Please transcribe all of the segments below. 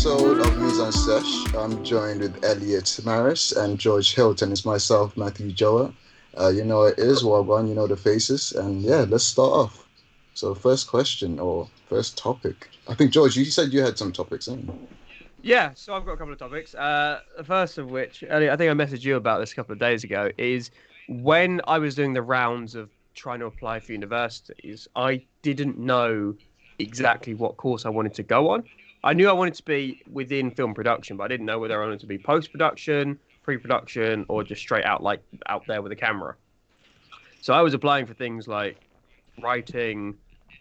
episode of Mise-En-Sesh. I'm joined with Elliot Maris and George Hilton. It's myself, Matthew Joa. You know it is, Wagwan, you know the faces. And yeah, let's start off. So first question or first topic. I think, George, you said you had some topics, didn't you? Yeah, so I've got a couple of topics. The first of which, Elliot, I think I messaged you about this a couple of days ago, is when I was doing the rounds of trying to apply for universities, I didn't know exactly what course I wanted to go on. I knew I wanted to be within film production, but I didn't know whether I wanted to be post-production, pre-production, or just straight out like out there with a camera. So I was applying for things like writing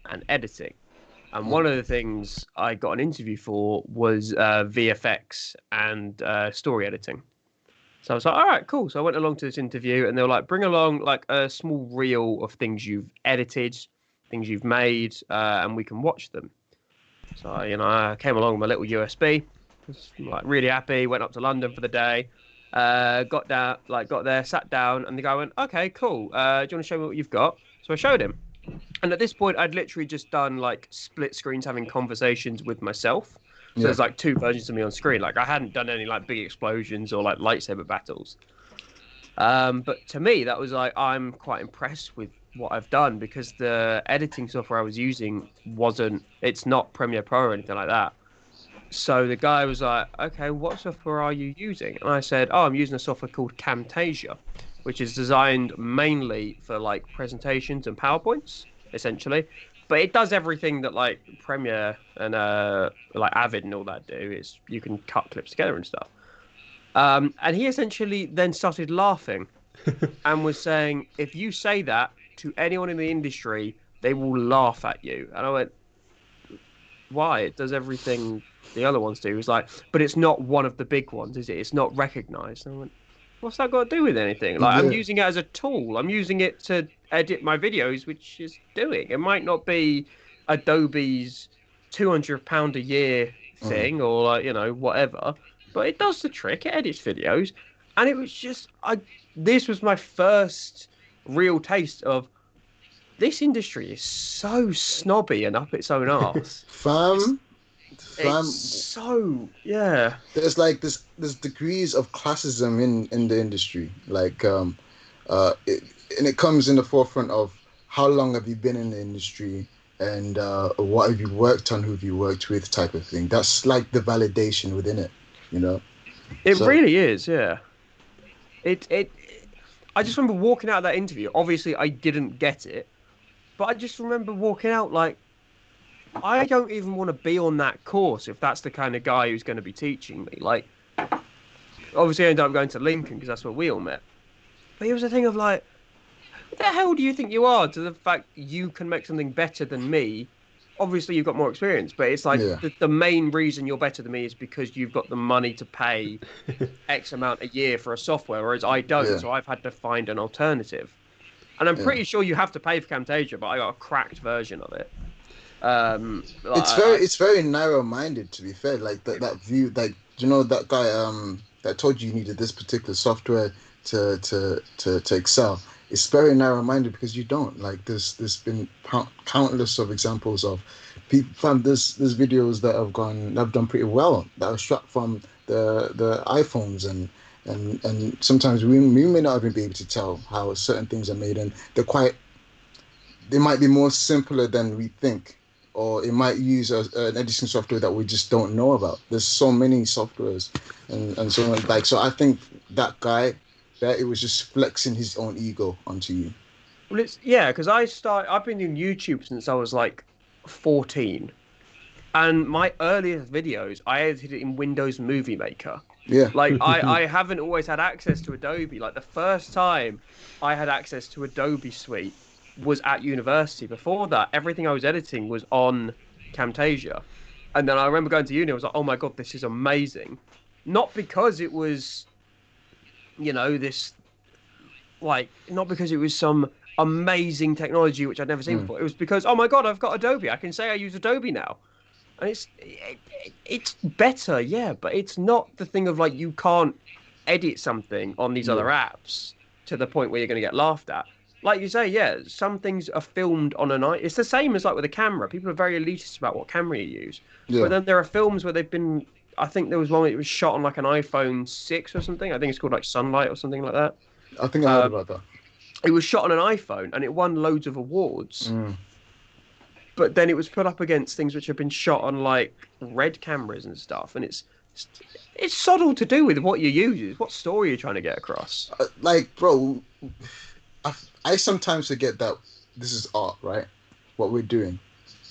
and editing. And one of the things I got an interview for was VFX and story editing. So I was like, all right, cool. So I went along to this interview and they were like, bring along like a small reel of things you've edited, things you've made, and we can watch them. So, I came along with my little USB, was like really happy, went up to London for the day, got there, sat down, and the guy went, okay, cool. Do you want to show me what you've got? So I showed him. And at this point, I'd literally just done like split screens having conversations with myself. So Yeah. there's like two versions of me on screen. Like I hadn't done any like big explosions or like lightsaber battles. But to me, that was like, I'm quite impressed with what I've done because the editing software I was using it's not Premiere Pro or anything like that. So the guy was like, okay, what software are you using? And I said, oh, I'm using a software called Camtasia, which is designed mainly for like presentations and PowerPoints, essentially. But it does everything that like Premiere and like Avid and all that do. Is you can cut clips together and stuff. And he essentially then started laughing and was saying, if you say that to anyone in the industry, they will laugh at you. And I went, why? It does everything the other ones do. It's like, but it's not one of the big ones, is it? It's not recognized. And I went, what's that got to do with anything? Like, I'm Yeah. using it as a tool. I'm using it to edit my videos, which is doing. It might not be Adobe's £200 a year Mm. thing or like, whatever, but it does the trick. It edits videos. And it was just, this was my first real taste of this industry is so snobby and up its own arse. It's Fam, it's fam, so yeah. there's like there's degrees of classism in the industry. And it comes in the forefront of how long have you been in the industry and what have you worked on, who have you worked with, type of thing. That's like the validation within it, you know. It So really is, yeah. It I just remember walking out of that interview. Obviously I didn't get it, but I just remember walking out like I don't even want to be on that course if that's the kind of guy who's going to be teaching me. Like obviously I ended up going to Lincoln because that's where we all met. But it was a thing of like, who the hell do you think you are to the fact you can make something better than me? Obviously, you've got more experience, but it's like yeah, the main reason you're better than me is because you've got the money to pay X amount a year for a software, whereas I don't. yeah, So I've had to find an alternative. And I'm yeah. pretty sure you have to pay for Camtasia, but I got a cracked version of it. Like It's very narrow-minded, to be fair. Like that view, like that guy that told you needed this particular software to excel. It's very narrow-minded because you don't. Like there's been countless of examples of people. Fam, there's videos that have done pretty well that are struck from the iPhones and sometimes we may not even be able to tell how certain things are made, and they might be more simpler than we think, or it might use an editing software that we just don't know about. There's so many softwares, and so on. Like, so I think that guy, that it was just flexing his own ego onto you. well, it's yeah, because I've been doing YouTube since I was like 14, and my earliest videos I edited it in Windows Movie Maker. Yeah, Like I haven't always had access to Adobe. Like the first time I had access to Adobe Suite was at university. Before that, everything I was editing was on Camtasia. And then I remember going to uni, I was like, oh my God, this is amazing. Not because it was, this not because it was some amazing technology which I'd never seen mm, before. It was because, oh my God, I've got Adobe. I can say I use Adobe now. And it's better, yeah, but it's not the thing of like you can't edit something on these other yeah, apps to the point where you're going to get laughed at. Like you say, yeah, some things are filmed on an. It's the same as like with a camera. People are very elitist about what camera you use, but yeah, then there are films where they've been I think there was one that was shot on like an iPhone 6 or something. I think it's called like Sunlight or something like that. I think I heard Um, about that. it was shot on an iPhone and it won loads of awards. Mm. But then it was put up against things which have been shot on like red cameras and stuff, and it's sod all to do with what you use, what story you're trying to get across. Like, bro, I sometimes forget that this is art, right? What we're doing,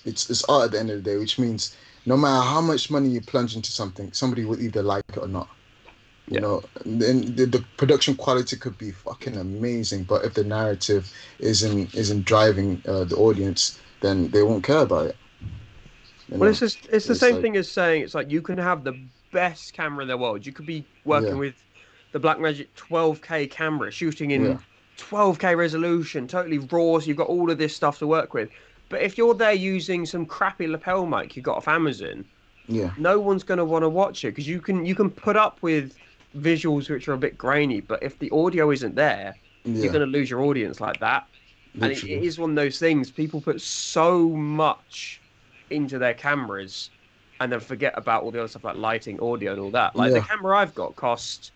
it's art at the end of the day, which means no matter how much money you plunge into something, somebody will either like it or not. You Yeah. know, then the production quality could be fucking amazing, but if the narrative isn't driving the audience, then they won't care about it. You Well, know, it's the it's same like, thing as saying it's like you can have the best camera in the world. You could be working yeah, with the Blackmagic 12K camera, shooting yeah, in 12K resolution, totally raw. So you've got all of this stuff to work with. But if you're there using some crappy lapel mic you got off Amazon, yeah, no one's going to want to watch it because you can put up with visuals which are a bit grainy, but if the audio isn't there, you're yeah, going to lose your audience like that. And it literally, is one of those things people put so much into their cameras and then forget about all the other stuff like lighting, audio, and all that. Like the yeah, camera I've got cost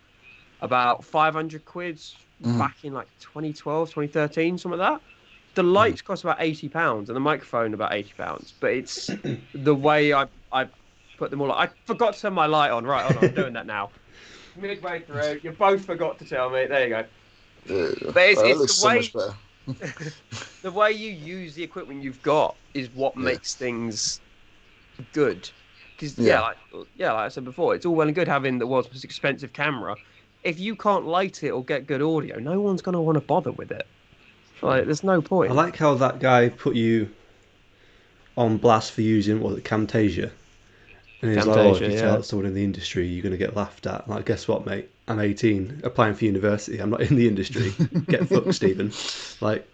about 500 quid mm, back in like 2012, 2013, something like that. The mm. lights cost about £80 and the microphone about £80. But it's the way I put them all on. I forgot to turn my light on. Right, hold on, I'm doing that now. Midway through, you both forgot to tell me. There you go. Yeah, But it's that it's looks so much better. the way you use the equipment you've got is what Yeah, makes things good. Because yeah, like I said before, it's all well and good having the world's most expensive camera. If you can't light it or get good audio, no one's going to want to bother with it. Like, there's no I point. like how that guy put you on blast for using what was it, Camtasia, and he's like, "Oh, if Camtasia, you yeah. tell someone in the industry, you're going to get laughed at." Like, guess what, mate? I'm 18, applying for university. I'm not in the industry. Get fucked, Stephen. Like,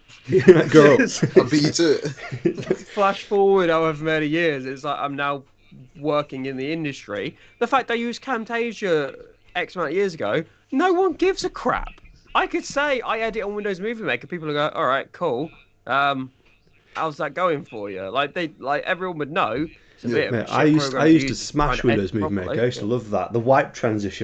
grow up. I beat you to it. Flash forward however many years, it's like I'm now working in the industry. The fact I used Camtasia X amount of years ago, no one gives a crap. I could say I edit on Windows Movie Maker. People would go, "All right, cool. Um, how's that going for you?" Like everyone would know it's a Yeah, bit of Mate, a I shit used I program to used to use if you're trying smash to edit Windows Movie Maker. properly. I used to Yeah. love that. The wipe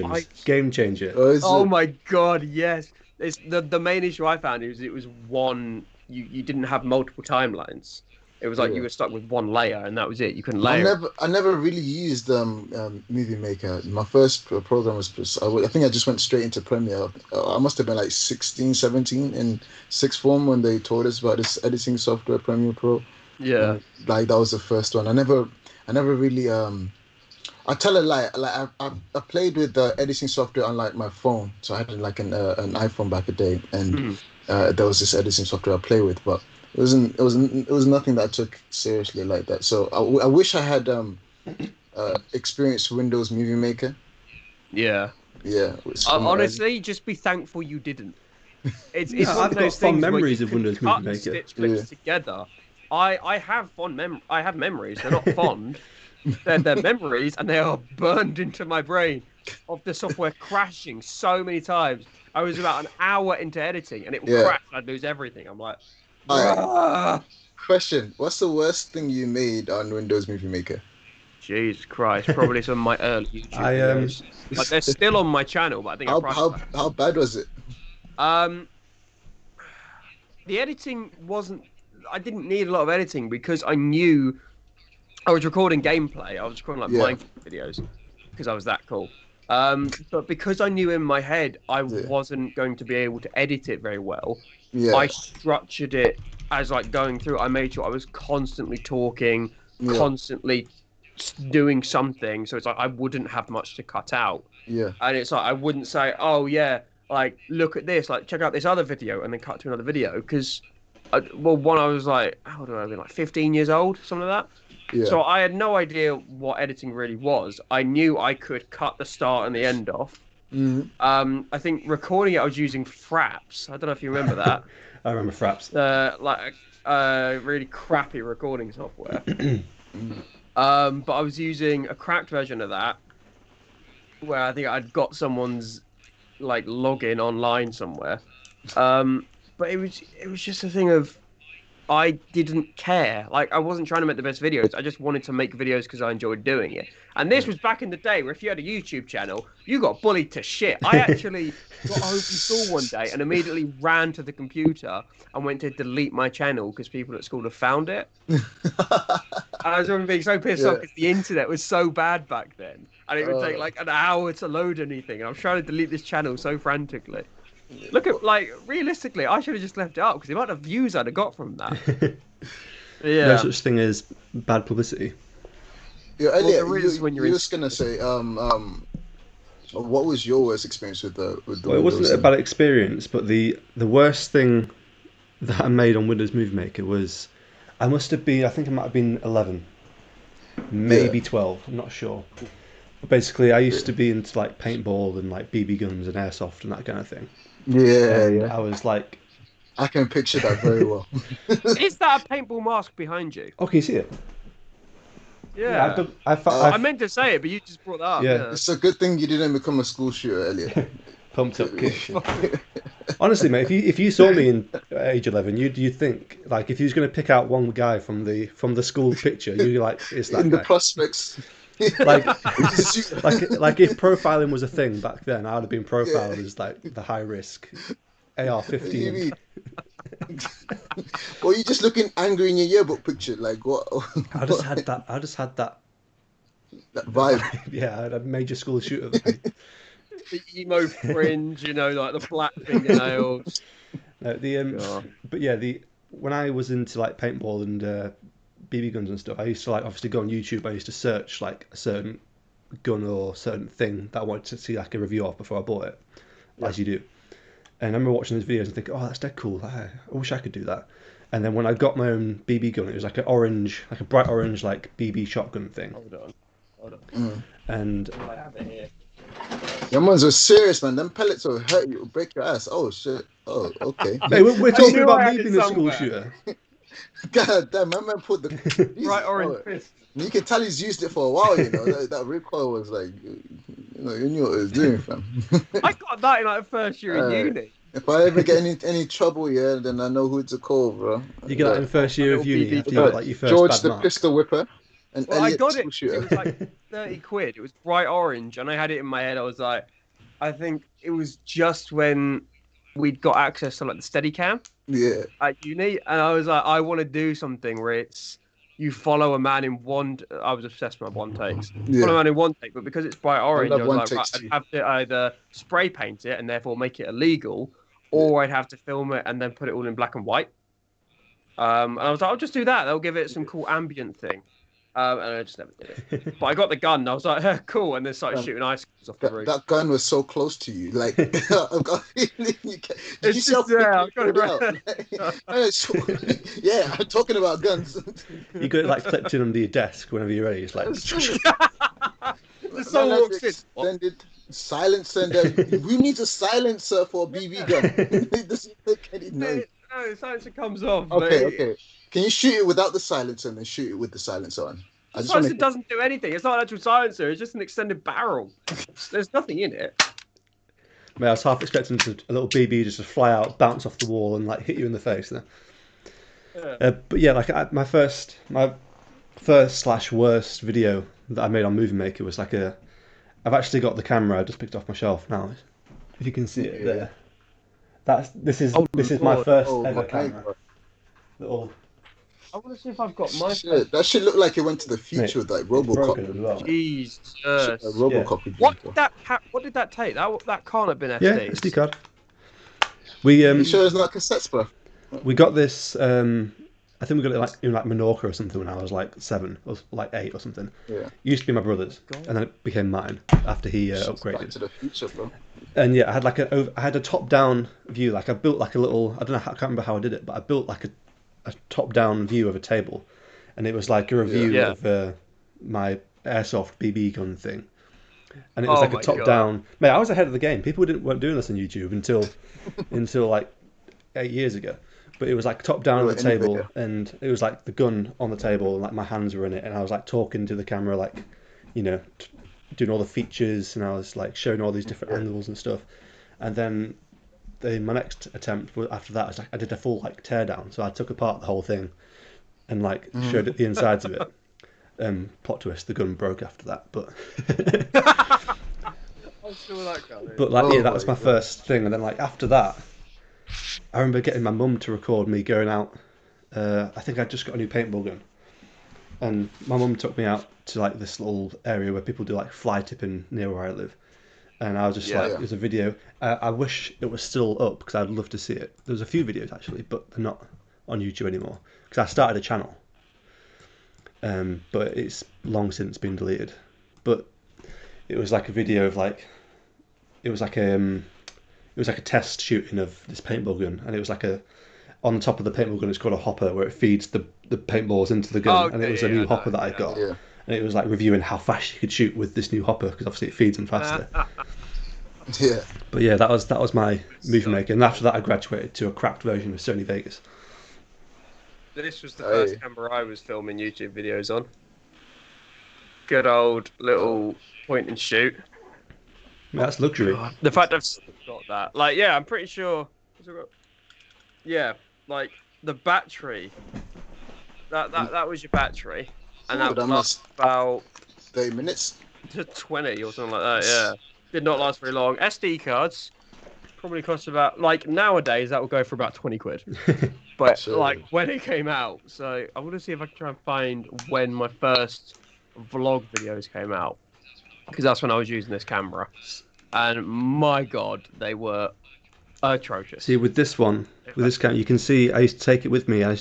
I transitions, game changer. oh, is Oh it? my God, yes. It's the main issue I found is it was one you didn't have multiple timelines. It was like Yeah. you were stuck with one layer and that was it. You couldn't layer it. I never really used Movie Maker. My first program was I think I just went straight into Premiere. I must have been like 16, 17 in sixth form when they told us about this editing software, Premiere Pro, Yeah. and like that was the first one. I never really I tell a lie. Like I played with the editing software on like my phone, so I had like an iPhone back a day, and Mhm. there was this editing software I play with, but it was nothing that I took seriously like that. So I wish I had experienced Windows Movie Maker. Yeah. Yeah, it's from early. Honestly, just be thankful you didn't. It's Yeah, one of I've got those fond things where you memories of can Windows Movie cut and Maker. stitch Yeah, clips together. I have I have memories. They're not fond. They're memories, and they are burned into my brain of the software crashing so many times. I was about an hour into editing, and it would yeah. crash, and I'd lose everything. I'm like, All right. bruh. Question: what's the worst thing you made on Windows Movie Maker? Jesus Christ, probably some of my early YouTube I videos. Like they're still on my channel, but I think I priced that. How bad was it? Um, the editing wasn't. I didn't need a lot of editing because I knew I was recording gameplay. I was recording like Yeah, Minecraft videos because I was that cool. But because I knew in my head I yeah, wasn't going to be able to edit it very well, I yeah, structured it as like going through. I made sure I was constantly talking, yeah, constantly doing something, so it's like I wouldn't have much to cut out. yeah. And it's like I wouldn't say, "Oh yeah, like look at this, like check out this other video," and then cut to another video because, well, one I was like, how old have I been? Like 15 years old, something like that. Yeah. So I had no idea what editing really was. I knew I could cut the start and the end off. Mm. I think recording it, I was using Fraps. I don't know if you remember that. I remember Fraps. Like really crappy recording software. Mm. But I was using a cracked version of that, where I think I'd got someone's like login online somewhere. Um, but it was just a thing of I didn't care. Like, I wasn't trying to make the best videos. I just wanted to make videos because I enjoyed doing it. And this was back in the day where if you had a YouTube channel, you got bullied to shit. I actually got home from school one day and immediately ran to the computer and went to delete my channel because people at school had found it. And I was remember being so pissed off Yeah. because the internet was so bad back then. And it would take Uh, like an hour to load anything. And I was trying to delete this channel so frantically. yeah, Look but at, like, realistically, I should have just left it up because the amount of views I'd have got from that. No Yeah. such thing as bad publicity. yeah, Well, Elliot, there is when you're you in was gonna school. say what was your worst experience with the Well, it Windows wasn't a thing? bad experience, but the worst thing that I made on Windows Movie Maker was I must have been, I think I might have been 11, Yeah, maybe 12, I'm not sure. But basically, I used to be into like paintball and like BB guns and airsoft and that kind of thing. yeah, And yeah. I was like, I can picture that very well. Is that a paintball mask behind you? oh, can you see it? Yeah, Yeah. Uh, I meant to say it, but you just brought that up. Yeah. Yeah. it's a good thing you didn't become a school shooter, Elliot. pumped up kid. Honestly, mate, if you saw me in age 11, you'd think like if you was going to pick out one guy from the school picture, you'd be like, it's that In the guy. prospects. Like Shoot. like if profiling was a thing back then, I would have been profiled Yeah. as like the high risk You AR-15. mean? Or you just looking angry in your yearbook picture, like what? I just had that. I just had that. That vibe. Yeah, I had a major school shooter vibe. The emo fringe, like the black fingernails. No, God. but yeah, when I was into like paintball and BB guns and stuff, I used to like obviously go on YouTube. I used to search like a certain gun or certain thing that I wanted to see like a review of before I bought it, as you do. And I remember watching those videos and thinking, oh, that's dead cool. I wish I could do that. And then when I got my own BB gun, it was like an orange, like a bright orange, like BB shotgun thing. Hold on. Hold on. Mm. And I have it here. Them ones are serious, man. Them pellets will hurt you, will break your ass. Oh shit. Oh, okay. hey, we're talking knew about I me had it being a school somewhere. shooter. God damn, my man put the Bright orange oh, fist. you can tell he's used it for a while. That recoil was like, you knew what it was doing, fam. I got that in like first year in uni. If I ever get any trouble, yeah, then I know who to call, bro. You get that in first year of little uni BB after you gun. got like your first George bad the mark. pistol whipper and Well, I Elliot got the school it. shooter. It was like 30 quid. It was bright orange, and I had it in my head. I was like, I think it was just when we'd got access to like the Steadicam Yeah, at uni, and I was like, I want to do something where it's you follow a man in one. I was obsessed with my one takes. Follow a yeah. man in one take, but because it's bright orange, I love was one like, takes right, too. I'd have to either spray paint it and therefore make it illegal, or I'd have to film it and then put it all in black and white. And I was like, I'll just do that. They'll give it some cool ambient thing. And I just never did it. But I got the gun. And I was like, cool. And then started Um, shooting icicles off the roof. That gun was so close to you. Like, I've got a feeling did you It's see how just, yeah, quickly I've got you it pulled right. out? Yeah, I'm talking about guns. You got it like clipped in under your desk whenever you're ready. It's like The someone Man, walks in. that's extended silencer. And then who needs a silencer for a BB gun? It doesn't make any noise. No, the silencer comes off. Okay, but okay. Can you shoot it without the silencer and then shoot it with the silencer on? I The just want silencer doesn't do anything. It's not an actual silencer. It's just an extended barrel. There's nothing in it. mate, I was half expecting a little BB just to fly out, bounce off the wall, and like hit you in the face. There. Yeah. But yeah, like my first slash worst video that I made on Movie Maker was like I've actually got the camera. I just picked off my shelf now. If you can see it there. This is my Lord. first Oh ever my camera. God. Little I want to see if I've got my. Shit, that shit looked like it went to the future Mate, with like it's broken Robocop. as well. Jesus. Robocop. would What do. did what did that take? That can't have been Yeah, FD. SD card. We You sure it's not cassettes, bro? we got this. I think we got it like in like Menorca or something when I was like 7 or like 8 or something. Yeah. It used to be my brother's, God. and then it became mine after he Back upgraded. to the future, bro. And yeah, I had a top down view. Like I built like a little. I don't know. I can't remember how I did it, but I built like a top down view of a table, and it was like a review Yeah. of my airsoft BB gun thing. And it was Oh like my a top God. down. Mate, I was ahead of the game. People weren't doing this on YouTube until like 8 years ago. But it was like top down You on were the table, innovator. and it was like the gun on the table, and like my hands were in it, and I was like talking to the camera, like, doing all the features, and I was like showing all these different Yeah. angles and stuff. And then my next attempt after that was like I did a full like teardown. So I took apart the whole thing and like showed it the insides of it. Plot twist: the gun broke after that. But I still like that. but like Oh that was my my first thing. And then like after that, I remember getting my mum to record me going out. I think I just got a new paintball gun, and my mum took me out to like this little area where people do like fly tipping near where I live. And I was just Yeah. like, there's a video. I wish it was still up because I'd love to see it. There's a few videos actually, but they're not on YouTube anymore because I started a channel. But it's long since been deleted. But it was like a video of like, it was like a test shooting of this paintball gun, and it was like on the top of the paintball gun, it's called a hopper where it feeds the paintballs into the gun, Oh, and it okay, was a yeah, new I hopper know, that I yeah. got, Yeah. and it was like reviewing how fast you could shoot with this new hopper because obviously it feeds them faster. Yeah. But yeah, that was my movie making, and after that I graduated to a cracked version of Sony Vegas. This was the Hey. first camera I was filming YouTube videos on. Good old little point and shoot. I mean, that's luxury. The fact I've still got that, like, yeah, I'm pretty sure. Yeah, like the battery. That was your battery, and Ooh, that that would must last about 30 minutes. to 20 or something like that. Yeah, did not last very long. SD cards probably cost about, like, nowadays that would go for about 20 quid. But Sure. like when it came out, so I want to see if I can try and find when my first vlog videos came out, because that's when I was using this camera, and my God, they were atrocious. See, with this one, with this camera, you can see I used to take it with me. I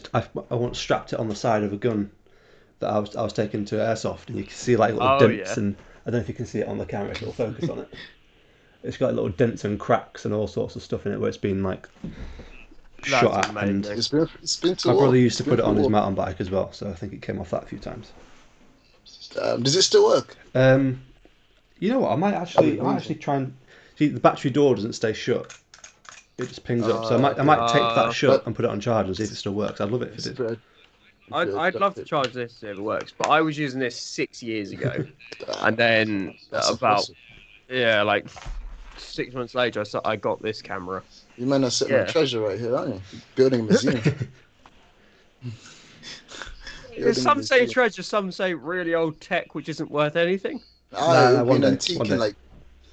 once strapped it on the side of a gun that I was taking to airsoft, and you can see like little dents, and I don't know if you can see it on the camera. If it'll focus on it. It's got little dents and cracks and all sorts of stuff in it where it's been like shot at. And amazing. It's been too my brother long. used to It's put been it on too his long. mountain bike as well, so I think it came off that a few times. Does it still work? You know what? I might actually try and see the battery door doesn't stay shut. It just pings up. So I might take that shut and put it on charge and see if it still works. I'd love it if it did. I'd love to charge this if it works, but I was using this 6 years ago, and then That's about impressive. like 6 months later, I got this camera. You might have set my Yeah. treasure right here, aren't you? Building a museum. Some say treasure, some say really old tech which isn't worth anything. Ah, it'll be one an day, antique one in day. like,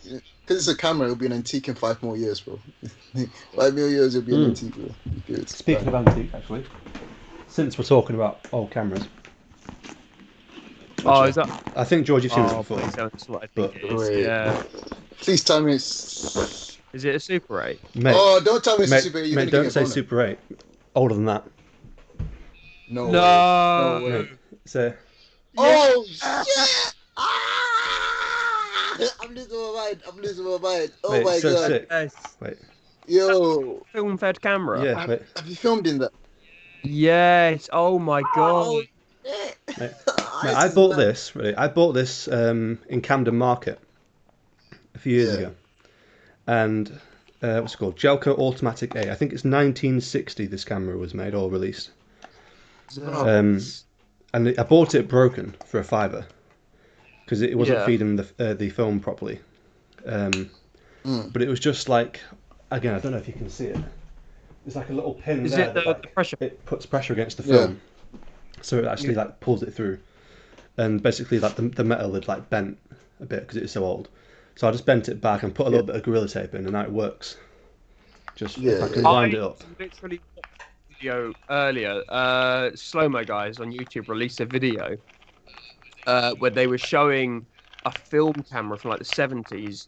because it's a camera, it'll be an antique in 5 more years, bro. 5 more years, it'll be an antique, bro. Good. Speaking of antique, actually, since we're talking about old cameras, Oh, is that? I think George, you've seen this Oh, before. please tell me what I think But- it is. Wait. Yeah. Please tell me it's... Is it a Super 8? Mate, Oh, don't tell me it's mate, Super 8. You're mate, gonna give me don't a say boner. Super 8. Older than that. No way. No. No way. Mate, so Oh, shit! Ah! I'm losing my mind. I'm losing my mind. Oh Mate, my so god. sick. Yes. wait, Yo. Film fed camera. yeah, wait, Have you filmed in that? Yes. Oh my God. Shit. Mate, Ah, mate, this I is bought mad. this. Really, I bought this in Camden Market a few years Yeah. ago, and what's it called? Jelco Automatic A. I think it's 1960. This camera was made or released. And I bought it broken for a £5 because it wasn't Yeah. feeding the film properly. But it was just like, again, I don't know if you can see it. There's like a little pin Is there it that, the like, pressure? it puts pressure against the Yeah. film, so it actually like pulls it through. And basically, like the metal had like bent a bit because it was so old. So I just bent it back and put a little bit of Gorilla Tape in, and now it works. Just if I can wind it up. Literally watched a video earlier. Slow Mo guys on YouTube released a video where they were showing a film camera from like the 70s,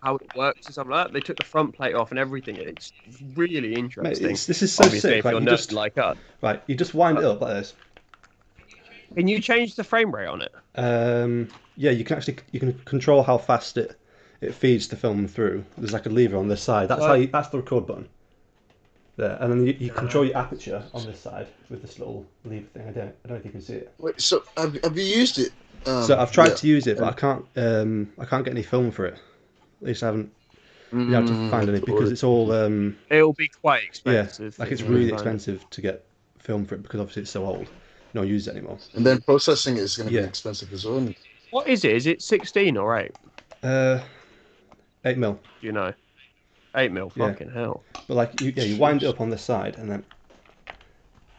how it works and stuff like that. They took the front plate off and everything. It's really Mate, interesting. this is so Obviously, sick. if Like, you're you nerd just like us. right, you just wind it up like this. Can you change the frame rate on it? Yeah, you can control how fast it feeds the film through. There's like a lever on this side. That's the record button. There, and then you control your aperture on this side with this little lever thing. I don't know if you can see it. Wait, so have you used it? So I've tried yeah. to use it, but I can't get any film for it. At least I haven't been able to find any because it's all It'll be quite yeah, expensive. like it's if you really find it. expensive to get film for it because obviously it's so old. No one uses it anymore. And then processing it is going to Yeah. be expensive as well. What is it? Is it 16 or 8? 8mm. Do you know? 8 mil. Yeah. Fucking hell. But like, you wind it up on this side, and then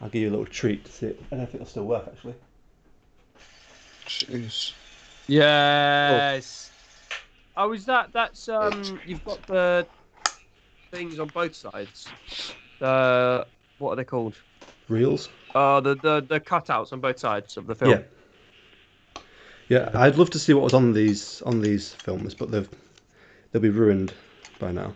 I'll give you a little treat to see it. I don't think it'll still work actually. Jeez. Yes. Oh, is that's you've got the things on both sides. What are they called? Reels. The cutouts on both sides of the film. Yeah. Yeah, I'd love to see what was on these films, but they'll be ruined by now.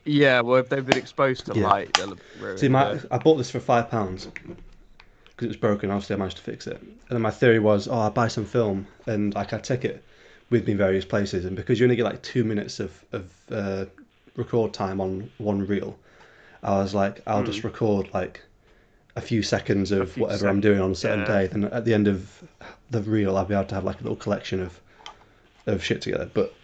Yeah, well, if they've been exposed to Yeah. light, they'll have ruined See, it. I bought this for £5 because it was broken. Obviously, I managed to fix it. And then my theory was, I'll buy some film and I can take it with me various places. And because you only get like 2 minutes of record time on one reel, I was like, I'll just record like a few seconds of whatever I'm doing on a certain day. Then at the end of the reel, I'll be able to have like a little collection of shit together. But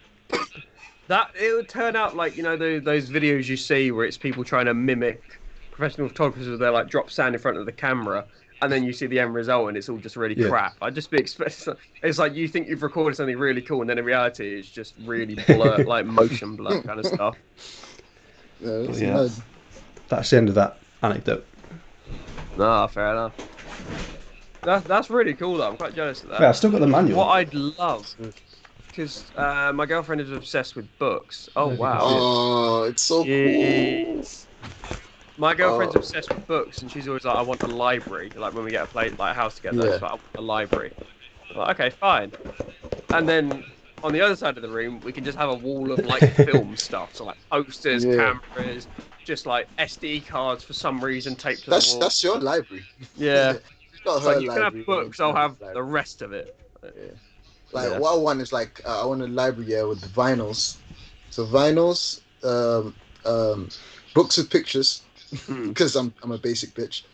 That it would turn out like those videos you see where it's people trying to mimic professional photographers where they like drop sand in front of the camera and then you see the end result and it's all just really crap. I'd just be expecting it's like you think you've recorded something really cool and then in reality it's just really blur like motion blur kind of stuff. Yeah, that's the end of that anecdote. No, fair enough. That's really cool though. I'm quite jealous of that. Yeah, I've still got the manual. What I'd love, because my girlfriend is obsessed with books. Oh wow! Oh, it's so cool. My girlfriend's obsessed with books, and she's always like, "I want a library." Like when we get a house together, she's like, "I want a library." I'm like, okay, fine. And then on the other side of the room, we can just have a wall of like film stuff, so like posters, cameras, just like SD cards for some reason taped to the wall. That's your library. Yeah. It's like you can have books, I'll have the rest of it. Like what I want is like I want a library with the vinyls. So vinyls, books with pictures, because I'm a basic bitch.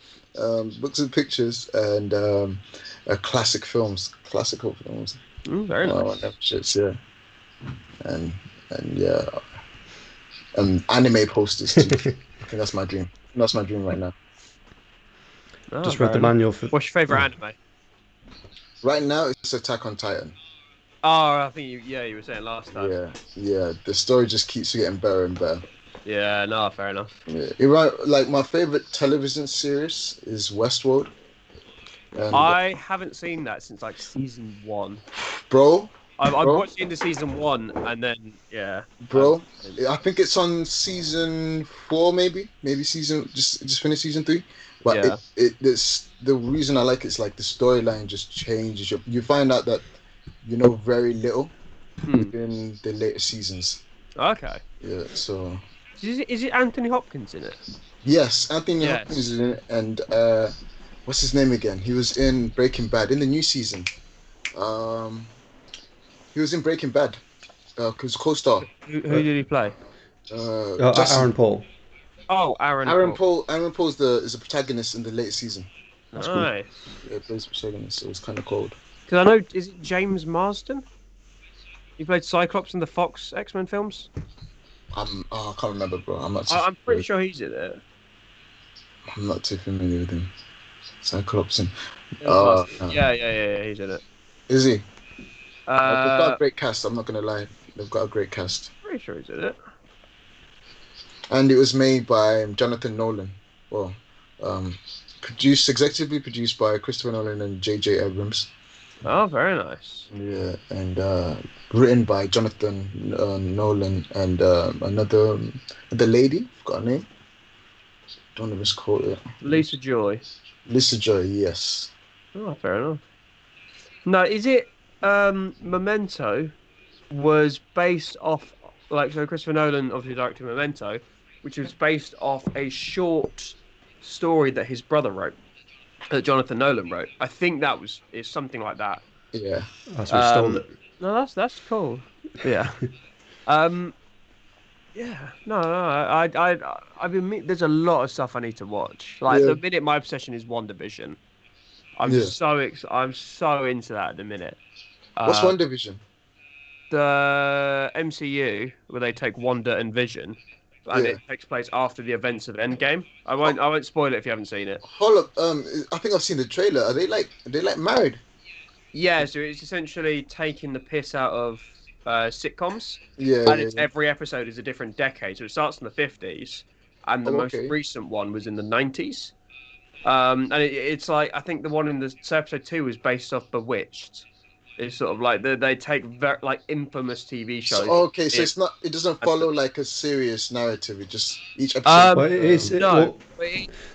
Books with pictures and classical films. Very nice. Shits, yeah. And yeah, anime posters too. I think that's my dream. That's my dream right now. Oh, just read the manual for. What's your favorite anime? Right now, it's Attack on Titan. Oh, I think you were saying last time. Yeah. The story just keeps getting better and better. Yeah, no, fair enough. Yeah, you're right. Like my favorite television series is Westworld. And I haven't seen that since like season 1. Bro, I watched into season 1 and then Bro, I think it's on season 4, maybe season just finished season 3. But it's the reason I like it's like the storyline just changes. You find out that you know very little within the later seasons. Okay. Yeah. So. Is it Anthony Hopkins in it? Yes, Anthony Hopkins is in it, and what's his name again? He was in Breaking Bad in the new season. He was in Breaking Bad. Cause co-star. Who did he play? Aaron Paul. Oh, Aaron Paul. Aaron Paul is the protagonist in the latest season. That's cool. Nice. Yeah, he plays the protagonist, so it's kind of cold. Because I know, is it James Marsden? He played Cyclops in the Fox X-Men films. I can't remember, bro. I'm pretty sure he's in it. I'm not too familiar with him. Cyclops and yeah, he's in it. Is he? They've got a great cast. I'm not gonna lie. They've got a great cast. Pretty sure he's in it. And it was made by Jonathan Nolan. Well, executively produced by Christopher Nolan and J.J. Abrams. Oh, very nice. Yeah, and written by Jonathan Nolan and another lady. Forgot her name. Don't know what's called it. Lisa Joy. Lisa Joy, yes. Oh, fair enough. No, is it Memento was based off so Christopher Nolan obviously directed Memento, which was based off a short story that his brother wrote, that Jonathan Nolan wrote. I think it's something like that. Yeah. That's what stole it. No, that's cool. Yeah. Yeah. No. I've been. There's a lot of stuff I need to watch. Like the minute my obsession is WandaVision, I'm so into that at the minute. What's WandaVision? The MCU where they take Wanda and Vision, and it takes place after the events of Endgame. I won't spoil it if you haven't seen it. Hold up. I think I've seen the trailer. Are they like married? Yeah, so it's essentially taking the piss out of sitcoms, Yeah, and yeah, it's yeah. every episode is a different decade. So it starts in the 50s, and the Oh, most okay. recent one was in the 90s. And it's like I think the one in the so episode 2 was based off Bewitched. It's sort of like they take very like infamous TV So shows. okay, so It, it's not. It doesn't follow like a serious narrative. It just each episode. um Well, it is no, well but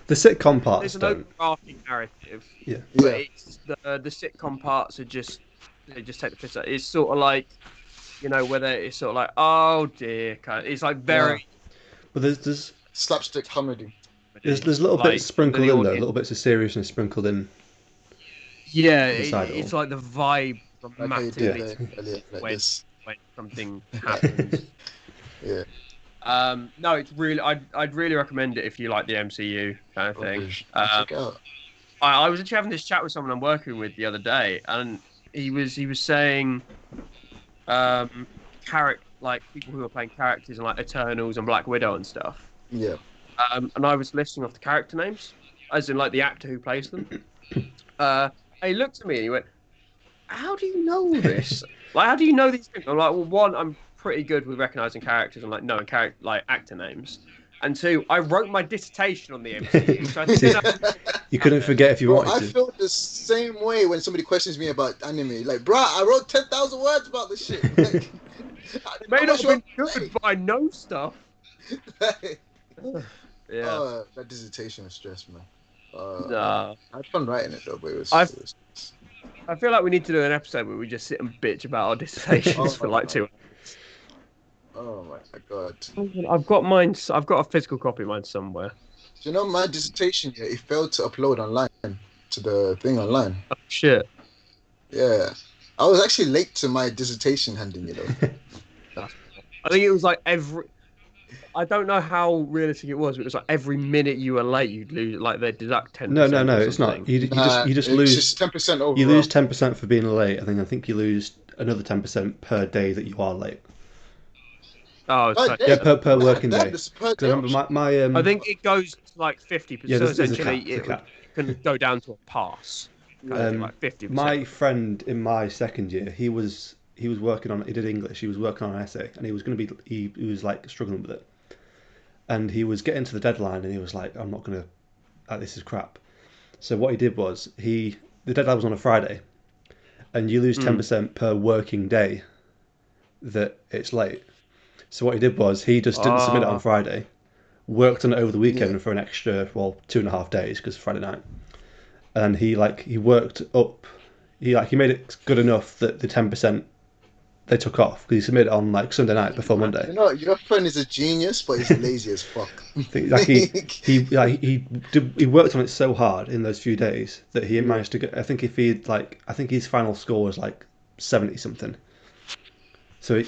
the sitcom there's parts an don't. overarching narrative, Yeah, but Yeah. it's the sitcom parts are just they just take the piss out. It's sort of like whether it's sort of like oh dear, kind of, it's like Yeah. very but Slapstick comedy. there's little bits like under sprinkled the in though, audience. little bits of seriousness sprinkled in Yeah, inside it all. it's like the vibe Like how you did Yeah, dramatically there, Elliot. Like when this. something happens. Yeah. No, it's really I'd really recommend it if you like the MCU kind of thing. Okay. I'll check it out. I was actually having this chat with someone I'm working with the other day, and he was saying character like people who are playing characters in like Eternals and Black Widow and stuff. Yeah. And I was listing off the character names, as in like the actor who plays them. And he looked at me and he went, "How do you know this? Like, how do you know these things?" I'm like, "Well, one, I'm pretty good with recognizing characters and like knowing character like actor names, and two, I wrote my dissertation on the MCU, so I think you couldn't forget if you Bro, wanted I to. feel the same way when somebody questions me about anime. Like, bro, I wrote 10,000 words about this shit. Like, it may how not much have been you want good, me but I know stuff." to say? Yeah. That dissertation was stress, man. Nah. I had fun writing it though, but I've- it was I feel like we need to do an episode where we just sit and bitch about our dissertations for like 2 oh my god. hours. I've got mine. I've got a physical copy of mine somewhere. Do you know my dissertation? Yeah, it failed to upload online to the thing online. Oh shit! Yeah, I was actually late to my dissertation handing. I think it was like every. I don't know how realistic it was, but it was like every minute you were late, you'd lose. Like they deduct 10%. No, or it's not. something. You just it's lose. just 10% overall. You lose 10% for being late, and then I think you lose another 10% per day that you are late. Oh, it's Per like, day? Yeah, per working That day. is per 'Cause I remember day. my I think it goes to like 50%. yeah, So there's a essentially, cap. There's a it cap. can go down to a pass. Kind of like 50%. My friend in my second year, he was working on. He did English. He was working on an essay, and he was going to be. He was like struggling with it, and he was getting to the deadline, and he was like, "I'm not going to. This is crap." So what he did was the deadline was on a Friday, and you lose 10% per working day that it's late. So what he did was he just didn't submit it on Friday, worked on it over the weekend for an extra 2.5 days because Friday night, and he worked up. He made it good enough that the 10% they took off because he submitted it on like Sunday night before Monday. You know, your friend is a genius, but he's lazy as fuck. Like he worked on it so hard in those few days that he managed to get. I think his final score was like 70 something. So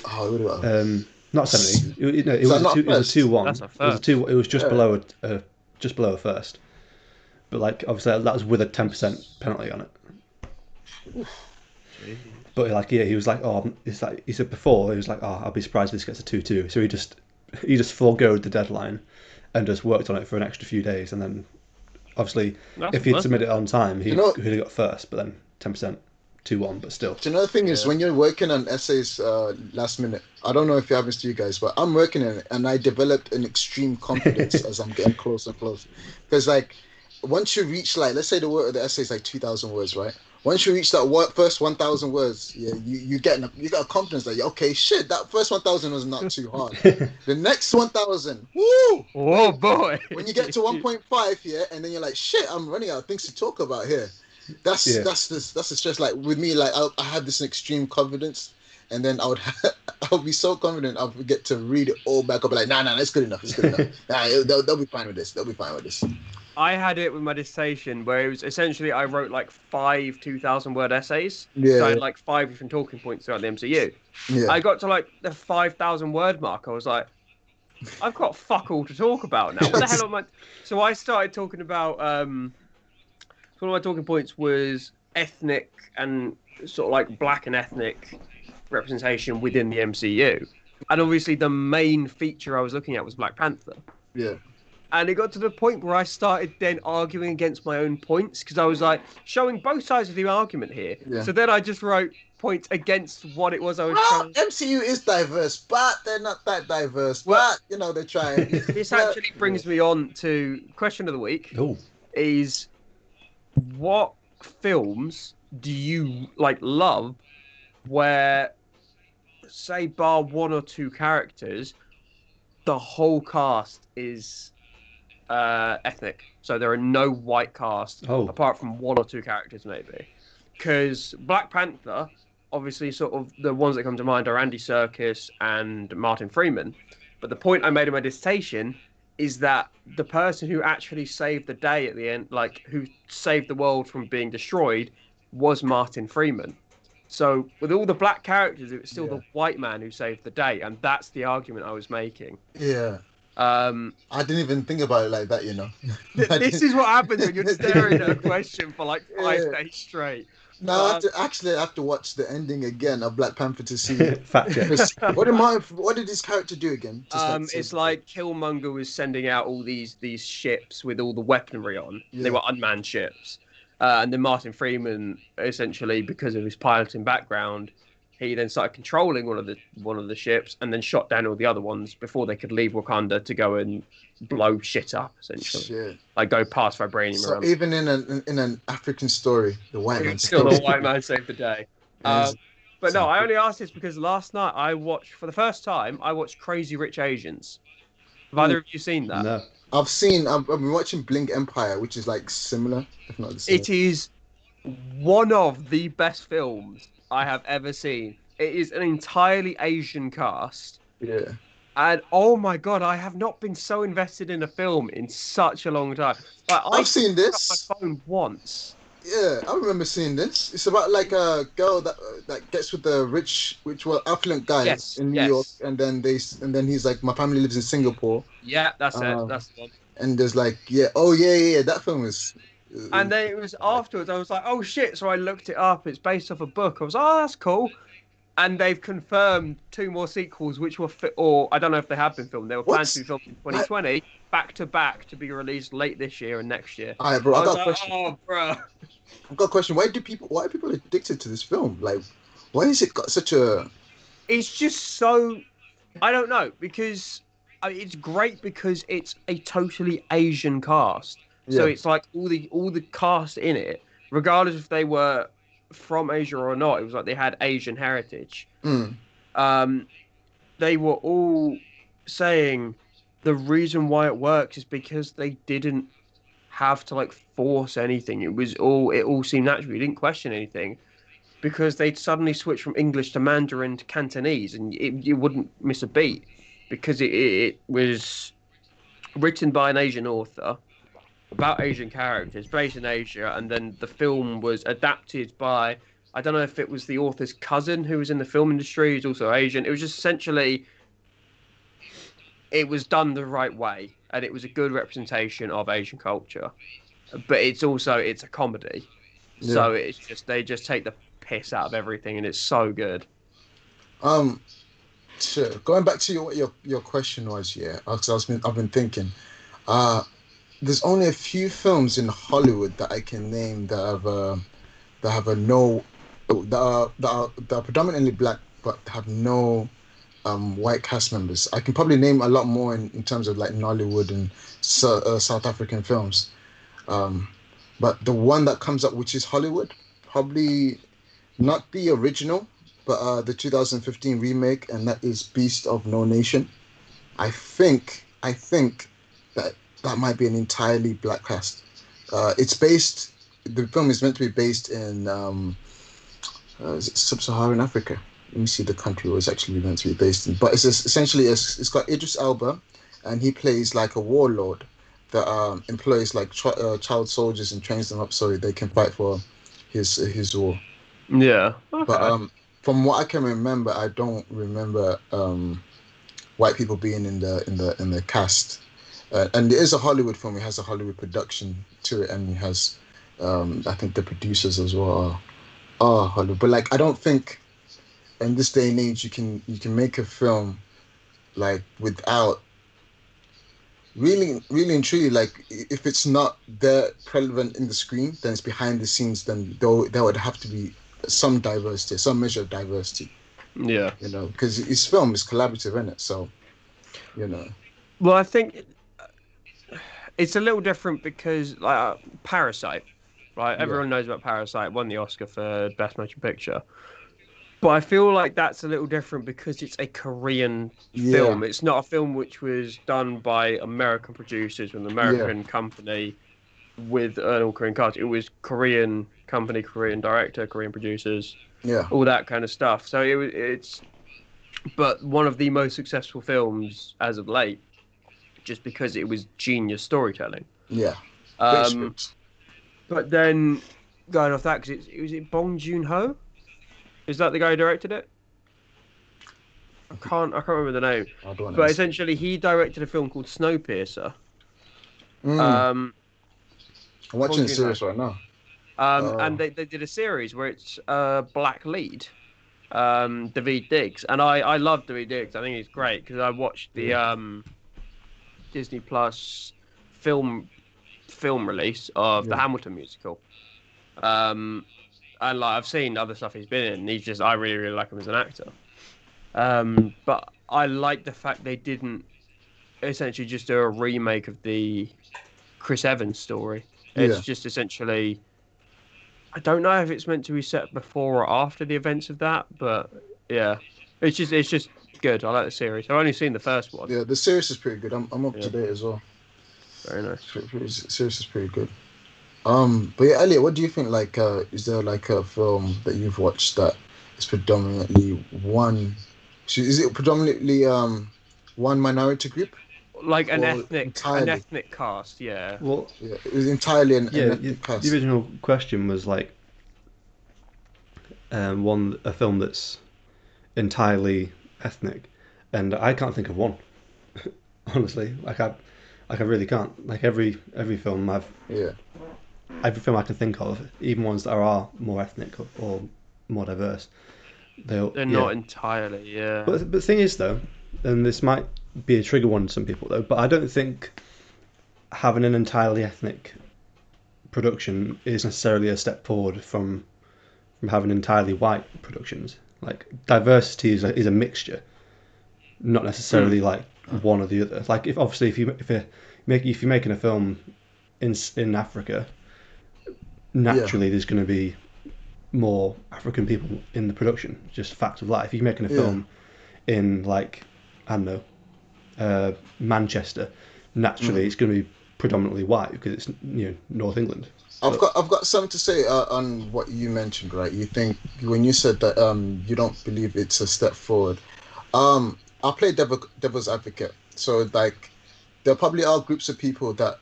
not 70. It was a 2-1. That's a It was a first. 2. It was just below a first. But like obviously that was with a 10% penalty on it. But he was like, oh, it's like he said before. He was like, oh, I'll be surprised if this gets a 2-2. So he just foregoed the deadline and just worked on it for an extra few days. And then obviously, if he'd submitted it on time, he'd have got first. But then 10%, 2-1, but still. Do you know the thing is when you're working on essays last minute? I don't know if it happens to you guys, but I'm working on it, and I developed an extreme confidence as I'm getting closer and closer. Because like once you reach like, let's say the essay is like 2,000 words, right? Once you reach that first 1,000 words, yeah, you got a confidence that okay, shit, that first 1,000 was not too hard. The next 1,000, woo! Oh boy! When you get to 1.5 here, and then you're like, shit, I'm running out of things to talk about here. That's the stress. Like with me, like I have this extreme confidence, and then I would be so confident I would get to read it all back up, like, nah, that's good enough. It's good enough. Nah, they'll be fine with this. They'll be fine with this. I had it with my dissertation where it was essentially I wrote like 5 2,000-word essays. Yeah. So I had like 5 different talking points throughout the MCU. Yeah. I got to like the 5,000-word mark. I was like, I've got fuck all to talk about now. What the hell am I? So I started talking about. One of my talking points was ethnic and sort of like black and ethnic representation within the MCU. And obviously the main feature I was looking at was Black Panther. Yeah. And it got to the point where I started then arguing against my own points because I was like showing both sides of the argument here. Yeah. So then I just wrote, points against what it was I was Well, trying. MCU is diverse, but they're not that diverse. Well, But they're trying. this Well, actually yeah. brings me on to question of the week: Oh, is what films do you like love where, say, bar one or two characters, the whole cast is ethnic. So there are no white cast oh, apart from one or two characters, maybe. Because Black Panther, obviously, sort of the ones that come to mind are Andy Serkis and Martin Freeman. But the point I made in my dissertation is that the person who actually saved the day at the end, like who saved the world from being destroyed, was Martin Freeman. So with all the black characters, it was still Yeah. the white man who saved the day, and that's the argument I was making. Yeah. Um, I didn't even think about it like that. I This didn't. is what happens when you're staring at a question for like five Yeah. days straight. Now But I have to watch the ending again of Black Panther to see. fact check. Because what did this character do again? Just like save it's the day. like Killmonger was sending out all these ships with all the weaponry on. They Yeah. were unmanned ships, and then Martin Freeman, essentially because of his piloting background, he then started controlling one of the ships, and then shot down all the other ones before they could leave Wakanda to go and blow shit up, essentially, Shit. like go past vibranium So around. even in an African story, the white man It's still the saves white man saved the day. And But no, so- I only asked this because last night I watched, for the first time, I watched Crazy Rich Asians. Have either of you seen that? No. I've been watching Blink Empire, which is like similar, if not the same. It is one of the best films I have ever seen. It is an entirely Asian cast. Yeah. And oh my God, I have not been so invested in a film in such a long time. Like, I I've seen picked up this. my phone once. Yeah, I remember seeing this. It's about like a girl that gets with the affluent guy Yes, in New yes. York, and then he's like, my family lives in Singapore, Yeah, that's it. Um, That's the one. and there's like, yeah, that film is. And then it was afterwards, I was like, oh shit. So I looked it up. It's based off a book. I was like, oh, that's cool. And they've confirmed two more sequels, which were, or I don't know if they have been filmed. They were planned to be filmed in 2020, back to back, to be released late this year and next year. All right, bro. I I was got a like, question. oh, bro. I've got a question. Why are people addicted to this film? Like, why has it got such a? It's just so, I don't know, because it's great because it's a totally Asian cast. So Yeah. it's like all the cast in it, regardless if they were from Asia or not, it was like they had Asian heritage. Mm, They were all saying the reason why it works is because they didn't have to like force anything. It all seemed natural. You didn't question anything because they'd suddenly switch from English to Mandarin to Cantonese, and you wouldn't miss a beat because it was written by an Asian author about Asian characters based in Asia, and then the film was adapted by, I don't know if it was the author's cousin who was in the film industry, who's also Asian. It was just essentially, it was done the right way, and it was a good representation of Asian culture. But it's a comedy, so it's just they just take the piss out of everything, and it's so good. Um. Sure. Going back to your question was, yeah. Because I've been thinking. There's only a few films in Hollywood that I can name that have a no that are predominantly black but have no white cast members. I can probably name a lot more in terms of like Nollywood and South African films. But the one that comes up, which is Hollywood, probably not the original, but the 2015 remake, and that is Beast of No Nation. I think that might be an entirely black cast. The film is meant to be based in is it Sub-Saharan Africa. Let me see the country where it's actually meant to be based in. But it's got Idris Elba, and he plays like a warlord that employs like child soldiers and trains them up so they can fight for his war. Yeah. But from what I can remember, I don't remember white people being in the cast. And it is a Hollywood film. It has a Hollywood production to it, and it has, I think, the producers as well are Hollywood. But like, I don't think in this day and age you can make a film like without really and truly, like, if it's not there prevalent in the screen, then it's behind the scenes. Then there would have to be some diversity, some measure of diversity. Yeah. You know, because his film is collaborative in it. So you know, Well, I think it's a little different because like Parasite, right? yeah, Everyone knows about Parasite. Won the Oscar for Best Motion Picture. But I feel like that's a little different because it's a Korean yeah, film. It's not a film which was done by American producers with an yeah, American company with an all Korean cast. It was Korean company, Korean director, Korean producers, yeah, all that kind of stuff. So it's but one of the most successful films as of late, just because it was genius storytelling. yeah. Great Um, script. but then going off that, because it was it Bong Joon Ho? Is that the guy who directed it? I can't remember the name, I don't want to but miss. essentially he directed a film called Snowpiercer. Mm, Um, I'm Bong watching the Joon Ho. series right now. And they did a series where it's black lead, David Diggs, and I love David Diggs. I think he's great because I watched the Yeah, Disney Plus film release of the yeah, Hamilton musical. Um, and like I've seen other stuff he's been in. He's just I really like him as an actor. But I like the fact they didn't essentially just do a remake of the Chris Evans story. It's yeah. just essentially I don't know if it's meant to be set before or after the events of that, but yeah, it's just good. I like the series. I've only seen the first one. Yeah, the series is pretty good. I'm up to Yeah, date as well. very nice. Series is pretty good. But yeah, Elliot, what do you think? Like, is there like a film that you've watched that is predominantly one? Is it predominantly one minority group Like or an entirely? ethnic cast. Yeah, Well, Yeah, it was entirely an yeah, ethnic the cast. original question was like a film that's entirely ethnic, and I can't think of one. Honestly, I really can't. Like Yeah, every film I can think of, even ones that are more ethnic or more diverse, they'll they're yeah. not entirely. Yeah. But the thing is though, and this might be a trigger one to some people though, but I don't think having an entirely ethnic production is necessarily a step forward from having entirely white productions. Like diversity is a mixture, not Hmm. necessarily like one or the other. Like if obviously if you're making a film in Africa, yeah, naturally there's going to be more African people in the production. Just fact of life. If you're making a yeah. film in like I don't know Manchester, naturally Mm. it's going to be predominantly white because it's North England. I've But got something to say on what you mentioned, right? You think when you said that you don't believe it's a step forward. I'll play devil's advocate. So like there probably are groups of people that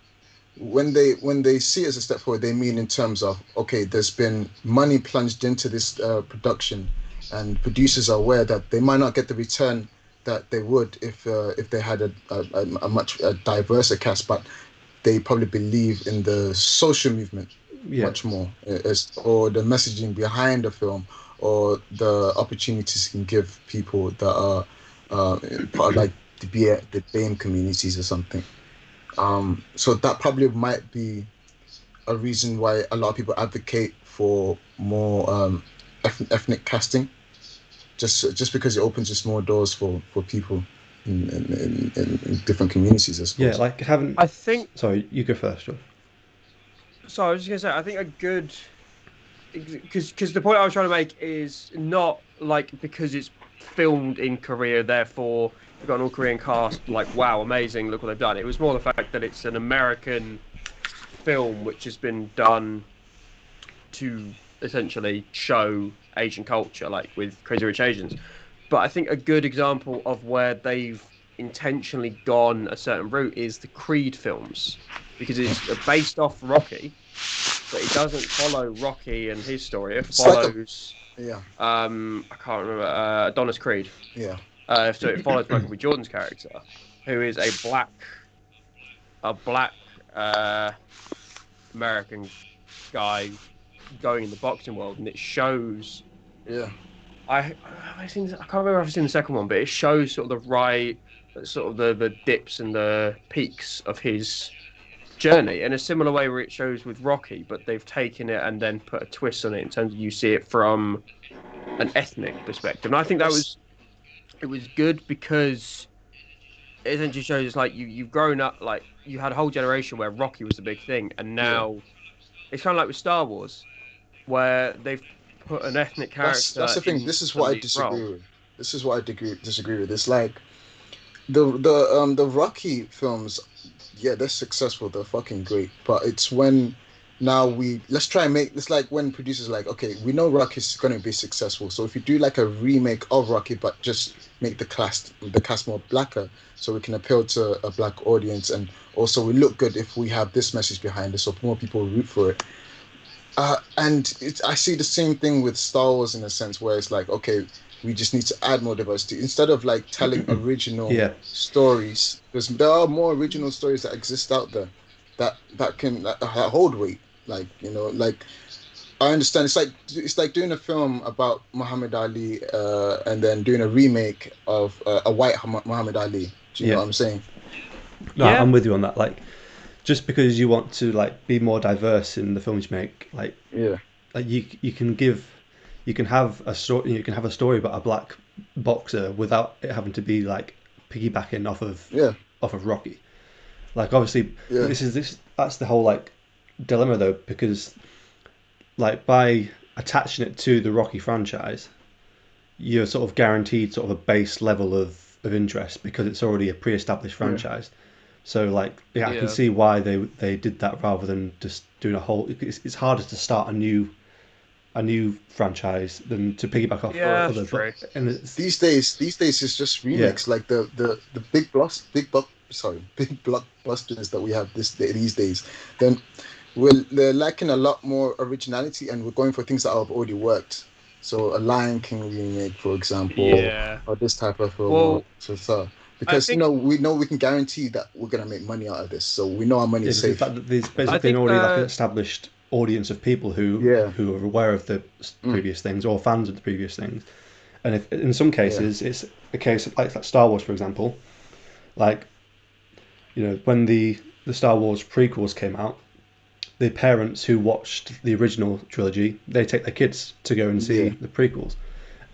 when they see it as a step forward, they mean in terms of okay, there's been money plunged into this production, and producers are aware that they might not get the return that they would if they had a much diverser cast, but they probably believe in the social movement yeah, much more, as or the messaging behind the film, or the opportunities it can give people that are part of like the BAME communities or something. So that probably might be a reason why a lot of people advocate for more ethnic casting, just because it opens just more doors for people in different communities, I yeah. suppose. Like having. I think Sorry, you go first, John. so. I was just gonna say I think a good because the point I was trying to make is not like because it's filmed in Korea, therefore you've got an all Korean cast. Like, wow, amazing! Look what they've done. It was more the fact that it's an American film which has been done to essentially show Asian culture, like with Crazy Rich Asians. But I think a good example of where they've intentionally gone a certain route is the Creed films because it's based off Rocky, but it doesn't follow Rocky and his story. It It's like a follows yeah, I can't remember Adonis Creed. yeah, So it follows Michael B. Jordan's character, who is a black uh, American guy going in the boxing world, and it shows. yeah, I can't remember if I've seen the second one, but it shows sort of the right, sort of the dips and the peaks of his journey in a similar way where it shows with Rocky, but they've taken it and then put a twist on it in terms of you see it from an ethnic perspective. And I think that That's was it was good because it essentially shows it's like you've grown up like you had a whole generation where Rocky was the big thing, and yeah. now it's kind of like with Star Wars where they've put an ethnic That's character the thing. in This is the what I lead disagree role. with. This is what I disagree with. It's like the Rocky films, yeah, they're successful, they're fucking great. But it's when now we let's try and make it's like when producers are like, okay, we know Rocky's gonna be successful. So if you do like a remake of Rocky but just make the cast more blacker so we can appeal to a black audience and also we look good if we have this message behind it so more people root for it. I see the same thing with Star Wars in a sense where it's like, okay, we just need to add more diversity instead of like telling original Yeah, stories because there are more original stories that exist out there that hold weight. Like like I understand it's like doing a film about Muhammad Ali and then doing a remake of a white Muhammad Ali. Do you know yeah. what I'm saying? No, Yeah, I'm with you on that. Like, just because you want to like be more diverse in the films you make, Yeah, like you can have a story, you can have a story about a black boxer without it having to be like piggybacking yeah, off of Rocky. Like, obviously, yeah, this that's the whole like dilemma though, because like by attaching it to the Rocky franchise, you're sort of guaranteed sort of a base level of interest because it's already a pre-established yeah, franchise. So like, yeah, I can yeah, see why they did that rather than just doing a whole. It's harder to start a new franchise than to piggyback off yeah. That's other. But true. and it's these days it's just yeah, remakes like the big blockbusters that we have these days. Then they're lacking a lot more originality and we're going for things that have already worked. So a Lion King remake, for example, Yeah. or this type of film or Well, so I because think we know we can guarantee that we're gonna make money out of this, so we know our money yeah, is because the safe fact that there's I basically think already like an established audience of people yeah. who are aware of the Mm, previous things or fans of the previous things. And if in some yeah, cases it's a case of like Star Wars, for example, like when the Star Wars prequels came out, the parents who watched the original trilogy, they take their kids to go and see yeah, the prequels,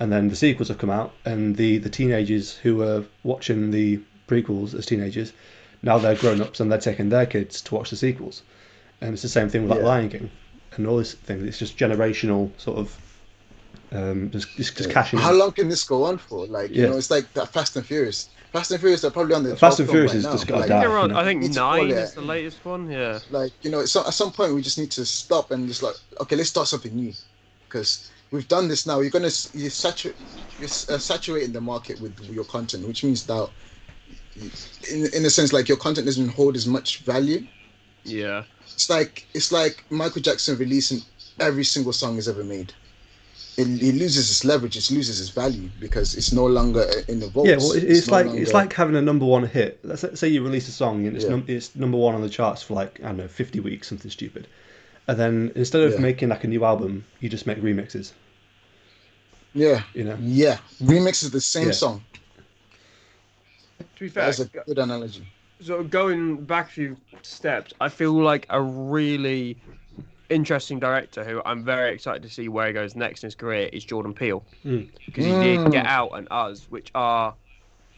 and then the sequels have come out, and the teenagers who were watching the prequels as teenagers, now they're grown ups and they're taking their kids to watch the sequels, and it's the same thing with like yeah, Lion King and all this things. It's just generational sort of just yeah. cashing How in. long can this go on for? Like, Yeah, it's like that Fast and Furious. Fast and Furious, they're probably on their Fast 12th and film Furious right has now. just I got to think Like, they're die. on. I we think need to call nine is it. the latest one. Yeah. Like, at some point we just need to stop and just like, okay, let's start something new, because we've done this now. You're saturating the market with your content, which means that in a sense, like your content doesn't hold as much value. Yeah. It's like Michael Jackson releasing every single song he's ever made. It loses its leverage, it loses its value because it's no longer in the Yeah, well, votes. It's no it's longer, like having a number one hit. Let's say you release a song and yeah, it's number one on the charts for like I don't know 50 weeks, something stupid, and then instead of yeah, making like a new album, you just make remixes. yeah, You know? yeah. Remix is the same Yeah. song. To be That fair, is a good analogy. sort of going back a few steps, I feel like a really interesting director who I'm very excited to see where he goes next in his career is Jordan Peele Mm. because he did Get Mm, Out and Us, which are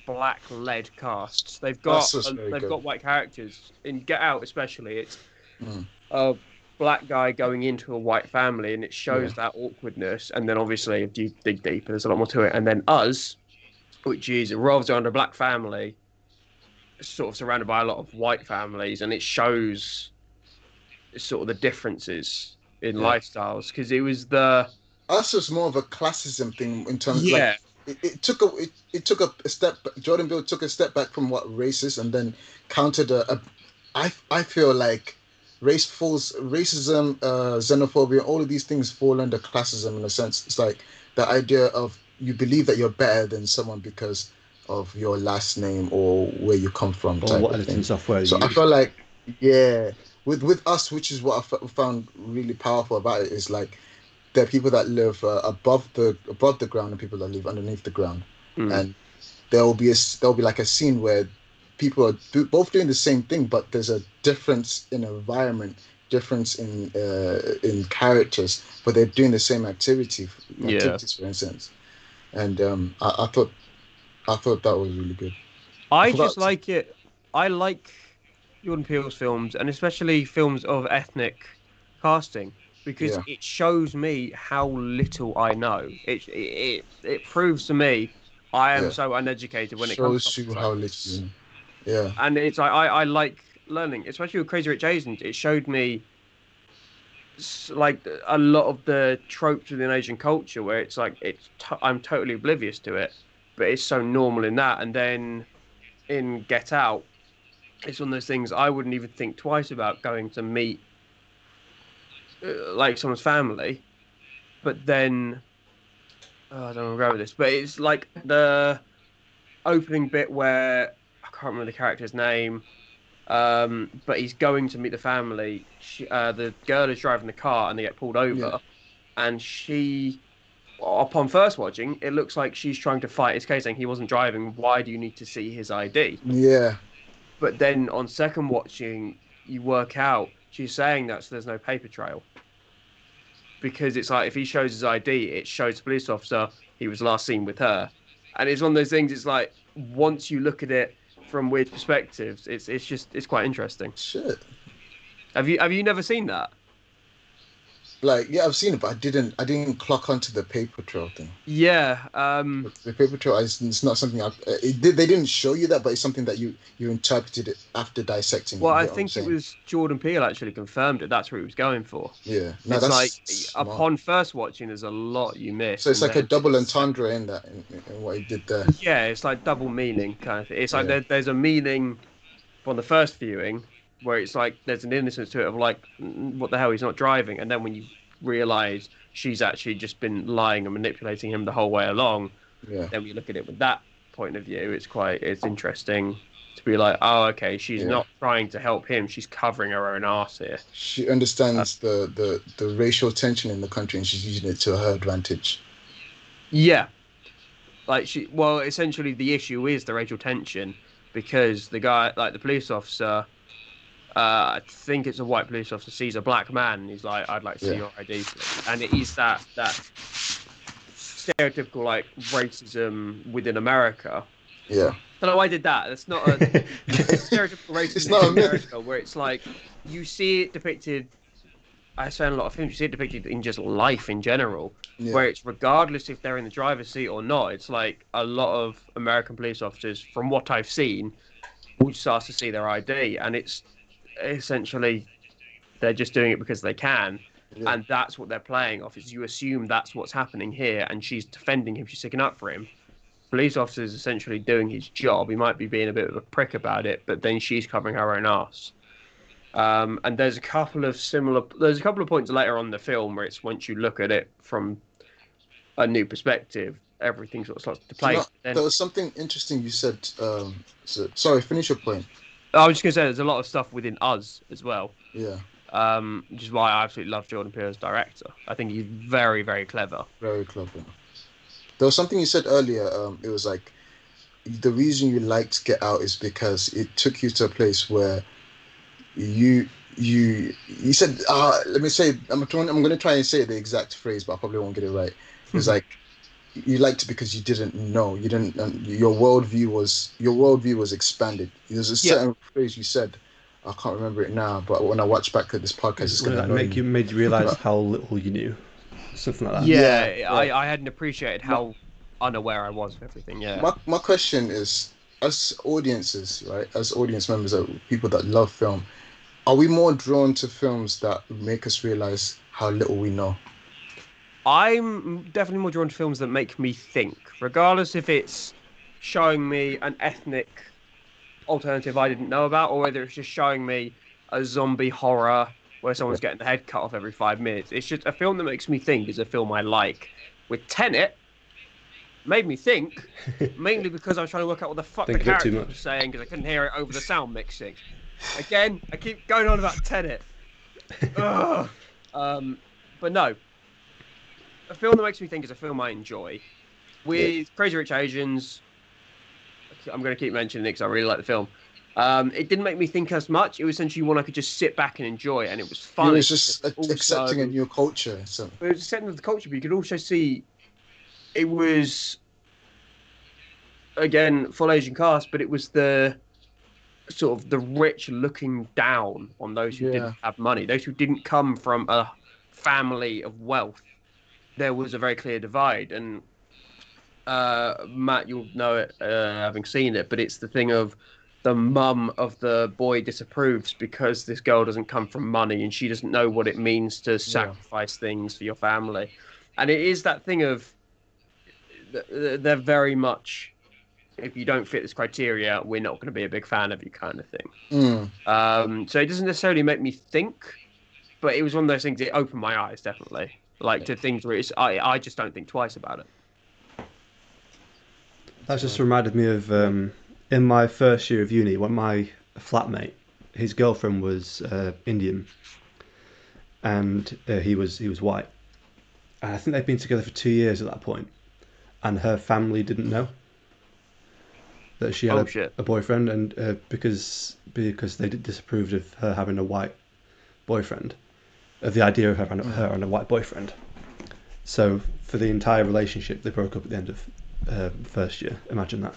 black-led casts. that's just very They've good. got white characters in Get Out, especially. It's Mm, a black guy going into a white family, and it yeah, shows that awkwardness. And then obviously, if you dig deeper, there's a lot more to it. And then Us, which is it revolves around a black family, sort of surrounded by a lot of white families, and it shows sort of the differences in yeah. lifestyles because it was the Us was more of a classism thing in terms like yeah it took a step. Jordan Bill took a step back from what racist and then countered I feel like racism, xenophobia, all of these things fall under classism in a sense. It's like the idea of you believe that you're better than someone because of your last name or where you come from Or type what of editing thing. software So you I use. feel like, yeah, with us, which is what found really powerful about it, is like there are people that live above the ground and people that live underneath the ground, mm, and there'll be like a scene where people are both doing the same thing, but there's a difference in environment, difference in characters, but they're doing the same Yeah. activities, for instance. And I thought that was really good. I I just forgot. like it. I like Jordan Peele's films, and especially films of ethnic casting, because Yeah, it shows me how little I know. It proves to me I am yeah. so uneducated when it comes to Shows topics you like how little this. you know. Yeah, And it's like I like learning, especially with Crazy Rich Asians. It showed me like a lot of the tropes within Asian culture, where it's like I'm totally oblivious to it, but it's so normal in that. And then in Get Out, it's one of those things I wouldn't even think twice about going to meet like someone's family. But then I don't know where to go with this, but it's like the opening bit where I can't remember the character's name. But he's going to meet the family. The girl is driving the car, and they get pulled yeah, over. And upon first watching, it looks like she's trying to fight his case, saying he wasn't driving. Why do you need to see his ID? yeah, But then on second watching, you work out she's saying that so there's no paper trail, because it's like if he shows his ID, it shows the police officer he was last seen with her, and it's one of those things. It's like once you look at it from weird perspectives, it's quite interesting. shit. Have you never seen that? Like, yeah, I've seen it, but I didn't clock onto the paper trail thing. Yeah. The paper trail is it's not something they didn't show you that, but it's something that you interpreted it after dissecting it. Well, You I get what I'm think it saying? was Jordan Peele actually confirmed it. That's what he was going for. Yeah. No, It's like that's smart. upon first watching, there's a lot you So miss, it's and like a then double entendre in that, in what he did there. yeah, it's like double meaning kind of thing. It's like Yeah. there's a meaning from the first viewing where it's like there's an innocence to it of like what the hell, he's not driving, and then when you realize she's actually just been lying and manipulating him the whole way along, Yeah. then we look at it with that point of view. It's interesting to be like, oh, okay, she's Yeah. not trying to help him, she's covering her own ass here. She Uh, understands the racial tension in the country, and she's using it to her advantage. yeah, like well, essentially the issue is the racial tension, because the guy, like the police officer, I think it's a white police officer, sees a black man and he's like, I'd like to see Yeah. your ID, please. And it is that stereotypical like racism within America. Yeah. I don't know why I did that. That's not a stereotypical It's racism not a in myth. America, where it's like you see it depicted. I say in a lot of films, you see it depicted in just life in general, Yeah. where it's regardless if they're in the driver's seat or not. It's like a lot of American police officers, from what I've seen, will just ask to see their ID, and it's essentially they're just doing it because they can, Yeah. and that's what they're playing off. Is you assume that's what's happening here, and she's defending him, she's sticking up for him. Police officer is essentially doing his job. He might be being a bit of a prick about it, but then she's covering her own ass. And there's a couple of points later on in the film where it's once you look at it from a new perspective, everything sort of starts to Do you play. know Then there was something interesting you said? So, sorry, finish your point. I was just gonna say there's a lot of stuff within Us as well, Yeah. which is why I absolutely love Jordan Peele as director. I think he's very, very clever. Very clever. There was something you said earlier. It was like the reason you liked Get Out is because it took you to a place where you said let me say I'm going to try and say the exact phrase, but I probably won't get it right. It was like you liked it because you didn't know, you didn't your worldview was expanded. There's a Yeah, certain phrase you said. I can't remember it now, but when I watch back at this podcast, it's Would going to that annoy make me. you made you realize But how little you knew? Something like that. yeah, yeah. yeah. I hadn't appreciated My, how unaware I was of everything. Yeah. my question is, as audiences, right, as audience members, people that love film, are we more drawn to films that make us realize how little we know? I'm definitely more drawn to films that make me think, regardless if it's showing me an ethnic alternative I didn't know about, or whether it's just showing me a zombie horror where Yeah, someone's getting the head cut off every 5 minutes. It's just a film that makes me think is a film I like. With Tenet, made me think, mainly because I was trying to work out what the fuck the Think a bit too character was much. saying because I couldn't hear it over the sound mixing. Again, I keep going on about Tenet. Ugh. But no, a film that makes me think is a film I enjoy. With Crazy Rich Asians, I'm going to keep mentioning it because I really like the film. It didn't make me think as much. It was essentially one I could just sit back and enjoy, and it was He funny. was just Also, accepting a new culture. So it was setting of the culture, but you could also see it was again full Asian cast, but it was the sort of the rich looking down on those who yeah, didn't have money, those who didn't come from a family of wealth. There was a very clear divide, and Matt, you'll know it having seen it, but it's the thing of the mum of the boy disapproves because this girl doesn't come from money and she doesn't know what it means to yeah, sacrifice things for your family. And it is that thing of they're very much, if you don't fit this criteria, we're not going to be a big fan of you kind of thing. mm, So it doesn't necessarily make me think, but it was one of those things. It opened my eyes definitely, like to things where I just don't think twice about it. That just so, reminded me of in my first year of uni, when my flatmate, his girlfriend was Indian, and he was white. And I think they'd been together for 2 years at that point, and her family didn't know that she had Oh shit! a boyfriend, and because they disapproved of her having a white boyfriend, of the idea of having her and a white boyfriend. So for the entire relationship, they broke up at the end of first year. Imagine that.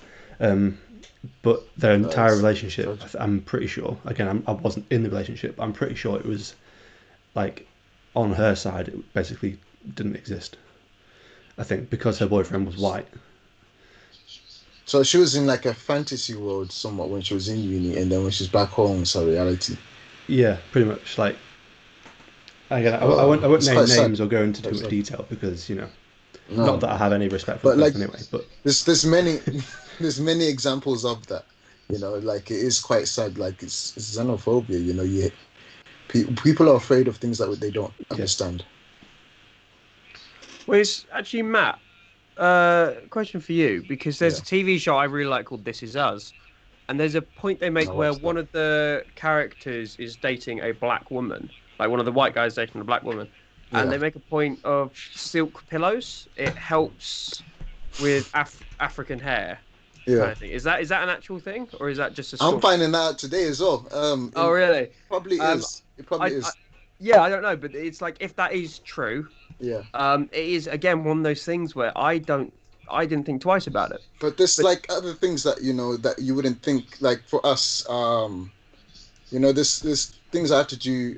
But their entire that's relationship, tragic. I'm pretty sure. Again, I wasn't in the relationship. But I'm pretty sure it was like on her side, it basically didn't exist. I think because her boyfriend was white. So she was in like a fantasy world somewhat when she was in uni, and then when she's back home, it's a reality. Yeah, pretty much. Like again, I won't It's name quite sad. names or go into too Quite much sad. detail because not No, that I have any respect for the but like person anyway. But there's many there's many examples of that. Like it is quite sad. Like it's xenophobia. People are afraid of things that they don't yeah, understand. Well, it's actually Matt. Question for you because there's Yeah. a TV show I really like called This Is Us, and there's a point they I make where watched one that. of the characters is dating a black woman, like one of the white guys dating a black woman, and Yeah. they make a point of silk pillows. It helps with African hair, Yeah. kind of thing. Is that an actual thing, or is that just a I'm story? finding that out today as well. Oh, really? Probably Um, is. It probably I is. yeah, I don't know, but it's like if that is true, Yeah. it is again one of those things where I didn't think twice about it. But there's But like other things that that you wouldn't think. Like for us, there's things I have to do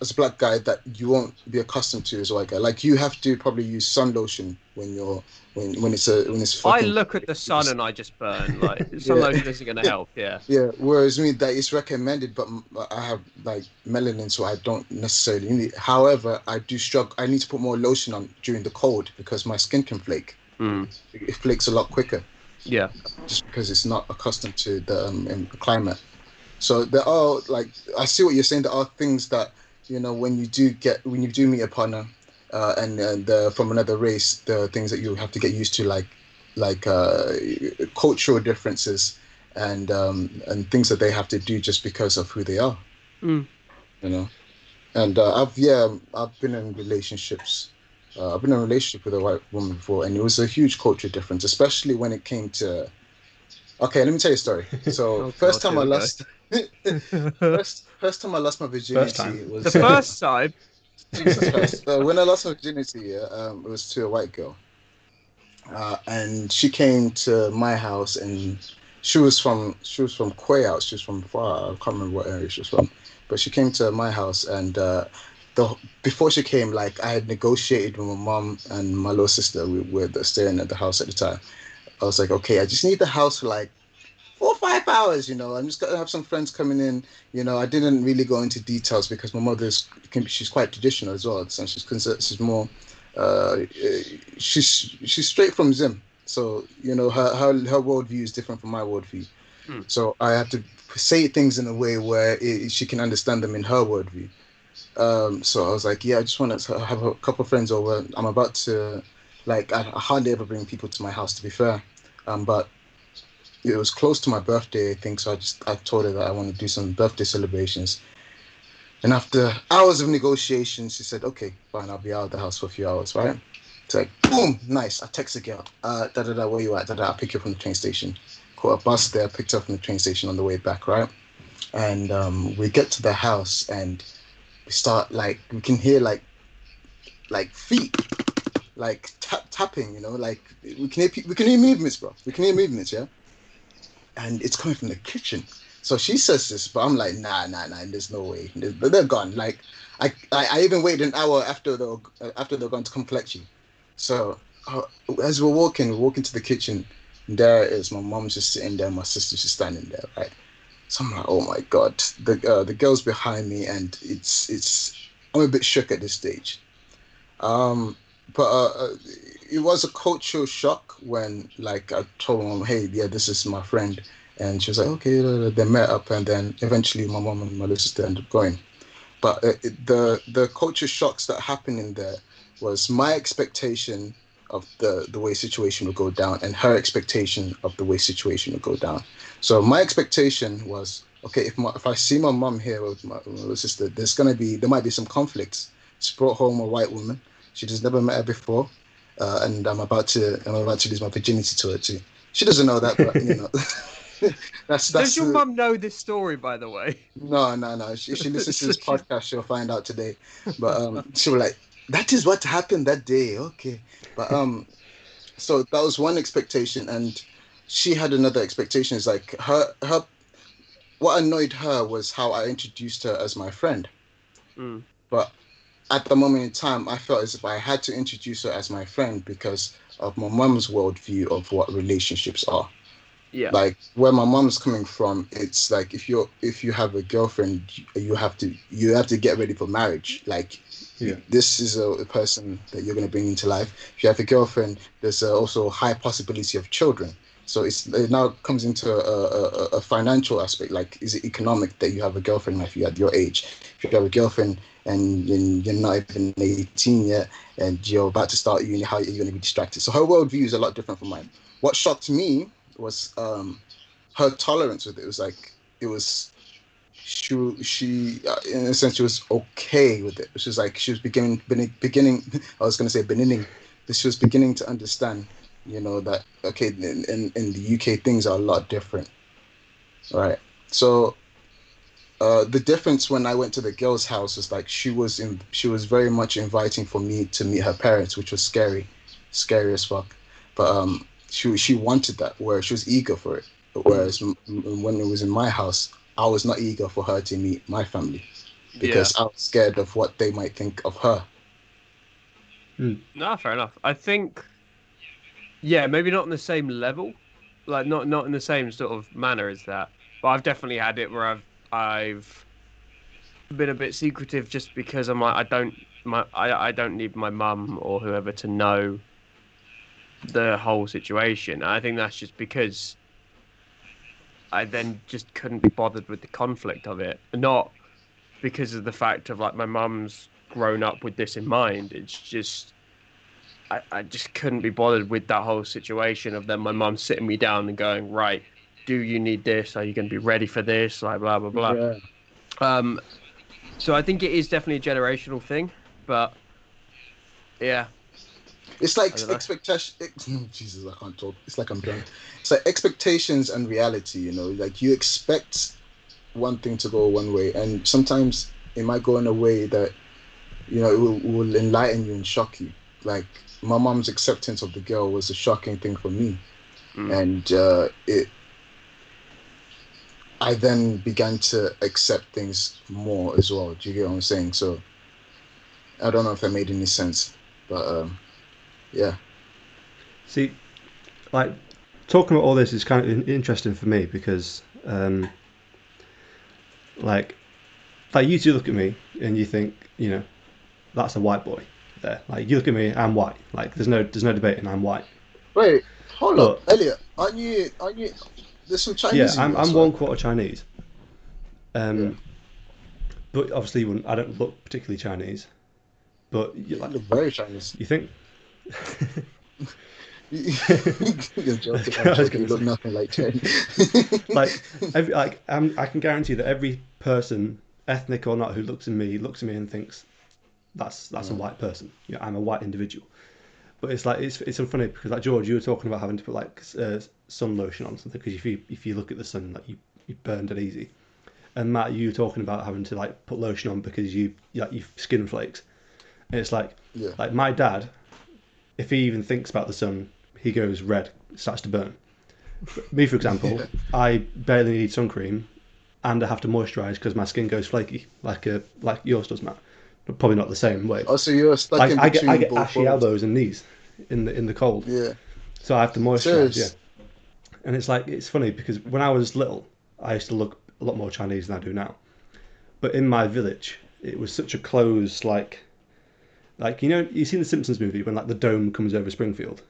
as a black guy that you won't be accustomed to as a white guy. Like you have to probably use sun lotion when you're when it's I fucking look at the sun and I just burn. Like sun yeah. lotion isn't going to help. Yeah. Yeah, whereas me, that is recommended, but I have like melanin, so I don't necessarily need it. However, I do struggle. I need to put more lotion on during the cold because my skin can flake. Mm, It flakes a lot quicker yeah. just because it's not accustomed to the climate. So there are like I see what you're saying. There are things that when you do meet a partner, and from another race, there are things that you have to get used to, like cultural differences and things that they have to do just because of who they are. Mm. You know. And I've been in relationships. I've been in a relationship with a white woman before, and it was a huge culture difference, especially when it came to. Okay, let me tell you a story. So Oh first God, time here I we go. lost, first time I lost my first virginity time. The was first time. Jesus Christ. When I lost my virginity, yeah, it was to a white girl, and she came to my house, and she was from Quay out. She was from far. I can't remember what area she was from, but she came to my house, and the before she came, like I had negotiated with my mom and my little sister. We were staying at the house at the time. I was like, okay, I just need the house for like 4 or 5 hours. I'm just gonna have some friends coming in. I didn't really go into details because my she's quite traditional as well. So she's more, she's straight from Zim. So her worldview is different from my worldview. Mm. So I have to say things in a way where she can understand them in her worldview. So I was like, yeah, I just want to have a couple of friends over. I'm about to, like, I hardly ever bring people to my house, to be fair. But it was close to my birthday, I think. So I told her that I want to do some birthday celebrations. And after hours of negotiation, she said, okay, fine, I'll be out of the house for a few hours, right? It's like, boom, nice. I text the girl, where you at? I'll pick you up from the train station. caught a bus there, picked up from the train station on the way back, right? And we get to the house and we start like we can hear like feet like tapping, you know, like we can hear movements, bro. We can hear movements, yeah. And it's coming from the kitchen. So she says this, but I'm like, nah. There's no way. But they're gone. Like, I even waited an hour after they're going to come collect you. So as we're walking to the kitchen. There it is. My mom's just sitting there. My sister's just standing there, right? So I'm like, oh my god. The girl's behind me, and it's. I'm a bit shook at this stage. Um, but it was a cultural shock when, like, I told my mom, "Hey, yeah, this is my friend," and she was like, "Okay." They met up, and then eventually, my mom and my little sister ended up going. But the culture shocks that happened in there was my expectation of the way situation would go down, and her expectation of the way situation would go down. So my expectation was, okay, if I see my mom here with my little sister, there might be some conflicts. She brought home a white woman. She just never met her before, and I'm about to lose my virginity to her too. She doesn't know that, but you know, Does that's your mum know this story, by the way? no. If she listens to this podcast, she'll find out today. But she was like, "That is what happened that day." Okay, but so that was one expectation, and she had another expectation. It's like her. What annoyed her was how I introduced her as my friend. Mm, But at the moment in time, I felt as if I had to introduce her as my friend because of my mum's worldview of what relationships are. yeah, Like where my mom's coming from, it's like if you have a girlfriend, you have to get ready for marriage. Like Yeah. this is a person that you're going to bring into life. If you have a girlfriend, there's also a high possibility of children. So it now comes into a financial aspect. Like, is it economic that you have a girlfriend if you're at your age? If you have a girlfriend and you're not even 18 yet, and you're about to start uni, how are you going to be distracted? So her worldview is a lot different from mine. What shocked me was her tolerance with it. It was like it was she in a sense she was okay with it. She was like she was beginning. I was going to say beginning. She was beginning to understand, you know, that okay in the UK things are a lot different, right? So the difference when I went to the girl's house was like she was very much inviting for me to meet her parents, which was scary as fuck. But she wanted that, where she was eager for it. Whereas when it was in my house, I was not eager for her to meet my family yeah. because I was scared of what they might think of her. Mm. No, fair enough. I think, yeah, maybe not on the same level, like not in the same sort of manner as that. But I've definitely had it where I've been a bit secretive just because I'm like I don't need my mum or whoever to know the whole situation. I think that's just because I then just couldn't be bothered with the conflict of it. Not because of the fact of like my mum's grown up with this in mind. It's just I just couldn't be bothered with that whole situation of then my mum sitting me down and going, right, do you need this? Are you going to be ready for this? Like blah blah blah. Yeah, Um, so I think it is definitely a generational thing, but yeah, it's like I don't know. expectation. Jesus, I can't talk. It's like I'm drunk. It's like expectations and reality. You know, like you expect one thing to go one way, and sometimes it might go in a way that you know will enlighten you and shock you. Like my mom's acceptance of the girl was a shocking thing for me, Mm. and it I then began to accept things more as well. Do you get what I'm saying? So I don't know if that made any sense, but yeah, See, like talking about all this is kind of interesting for me because, like, like you two look at me and you think, you know, that's a white boy there. Like you look at me, I'm white. Like there's no debating, I'm white. wait, hold up, But Elliot, aren't you? There's some yeah, Chinese in you I'm as well. one quarter Chinese. Yeah, Um, but obviously you wouldn't, I don't look particularly Chinese. But you, you like look very Chinese. you think. You're joking. I'm I was joking. You gonna look say, nothing like Chinese. I can guarantee that every person, ethnic or not, looks at me and thinks that's a Mm, white person. You know, I'm a white individual. But it's like it's so funny because like George, you were talking about having to put like sun lotion on something because if you look at the sun, like you burn it easy. And Matt, you were talking about having to like put lotion on because you like your skin flakes. And it's Yeah. like my dad, if he even thinks about the sun, he goes red, starts to burn. But me, for example, Yeah. I barely need sun cream, and I have to moisturise because my skin goes flaky, like yours does, Matt. But probably not the same way. Also, you're stuck Like in I between get both ashy worlds. elbows and knees in the cold, Yeah. so I have to moisturise. Yeah, Serious. and it's funny because when I was little, I used to look a lot more Chinese than I do now. But in my village, it was such a closed like you've seen the Simpsons movie when like the dome comes over Springfield.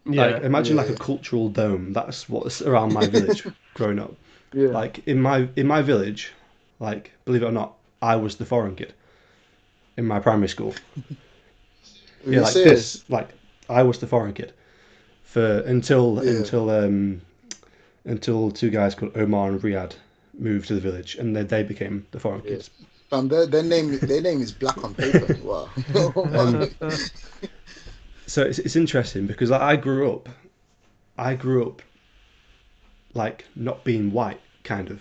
Like Yeah. imagine like a Yeah. cultural dome. That's what's around my village growing up. Yeah. Like in my village, like believe it or not, I was the foreign kid in my primary school. Are Yeah, you like serious? this, like I was the foreign kid for until Yeah. until until two guys called Omar and Riyadh moved to the village, and they became the foreign Yeah. kids. Their name is black on paper. Wow. Um, so it's interesting because like, I grew up like not being white, kind of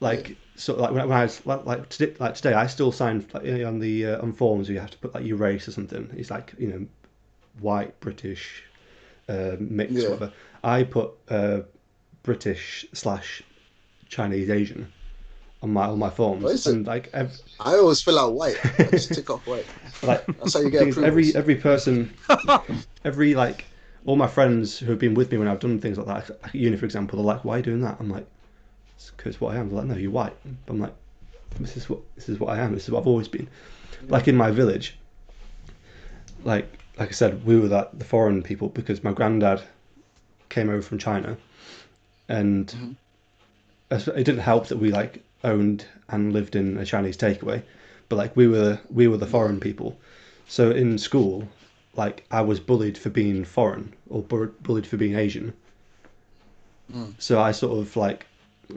Yeah. like so like when I was like today, I still sign like, on the on forms where you have to put like your race or something. It's like white, British, mix, Yeah. whatever. I put British slash Chinese Asian on my all my What forms, is it? and like I always fill out white. I just tick off white. like That's how you the get thing is every approvals. every person, every like all my friends who have been with me when I've done things like that, like at uni for example, they're like, "Why are you doing that?" I'm like, "It's because what I am." They're like, "No, you're white." I'm like, "This is what I am. This is what I've always been." Like in my village, like I said, we were the foreign people because my granddad came over from China, and Hmm. it didn't help that we like owned and lived in a Chinese takeaway, but like we were the Yeah. foreign people. So in school, like I was bullied for being foreign or bullied for being Asian. Mm. So I sort of like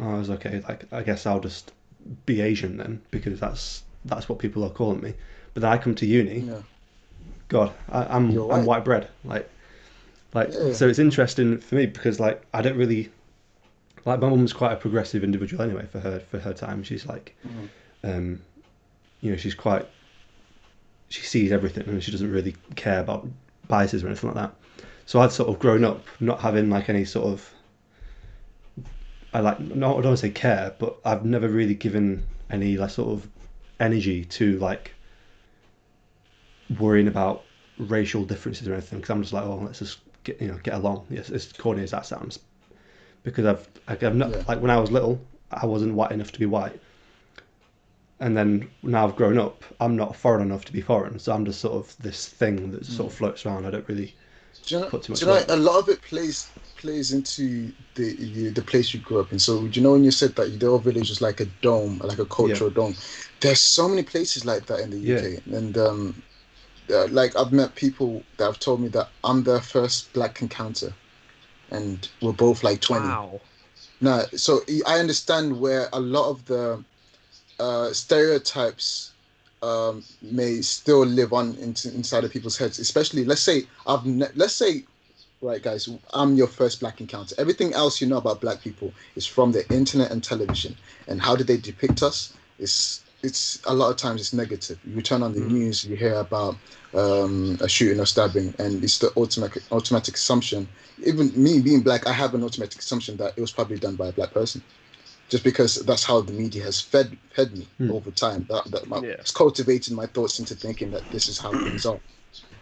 I was okay. Like I guess I'll just be Asian then because that's what people are calling me. But then I come to uni. Yeah. God, I'm You're I'm white. white bread. Like Yeah. so it's interesting for me because like I don't really like my mum's quite a progressive individual anyway for her time. She's like Mhm. um she's quite she sees everything and she doesn't really care about biases or anything like that. So I'd sort of grown Yeah. up not having like any sort of I like no I don't want to say care, but I've never really given any like sort of energy to like worrying about racial differences or anything because I'm just like oh let's just get along. Yes, as corny as that sounds, because I've Yeah. not like when I was little I wasn't white enough to be white, and then now I've grown up I'm not foreign enough to be foreign, so I'm just sort of this thing that sort Mm. of floats around. I don't really Do you know? put too Do much you know? weight on A it. lot of it plays into the place you grew up in. So, do you know when you said that the old village was like a dome, like a Yeah, cultural dome? There's so many places like that in the yeah, UK, and like I've met people that have told me that I'm their first black encounter, and we're both like 20. Wow. Now, so I understand where a lot of the stereotypes may still live on inside of people's heads. Especially, let's say, right, guys, I'm your first black encounter. Everything else you know about black people is from the internet and television. And how do they depict us? It's a lot of times it's negative. You turn on the mm, news, you hear about a shooting or stabbing, and it's the automatic assumption. Even me being black, I have an automatic assumption that it was probably done by a black person just because that's how the media has fed me mm, over time. Yeah. It's cultivated my thoughts into thinking that this is how things are.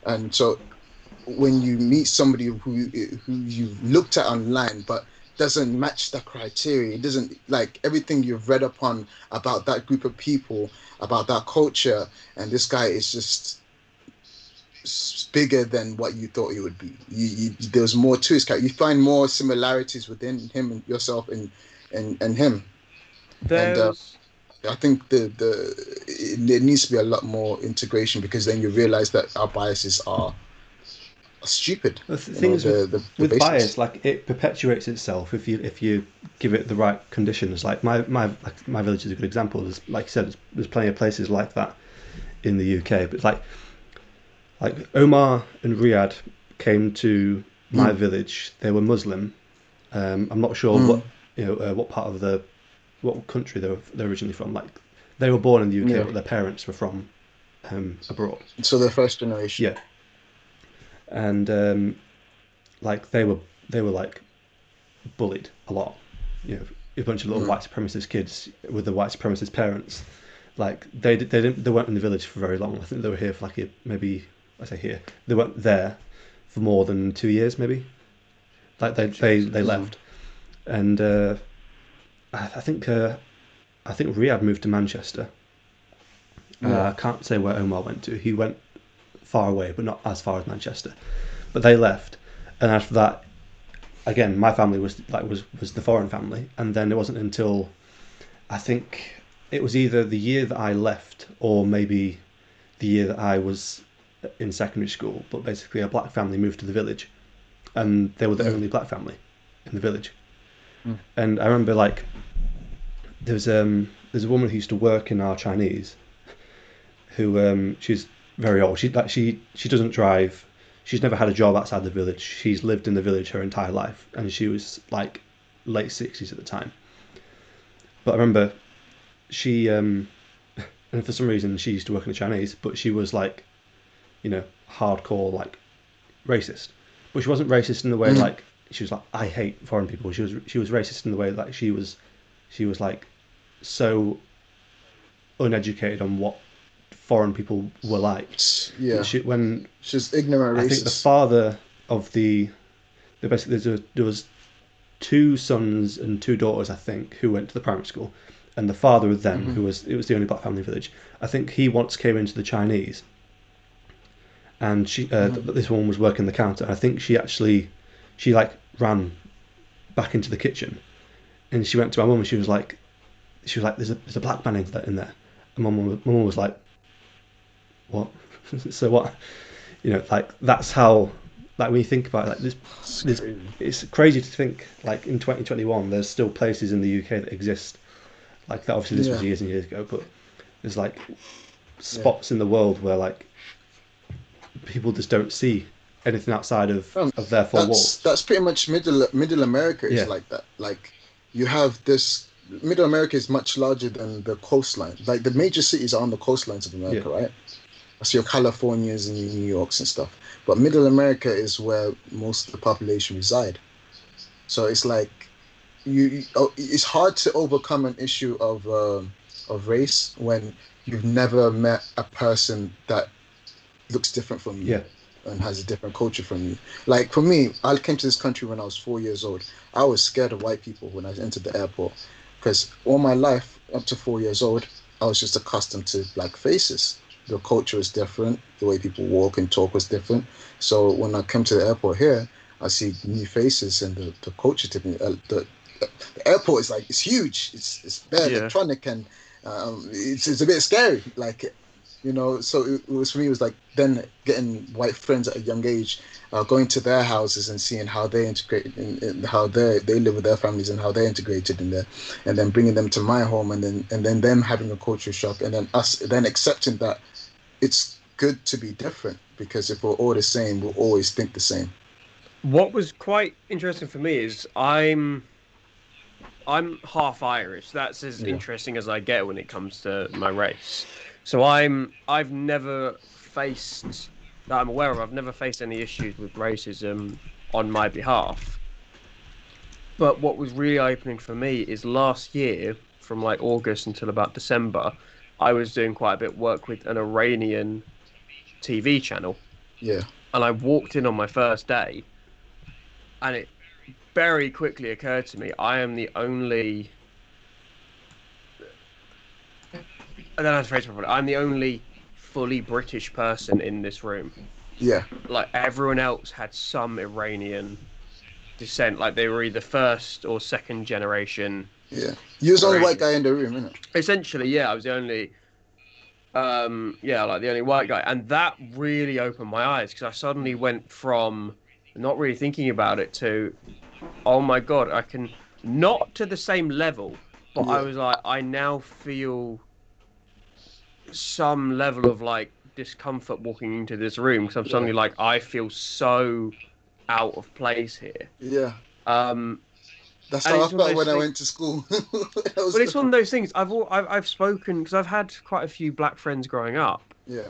And so when you meet somebody who you've looked at online but doesn't match the criteria, it doesn't like everything you've read upon about that group of people, about that culture, and this guy is just bigger than what you thought he would be. There's more to his character. You find more similarities within him and yourself and him. And There's I think there needs to be a lot more integration because then you realize that our biases are stupid. the You thing know is with the with basics. bias like it perpetuates itself if you give it the right conditions. Like my village is a good example. There's, like you said, there's plenty of places like that in the UK, but like Like Omar and Riyadh came to my Mm, village. They were Muslim. I'm not sure mm, what part of what country they're originally from. Like they were born in the UK, yeah. but their parents were from abroad. So they're first generation. Yeah, and like they were like bullied a lot. You know, a bunch of little Mm, white supremacist kids with the white supremacist parents. Like they weren't in the village for very long. I think they were here for like maybe I say here they weren't there for more than 2 years maybe. Like they Jesus. mm, left, and I think Riyadh moved to Manchester. yeah. I can't say where Omar went to. He went far away, but not as far as Manchester. But they left, and after that, again, my family was the foreign family, and then it wasn't until I think it was either the year that I left or maybe the year that I was in secondary school. But basically, a black family moved to the village, and they were the Mm, only black family in the village. mm, And I remember like there's a woman who used to work in our Chinese who she's very old. She doesn't drive. She's never had a job outside the village. She's lived in the village her entire life, and she was like late 60s at the time. But I remember she and for some reason she used to work in the Chinese, but she was like hardcore like racist. But she wasn't racist in the way mm. like she was like I hate foreign people. She was racist in the way like she was like so uneducated on what foreign people were like. Yeah. When She's ignorant I think the racist. father of basically there was two sons and two daughters I think who went to the primary school, and the father of them Hmm. it was the only black family village. I think he once came into the Chinese, and Hmm. this woman was working the counter. I think she like ran back into the kitchen, and she went to my mum and she was like there's a black man in there, and my mum was like what? So what? Like that's how, like when you think about it, like It's this, crazy. it's crazy to think like in 2021 there's still places in the UK that exist like that. Obviously, this was Yeah. years and years ago, but there's like Yeah. spots in the world where like people just don't see anything outside Um, of their four walls. that's pretty much middle America is Yeah, like that. Like you have this middle America is much larger than the coastline. Like the major cities are on the coastlines of yeah, America, right? So your Californias and your New Yorks and stuff. But middle America is where most of the population reside. So it's like it's hard to overcome an issue of race when you've never met a person that looks different from you yeah, and has a different culture from you. Like for me, I came to this country when I was 4 years old. I was scared of white people when I entered the airport because all my life up to 4 years old, I was just accustomed to black faces. The culture is different. The way people walk and talk was different. So when I come to the airport here, I see new faces and the culture to me. The airport is like it's huge. It's very Yeah. electronic and it's a bit scary. Like so it was for me. It was like then getting white friends at a young age, going to their houses and seeing how they integrate in how they live with their families and how they're integrated in there, and then bringing them to my home and then them having a culture shock and then us then accepting that it's good to be different because if we're all the same, we'll always think the same. What was quite interesting for me is I'm half Irish. That's as Yeah. interesting as I get when it comes to my race. So I've never faced that I'm aware of. I've never faced any issues with racism on my behalf. But what was really opening for me is last year, from like August until about December, I was doing quite a bit of work with an Iranian TV channel, Yeah. and I walked in on my first day, and it very quickly occurred to me I am the only I don't know how to phrase it properly. I'm the only fully British person in this room. Yeah. Like everyone else had some Iranian descent. Like they were either first or second generation Yeah. You was the only white Iranian. guy in the room, innit? Essentially, yeah, I was the only yeah, like the only white guy. And that really opened my eyes because I suddenly went from not really thinking about it to, oh my God, I can not to the same level, but I Yeah. was like, I now feel some level of like discomfort walking into this room because I'm suddenly like, I feel so out of place here. Yeah. Um, That's and how I it's one of felt those when I things. went to school. When I was But it's one going. of those things. I've spoken because I've had quite a few black friends growing up, Yeah.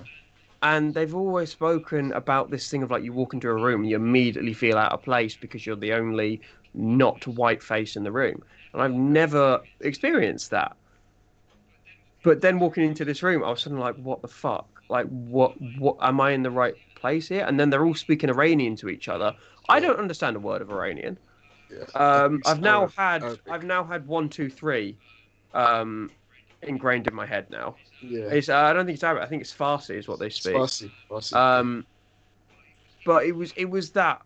and they've always spoken about this thing of like you walk into a room and you immediately feel out of place because you're the only not white face in the room. And I've never experienced that. But then walking into this room, I was suddenly like, what the fuck? Like, what am I in the right place here? And then they're all speaking Iranian to each other. I Yeah. don't understand a word of Iranian. Yeah. I think it's I've Arabic. now had one, two, three, um, ingrained in my head now. Yeah. It's I don't think it's Arabic. I think it's Farsi is what they It's speak. Farsi. Farsi. Yeah. Um, but it was that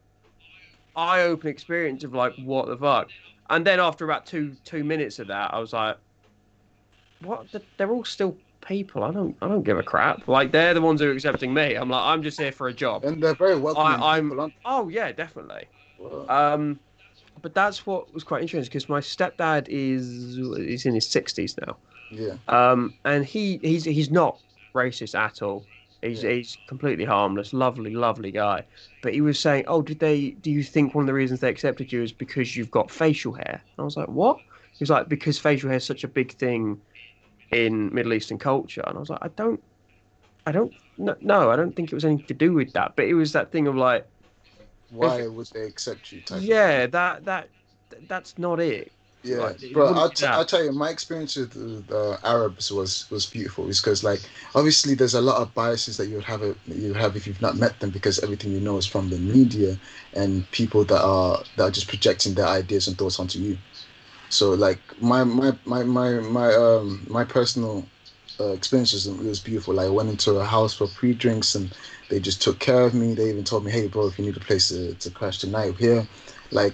eye-opening experience of like, what the fuck? And then after about two minutes of that, I was like, what? They're all still people. I don't give a crap. Like they're the ones who are accepting me. I'm like, I'm just here for a job. And they're very welcoming I'm. people, aren't Oh yeah, definitely. they? Well, Um, but that's what was quite interesting because my stepdad is in his 60s now. yeah. And he's not racist at all. He's Yeah. he's completely harmless, lovely, lovely guy. But he was saying, "Oh, do you think one of the reasons they accepted you is because you've got facial hair?" And I was like, "What?" He was like, "Because facial hair is such a big thing in Middle Eastern culture." And I was like, no, I don't think it was anything to do with that. But it was that thing of like, if Why would they accept you type of thing? yeah, that's not it. Yeah, Like, it bro. wouldn't be I'll that. tell you, my experience with Arabs was beautiful. It's because like obviously there's a lot of biases that you would have if you've not met them because everything you know is from the media and people that are just projecting their ideas and thoughts onto you. So like my personal experiences it was beautiful. Like I went into a house for pre-drinks and they just took care of me. They even told me, "Hey, bro, if you need a place to crash tonight, we're here." Like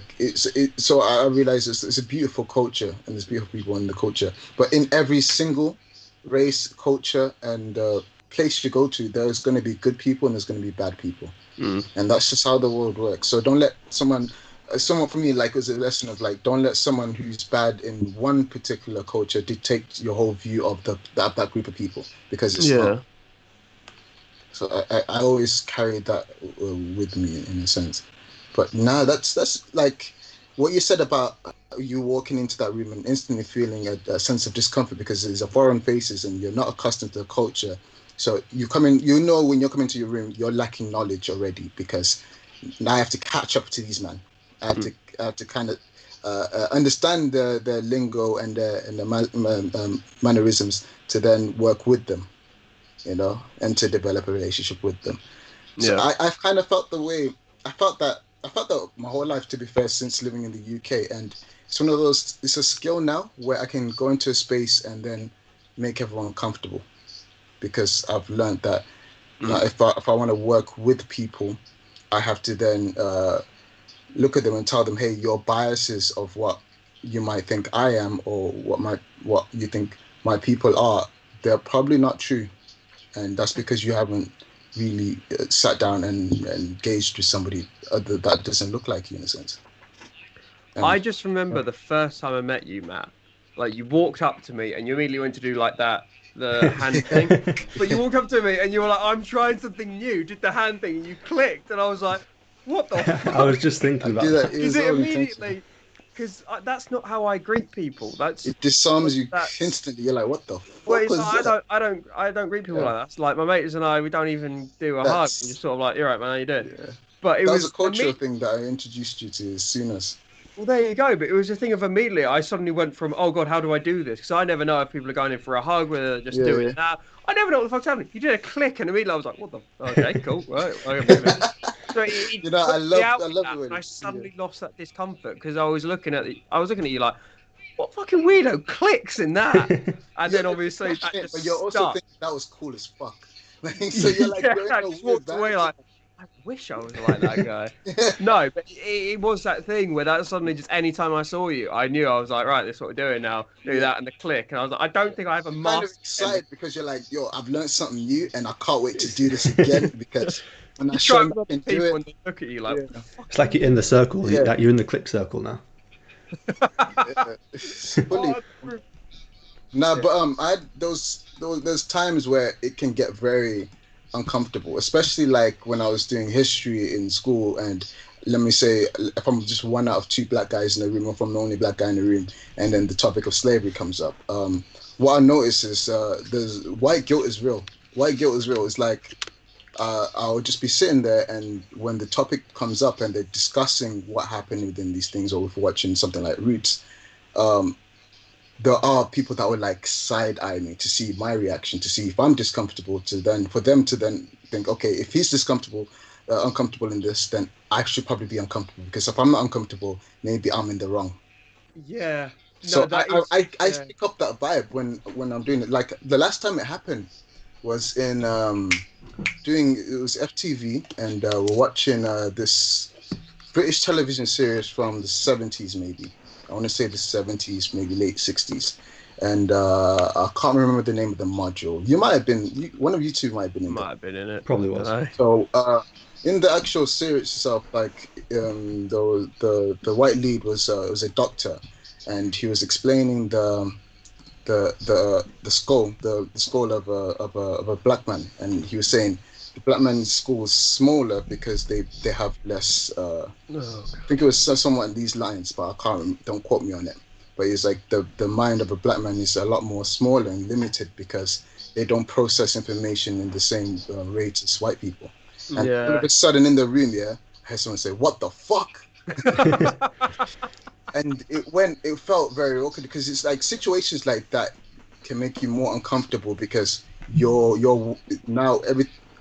so I realized it's a beautiful culture and there's beautiful people in the culture. But in every single race, culture, and place you go to, there's going to be good people and there's going to be bad people, Mm. and that's just how the world works. So don't let someone for me like it was a lesson of like don't let someone who's bad in one particular culture dictate your whole view of that group of people because it's not. Yeah. So I always carry that with me in a sense. But now that's like what you said about you walking into that room and instantly feeling a sense of discomfort because there's a foreign faces and you're not accustomed to the culture. So you come in, you know when you're coming to your room, you're lacking knowledge already because now I have to catch up to these men. Mm. I have to kind of understand the lingo and the mannerisms to then work with them, and to develop a relationship with them. So Yeah. I've kind of felt the way I felt that my whole life, to be fair, since living in the UK, and it's one of those. It's a skill now where I can go into a space and then make everyone comfortable because I've learned that now Mm. if I want to work with people, I have to then look at them and tell them, hey, your biases of what you might think I am or what you think my people are, they're probably not true, and that's because you haven't really sat down and engaged with somebody that doesn't look like you in a sense. I And just remember the first time I met you, Matt. Like you walked up to me and you immediately went to do like the hand thing. But you walked up to me and you were like, "I'm trying something new." Did the hand thing and you clicked, and I was like, "What the I was fuck?" just thinking I do about that. It that. Because was it all intentional. immediately, because that's not how I greet people. It disarms you That's instantly. You're like, what the well, fuck it's was like, that? I don't greet people Yeah, like that. It's like my mates and I, we don't even do a hug. We just that's sort of like, "You're right, man, how you doing?" yeah. But it That was a was cultural immediately. thing that I introduced you to as soon as. Well, there you go. But it was a thing of immediately. I suddenly went from, "Oh God, how do I do this?" Because I never know if people are going in for a hug, whether they're just Yeah, doing yeah. that. I never know what the fuck's happening. You did a click, and immediately I was like, "What the? Okay, cool. Right, I'll move it." So it I took me out of love it that, when and I yeah. suddenly lost that discomfort because I was looking at you like, "What fucking weirdo clicks in that?" And You're then obviously refreshing that it, but you're just also stuck. thinking that was cool as fuck. Like, so you're like Yeah, you're in I a just weird walked away vanity. like, I wish I was like that guy. No, but it was that thing where that suddenly just any time I saw you, I knew I was like, right, this is what we're doing now. Do Yeah. that and the click, and I was like, I don't think I ever You're kind of mastered any. excited because you're like, yo, I've learned something new and I can't wait to do this again because when I You show try them with I other can do people it, and they look at you like, yeah, what the fuck It's are like you you're in the doing? circle. yeah, You're in the click circle now. yeah. Fully. Oh, Nah, yeah. but I had those times where it can get very. uncomfortable, especially like when I was doing history in school. And let me say, if I'm just one out of two black guys in the room, or if I'm the only black guy in the room, and then the topic of slavery comes up, what I notice is there's white guilt is real. White guilt is real. It's like I'll just be sitting there, and when the topic comes up and they're discussing what happened within these things, or if we're watching something like Roots, um, there are people that would like side eye me to see my reaction, to see if I'm discomfortable, to then for them to then think, okay, if he's uncomfortable in this, then I should probably be uncomfortable, because if I'm not uncomfortable, maybe I'm in the wrong. Yeah. No, So that is. I Yeah. pick up that vibe when I'm doing it. Like the last time it happened was in doing it was FTV, and we're watching this British television series from the 70s, maybe. I want to say the 70s, maybe late 60s. And I can't remember the name of the module. You might have been, one of you two might have been in there. Might have been in it. Probably Don't was. know. So in the actual series itself, like the white lead was a doctor, and he was explaining the skull, the skull of a black man, and he was saying the black man's skull is smaller because they have less. Oh, I think it was somewhat in these lines, but I can't. Don't quote me on it. But it's like the mind of a black man is a lot more smaller and limited because they don't process information in the same rate as white people. And all of yeah. a sudden in the room, yeah, I heard someone say, "What the fuck?" And it felt very awkward, because it's like situations like that can make you more uncomfortable, because you're now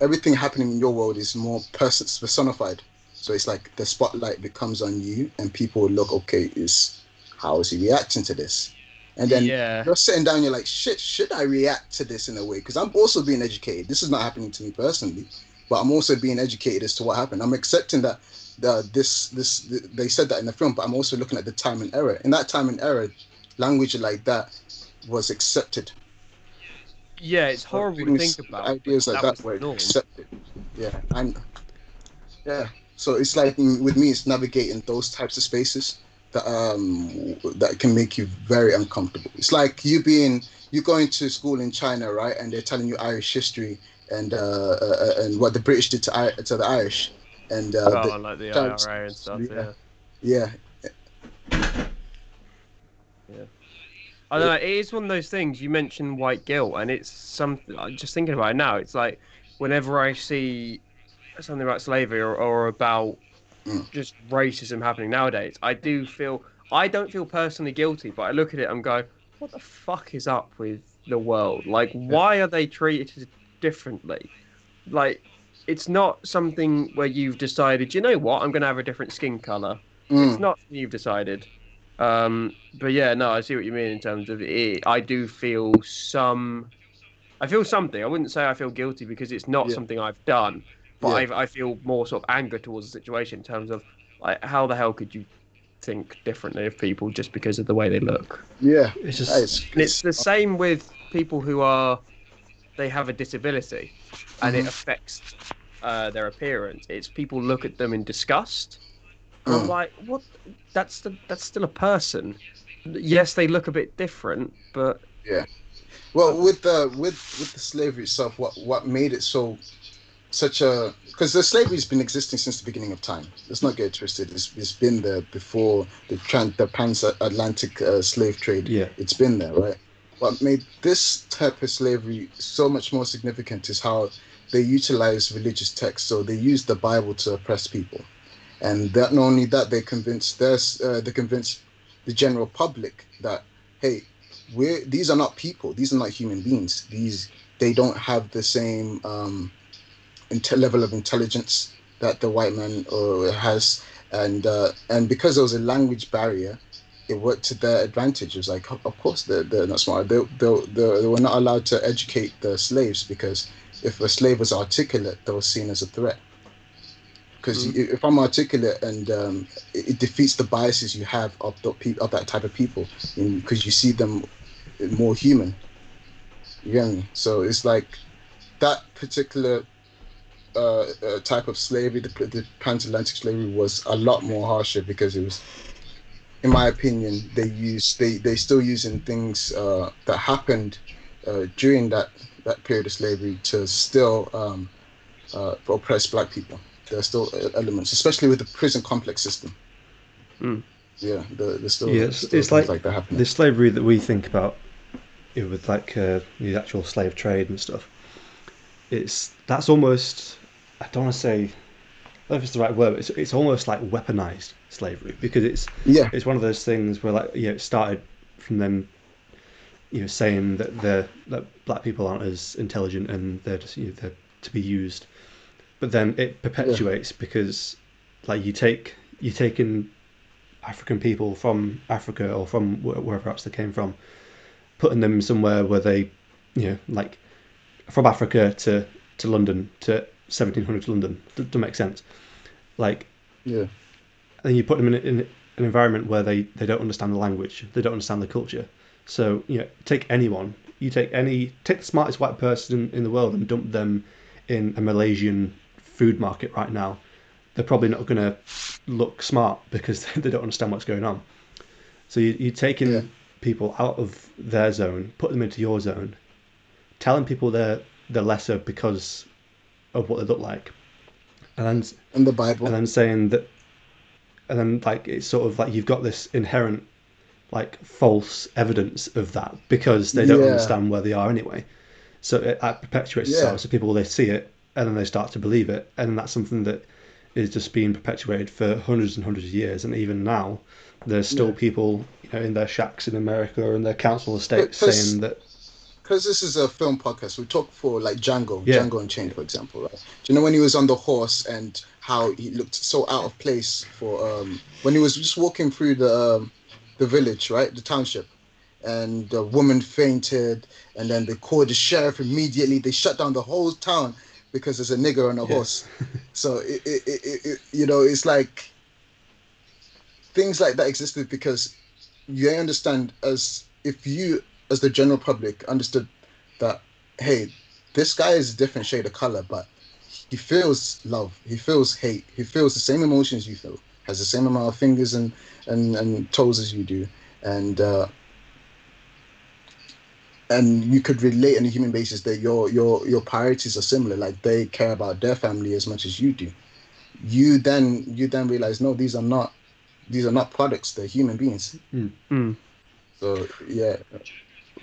everything happening in your world is more personified. So it's like the spotlight becomes on you, and people will look, okay, is how is he reacting to this? And then Yeah. you're sitting down, you're like, shit, should I react to this in a way? Because I'm also being educated. This is not happening to me personally, but I'm also being educated as to what happened. I'm accepting that they said that in the film, but I'm also looking at the time and era. In that time and era, language like that was accepted. Yeah, it's So horrible to think things, about, but ideas like that that was the were norm. accepted. Yeah, and yeah. So it's like with me, it's navigating those types of spaces that can make you very uncomfortable. It's like you going to school in China, right? And they're telling you Irish history, and what the British did to the Irish, and Oh, like the IRA and stuff. yeah, Yeah. yeah, Yeah. I don't know. It is one of those things. You mentioned white guilt, and it's something. I'm just thinking about it now. It's like whenever I see something about slavery or about mm, just racism happening nowadays, I do feel. I don't feel personally guilty, but I look at it and go, "What the fuck is up with the world? Like, yeah, why are they treated differently? Like, it's not something where you've decided, you know what, I'm going to have a different skin color. It's mm, not something you've decided. But yeah, no, I see what you mean in terms of it. I do feel some. I feel something. I wouldn't say I feel guilty because it's not yeah, something I've done, but yeah, I feel more sort of anger towards the situation in terms of like how the hell could you think differently of people just because of the way they look? yeah. It's That just is, And it's the same with people who are they have a disability and it mhm, affects their appearance. It's people look at them in disgust, and I'm mm, like, what? That's still a person. Yes, they look a bit different, but yeah. uh, Well, with the slavery itself, what made it so such a because the slavery's been existing since the beginning of time. Let's not get it twisted. It's been there before the transatlantic slave trade. yeah. It's been there, right? What made this type of slavery so much more significant is how they utilize religious texts. So they use the Bible to oppress people, and that not only that, they convince the general public that, hey, we're these are not people. These are not human beings. These they don't have the same level of intelligence that the white man has, and because there was a language barrier, it worked to their advantage. It was like, of course they're not smart. They were not allowed to educate the slaves, because if a slave was articulate, they were seen as a threat. Because mm, if I'm articulate, and it defeats the biases you have of that type of people, because you see them more human. You get me? So it's like that particular type of slavery, the transatlantic slavery, was a lot more harsher, because it was, in my opinion, they still using things that happened during that period of slavery to still for oppressed black people. There are still elements, especially with the prison complex system. Mm. Yeah, there's Yeah, still it's things like like that happening. the slavery that we think about with like the actual slave trade and stuff. That's almost, I don't want to say, I don't know if it's the right word, but it's almost like weaponized slavery because Yeah, it's one of those things where like it started from them saying that black people aren't as intelligent and they're just they're to be used, but then it yeah, perpetuates because like you take in African people from Africa or from wherever else they came from, putting them somewhere where they like from Africa to London to 1700 London doesn't make sense. Like, yeah, and you put them in an environment where they don't understand the language, they don't understand the culture. So take anyone, take the smartest white person in the world and dump them in a Malaysian food market right now. They're probably not going to look smart because they don't understand what's going on. So you're yeah. taking people out of their zone, put them into your zone, telling people they're lesser because of what they look like, and then In the Bible. saying that, and then like it's sort of like you've got this inherent like false evidence of that because they don't Yeah, understand where they are anyway. So it perpetuates yeah. itself. So people they see it and then they start to believe it, and then that's something that is just being perpetuated for hundreds and hundreds of years. And even now, there's still Yeah, people in their shacks in America or in their council estates saying because that this is a film podcast. We talk for like yeah, Django Unchained, for example, right? Do you know when he was on the horse and how he looked so out of place for when he was just walking through the village, right, the township, and the woman fainted, and then they called the sheriff immediately. They shut down the whole town because there's a nigger on a yeah, horse. So it's like things like that existed because you understand as if you as the general public understood that, hey, this guy is a different shade of color, but he feels love, he feels hate, he feels the same emotions you feel, has the same amount of fingers and toes as you do, and uh and you could relate on a human basis that your priorities are similar, like they care about their family as much as you do. You then realize, no, these are not products, they're human beings. mm, Mm. So yeah.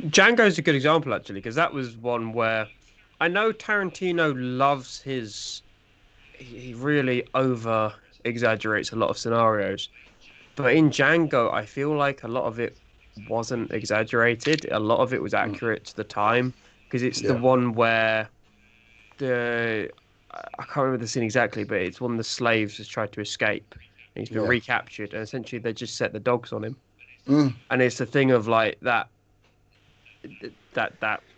Django's a good example actually, because that was one where I know Tarantino loves his. He really over exaggerates a lot of scenarios, but in Django, I feel like a lot of it wasn't exaggerated. A lot of it was Mm, accurate to the time, because it's the yeah, one where I can't remember the scene exactly, but it's one of the slaves has tried to escape and he's been yeah. recaptured, and essentially they just set the dogs on him. Mm, And it's the thing of like that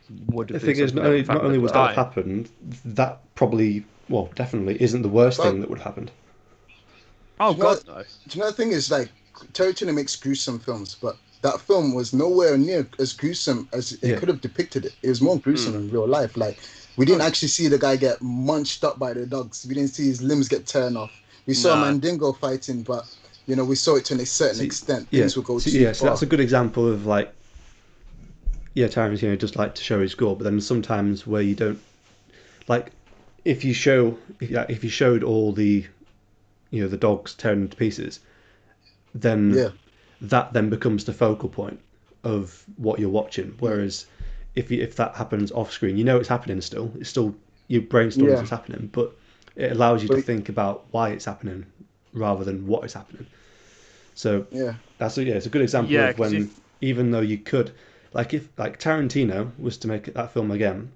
would the have been thing is, something that would have not happened at only the would that have time. happened, that probably, well, definitely isn't the worst but thing that would have happened. Oh do you know God, no. the thing is, like, Tarantino makes gruesome films, but that film was nowhere near as gruesome as it Yeah, could have depicted it. It was more gruesome Mm. in real life. Like, we Oh didn't actually see the guy get munched up by the dogs. We didn't see his limbs get torn off. We saw a no. Mandingo fighting, but we saw it to a certain see, extent. yeah, Things would go see, too yeah. So that's far. a good example of like, yeah, Tarantino just like to show his gore, but then sometimes where you don't like, if you show, if you showed all the the dogs tearing to pieces, then Yeah, that then becomes the focal point of what you're watching. yeah, Whereas if that happens off screen, it's happening still. It's still your brain still knows yeah, it's happening, but it allows you to but think about why it's happening rather than what is happening. So yeah, it's a good example Yeah, of because when if even though you could if like Tarantino was to make that film again,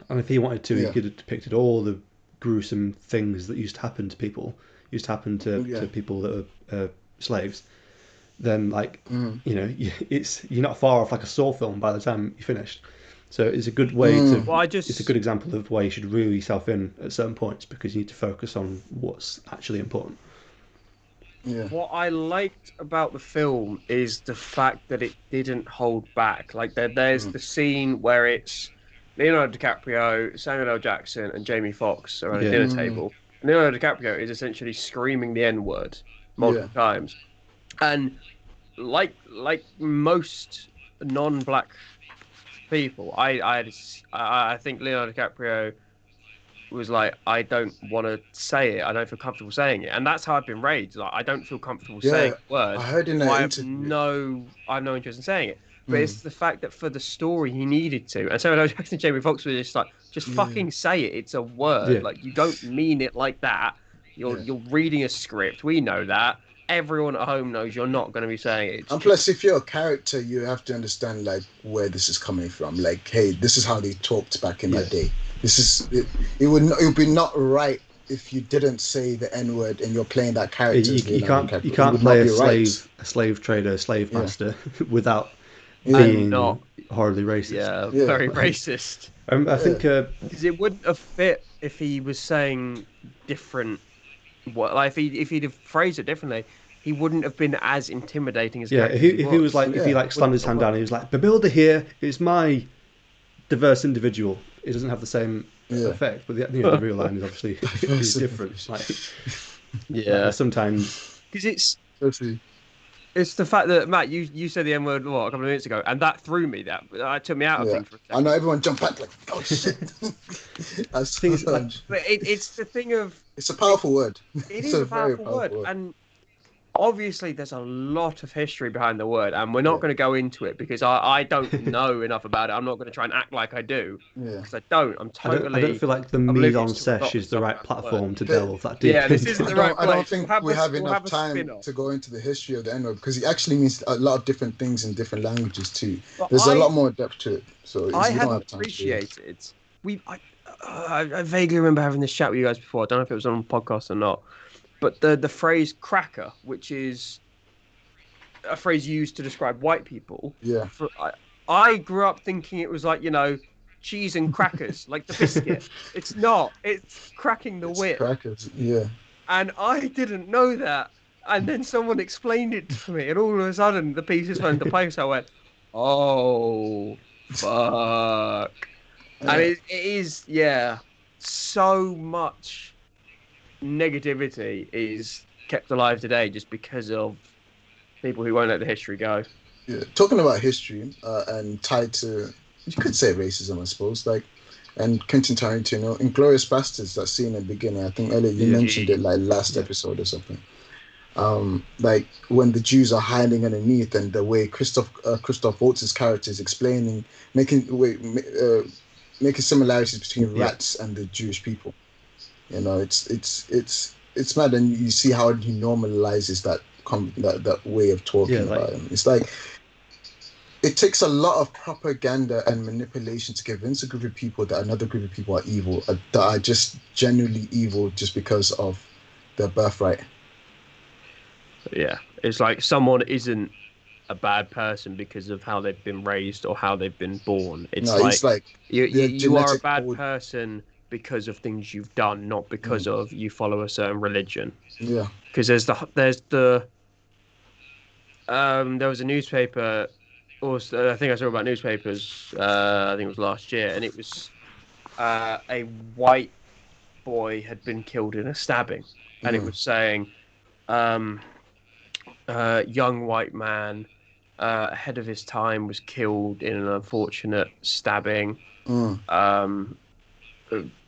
and if he wanted to, he yeah, could have depicted all the gruesome things that used to happen to people, used to happen yeah. to people that are slaves. Then Mm, you're not far off like a Saw film by the time you finished. So it's a good way to mm, well, I it's a just good example of why you should reel yourself in at certain points because you need to focus on what's actually important. yeah, what I liked about the film is the fact that it didn't hold back. Like there's mm, the scene where it's Leonardo DiCaprio, Samuel L. Jackson, and Jamie Foxx around a Yeah, dinner mm, table. And Leonardo DiCaprio is essentially screaming the N word yeah, multiple times, and like most non-black people, I think Leonardo DiCaprio was like, I don't want to say it. I don't feel comfortable saying it, and that's how I've been raised. Like, I don't feel comfortable saying Yeah, the word, I heard in so an interview. I have no interest in saying it. But Mm, it's the fact that for the story he needed to, and so I Jackson Jamie Foxx was just like, just yeah, fucking say it. It's a word. Yeah, Like you don't mean it like that. yeah. You're reading a script. We know that. Everyone at home knows you're not going to be saying it. It's And just plus, if you're a character, you have to understand like where this is coming from. Like, hey, this is how they talked back in yeah. that day. This is it. It would be not right if you didn't say the N word and you're playing that character as Leonardo You DiCaprio. It can't would play not be right. a slave trader, a slave Yeah, master without yeah, and not being horribly racist. yeah, yeah, very racist. I yeah. think Because it wouldn't have fit if he was saying different. What like if he'd have phrased it differently, he wouldn't have been as intimidating as a yeah, character as he if he was was. like if he Yeah. like slammed Wouldn't his have hand down, worked. and he was like, "The builder here is my diverse individual." It doesn't have the same Yeah. effect, but the real line is obviously is Diverse different. individual. Like Yeah, there's sometimes because Especially, it's the fact that Matt, you said the N word what a couple of minutes ago, and that threw me. That took me out of yeah. things for a I know second. everyone jumped back like, oh shit. That's things like But it's the thing of it's a it. powerful word. It It's is a a very powerful powerful word, word. and obviously there's a lot of history behind the word, and we're not Yeah, going to go into it because I don't know enough about it. I'm not going to try and act like I do yeah. because I don't. I'm I don't totally feel like the oblivious to a Mise-En-Sesh lot of is the stuff right about the word. platform to But delve that Yeah, deep this into. isn't the right I don't place. think we have We'll enough have a time spin-off. to go into the history of the N word because it actually means a lot of different things in different languages too. But There's a lot more depth to it, so I we don't hadn't have time to do it. appreciated. We I vaguely remember having this chat with you guys before. I don't know if it was on a podcast or not. But the phrase cracker, which is a phrase used to describe white people, Yeah, for I grew up thinking it was like, cheese and crackers, like the biscuit. It's not. It's cracking the it's whip. crackers. Yeah, And I didn't know that. And then someone explained it to me, and all of a sudden the pieces fell into place. I went, oh, fuck. And yeah, it is, yeah, so much negativity is kept alive today just because of people who won't let the history go. yeah. Talking about history and tied to, you could say racism, I suppose. Like, and Quentin Tarantino, Inglorious Bastards, that scene in the beginning. I think earlier you Yeah, mentioned it like last yeah, episode or something. Like when the Jews are hiding underneath, and the way Christoph Waltz's character is explaining, making similarities between yeah, rats and the Jewish people. You know, it's mad, and you see how he normalizes that way of yeah. talking Like about him. It's like it takes a lot of propaganda and manipulation to convince a group of people that another group of people are evil, that are just genuinely evil just because of their birthright. Yeah, it's like someone isn't a bad person because of how they've been raised or how they've been born. No, It's it's like like their you are a genetic bad code. person because of things you've done, not Mm, because of you follow a certain religion. yeah. Because there's the there was a newspaper, or I think I saw about newspapers. I think it was last year, and it was a white boy had been killed in a stabbing, and it Mm, was saying, um, young white man ahead of his time was killed in an unfortunate stabbing. mm. Um,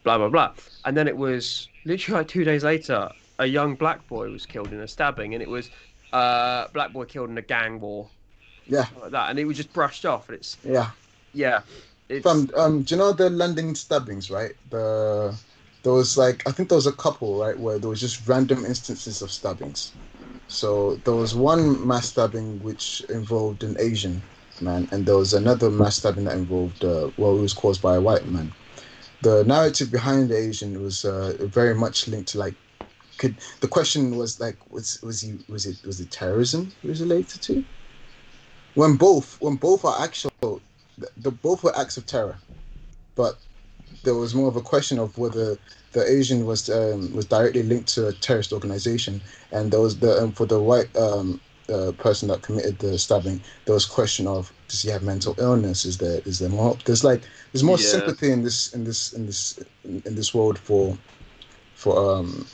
blah blah blah, and then it was literally like 2 days later, a young black boy was killed in a stabbing, and it was black boy killed in a gang war, Yeah, something like that, and it was just brushed off, and it's yeah. yeah, it's From do you know the London stabbings, right? There was like I think there was a couple, right, where there was just random instances of stabbings. So there was one mass stabbing which involved an Asian man, and there was another mass stabbing that involved well, it was caused by a white man. The narrative behind the Asian was very much linked to like could the question was like was it terrorism he was related to? When both are actual the both were acts of terror, but there was more of a question of whether the Asian was directly linked to a terrorist organization, and there was the for the white person that committed the stabbing, there was question of does he have mental illness? Is there more? There's more yeah, sympathy in this world for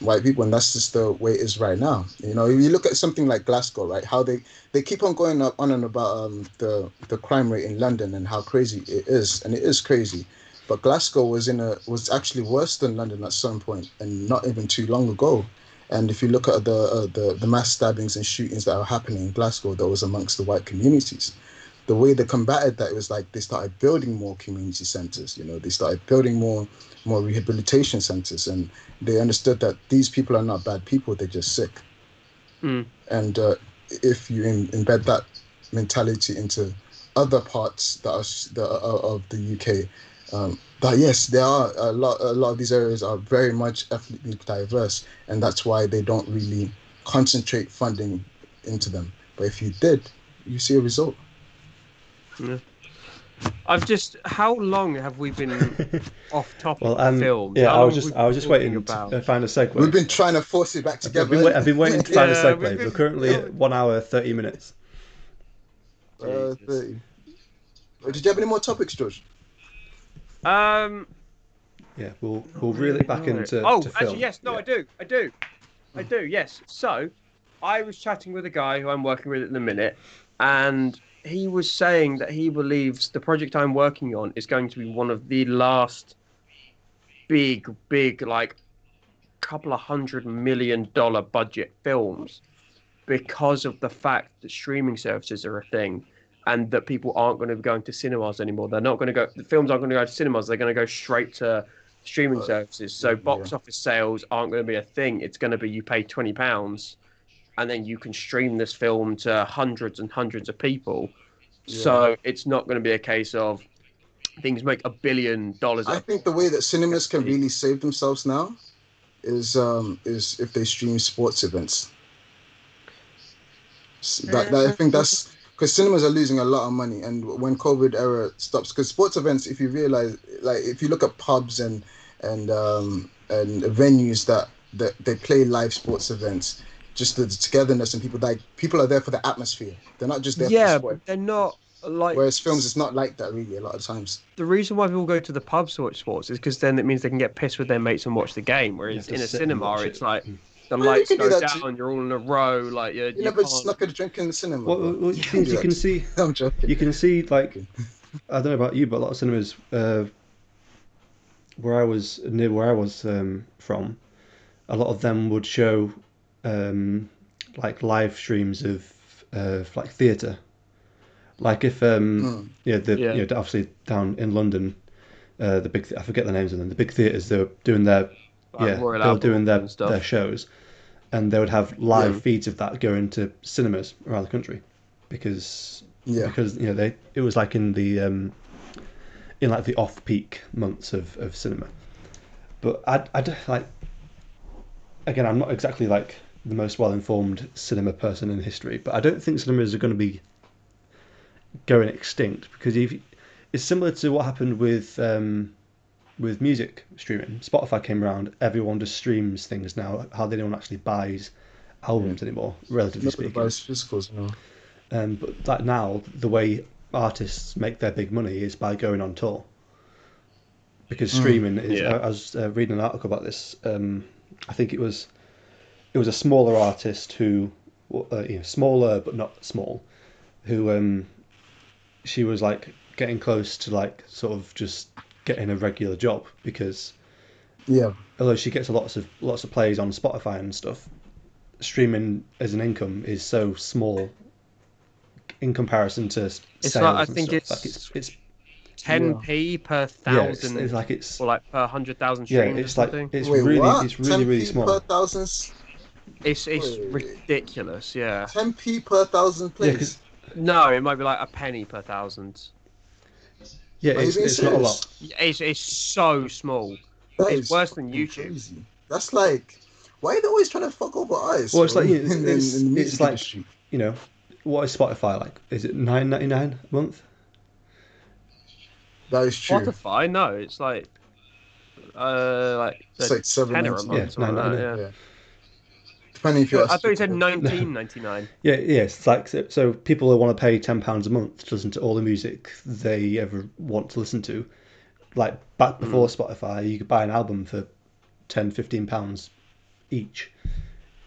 white people, and that's just the way it is right now. You know, if you look at something like Glasgow, right? How they keep on going up on and about the crime rate in London and how crazy it is, and it is crazy. but Glasgow was actually worse than London at some point, and not even too long ago. And if you look at the mass stabbings and shootings that are happening in Glasgow, that was amongst the white communities. The way they combated that was like they started building more community centers. They started building more rehabilitation centers, and they understood that these people are not bad people; they're just sick. Mm. And if you embed that mentality into other parts that are of the UK, that yes, there are a lot of these areas are very much ethnically diverse, and that's why they don't really concentrate funding into them. But if you did, you see a result. Yeah. How long have we been off topic Well, with films? yeah, How I was long have just we I been was just talking waiting to about? find a We've segue. been trying to force it back together. I've been waiting to find a Yeah, we've segue. We're been. currently at 1 hour 30 minutes. Jesus. 30. Did you have any more topics, George? Um, Yeah, we'll Not reel it really, back no. into Oh, actually, film. yes. No, Yeah. I do. I do. Yes. So, I was chatting with a guy who I'm working with at the minute, and he was saying that he believes the project I'm working on is going to be one of the last big, like couple of $100 million budget films because of the fact that streaming services are a thing and that people aren't going to be going to cinemas anymore. They're not going to go, the films aren't going to go to cinemas. They're going to go straight to streaming Uh, services. So yeah, box office sales aren't going to be a thing. It's going to be you pay £20 and then you can stream this film to hundreds and hundreds of people. yeah. So it's not going to be a case of things make $1 billion I at think the way that cinemas can a really save themselves now is if they stream sports events. I think that's because cinemas are losing a lot of money, and when COVID era stops, because sports events, if you realize, like if you look at pubs and venues that they play live sports events, just the togetherness and people are there for the atmosphere. They're not just there for the Yeah, sport. but they're not like Whereas films, it's not like that really a lot of times. the reason why people go to the pubs to watch sports is because then it means they can get pissed with their mates and watch the game. You Whereas have to in a sit and cinema, watch it's it. like the Well, you lights can do go that too. down, you're all in a row, like You you never can't. snuck a drink in the cinema, Well, bro. well, You the can thing is, do you that can too. see, I'm joking. you can see, like, Joking. I don't know about you, but a lot of cinemas near where I was from, a lot of them would show um, like live streams of like theatre. Like if Mm. yeah, Yeah, obviously down in London, the big I forget the names of them. The big theatres, they were doing like Royal they were doing Albert and their stuff. shows, and they would have live Yeah, feeds of that going to cinemas around the country, because yeah. it was like in like the off peak months of cinema. But like, again, I'm not exactly like the most well informed cinema person in history, but I don't think cinemas are going to be going extinct, because if it's similar to what happened with music streaming. Spotify came around, everyone just streams things now. Hardly anyone actually buys Yeah. albums anymore, relatively Nobody speaking. buys physicals, no. But like now, the way artists make their big money is by going on tour, because Mm. streaming is. Yeah, I was reading an article about this. I think it was a smaller artist who, smaller but not small, who she was like getting close to like sort of just getting a regular job, because Yeah. although she gets lots of plays on Spotify and stuff, streaming as an income is so small in comparison to it's like I sales and think stuff. Like it's it's 10 Yeah. p per yeah, thousand it's like it's or like per 100,000 yeah, streams or it's like something. Wait, what? it's really 10p per small. thousand? It's Wait, ridiculous. Yeah. 10p per thousand Yeah, because plays? No, it might be like a penny per thousand. yeah, Are you being it's not a lot. serious? It's so small. That It's is worse than fucking YouTube. crazy. That's like, why are they always trying to fuck over artists, Well, it's bro? like In the it's music like, industry. you know, what is Spotify like? Is it $9.99 a month? That is true. Spotify, no, it's like It's a like tenner a 7.99. Yeah, month, something like that. 9.99. Yeah. Yeah. Depending if you I ask thought you said people. 19.99. Yeah, yeah. It's like, so people who want to pay £10 a month to listen to all the music they ever want to listen to, like back before Mm. Spotify, you could buy an album for £10, £15 each.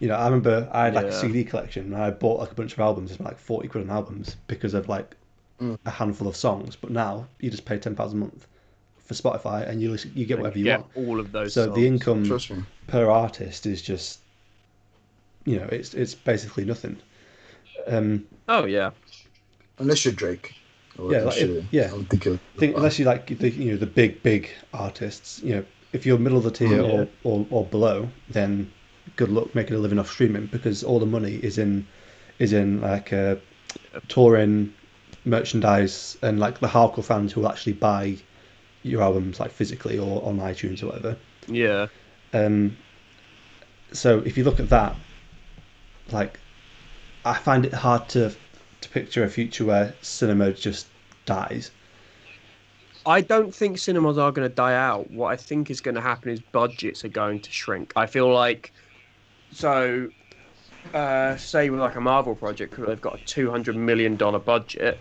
I remember I had like a Yeah. CD collection, and I bought like a bunch of albums. It's like 40 quid an albums because of like Mm. a handful of songs. But now you just pay £10 a month for Spotify, and you get whatever you Get want. all of those So songs. the income Trust me. per artist is just, it's basically nothing. Oh yeah. Unless you're Drake, or Yeah, Ed like Sheeran, yeah, I'm thinking. unless you like the big artists, if you're middle of the tier Yeah. or below, then good luck making a living off streaming, because all the money is in like touring, merchandise, and like the hardcore fans who will actually buy your albums like physically or on iTunes or whatever. Yeah. Um, so if you look at that, like, I find it hard to picture a future where cinema just dies. I don't think cinemas are going to die out. What I think is going to happen is budgets are going to shrink. I feel like so. Say with like a Marvel project, where they've got a $200 million budget.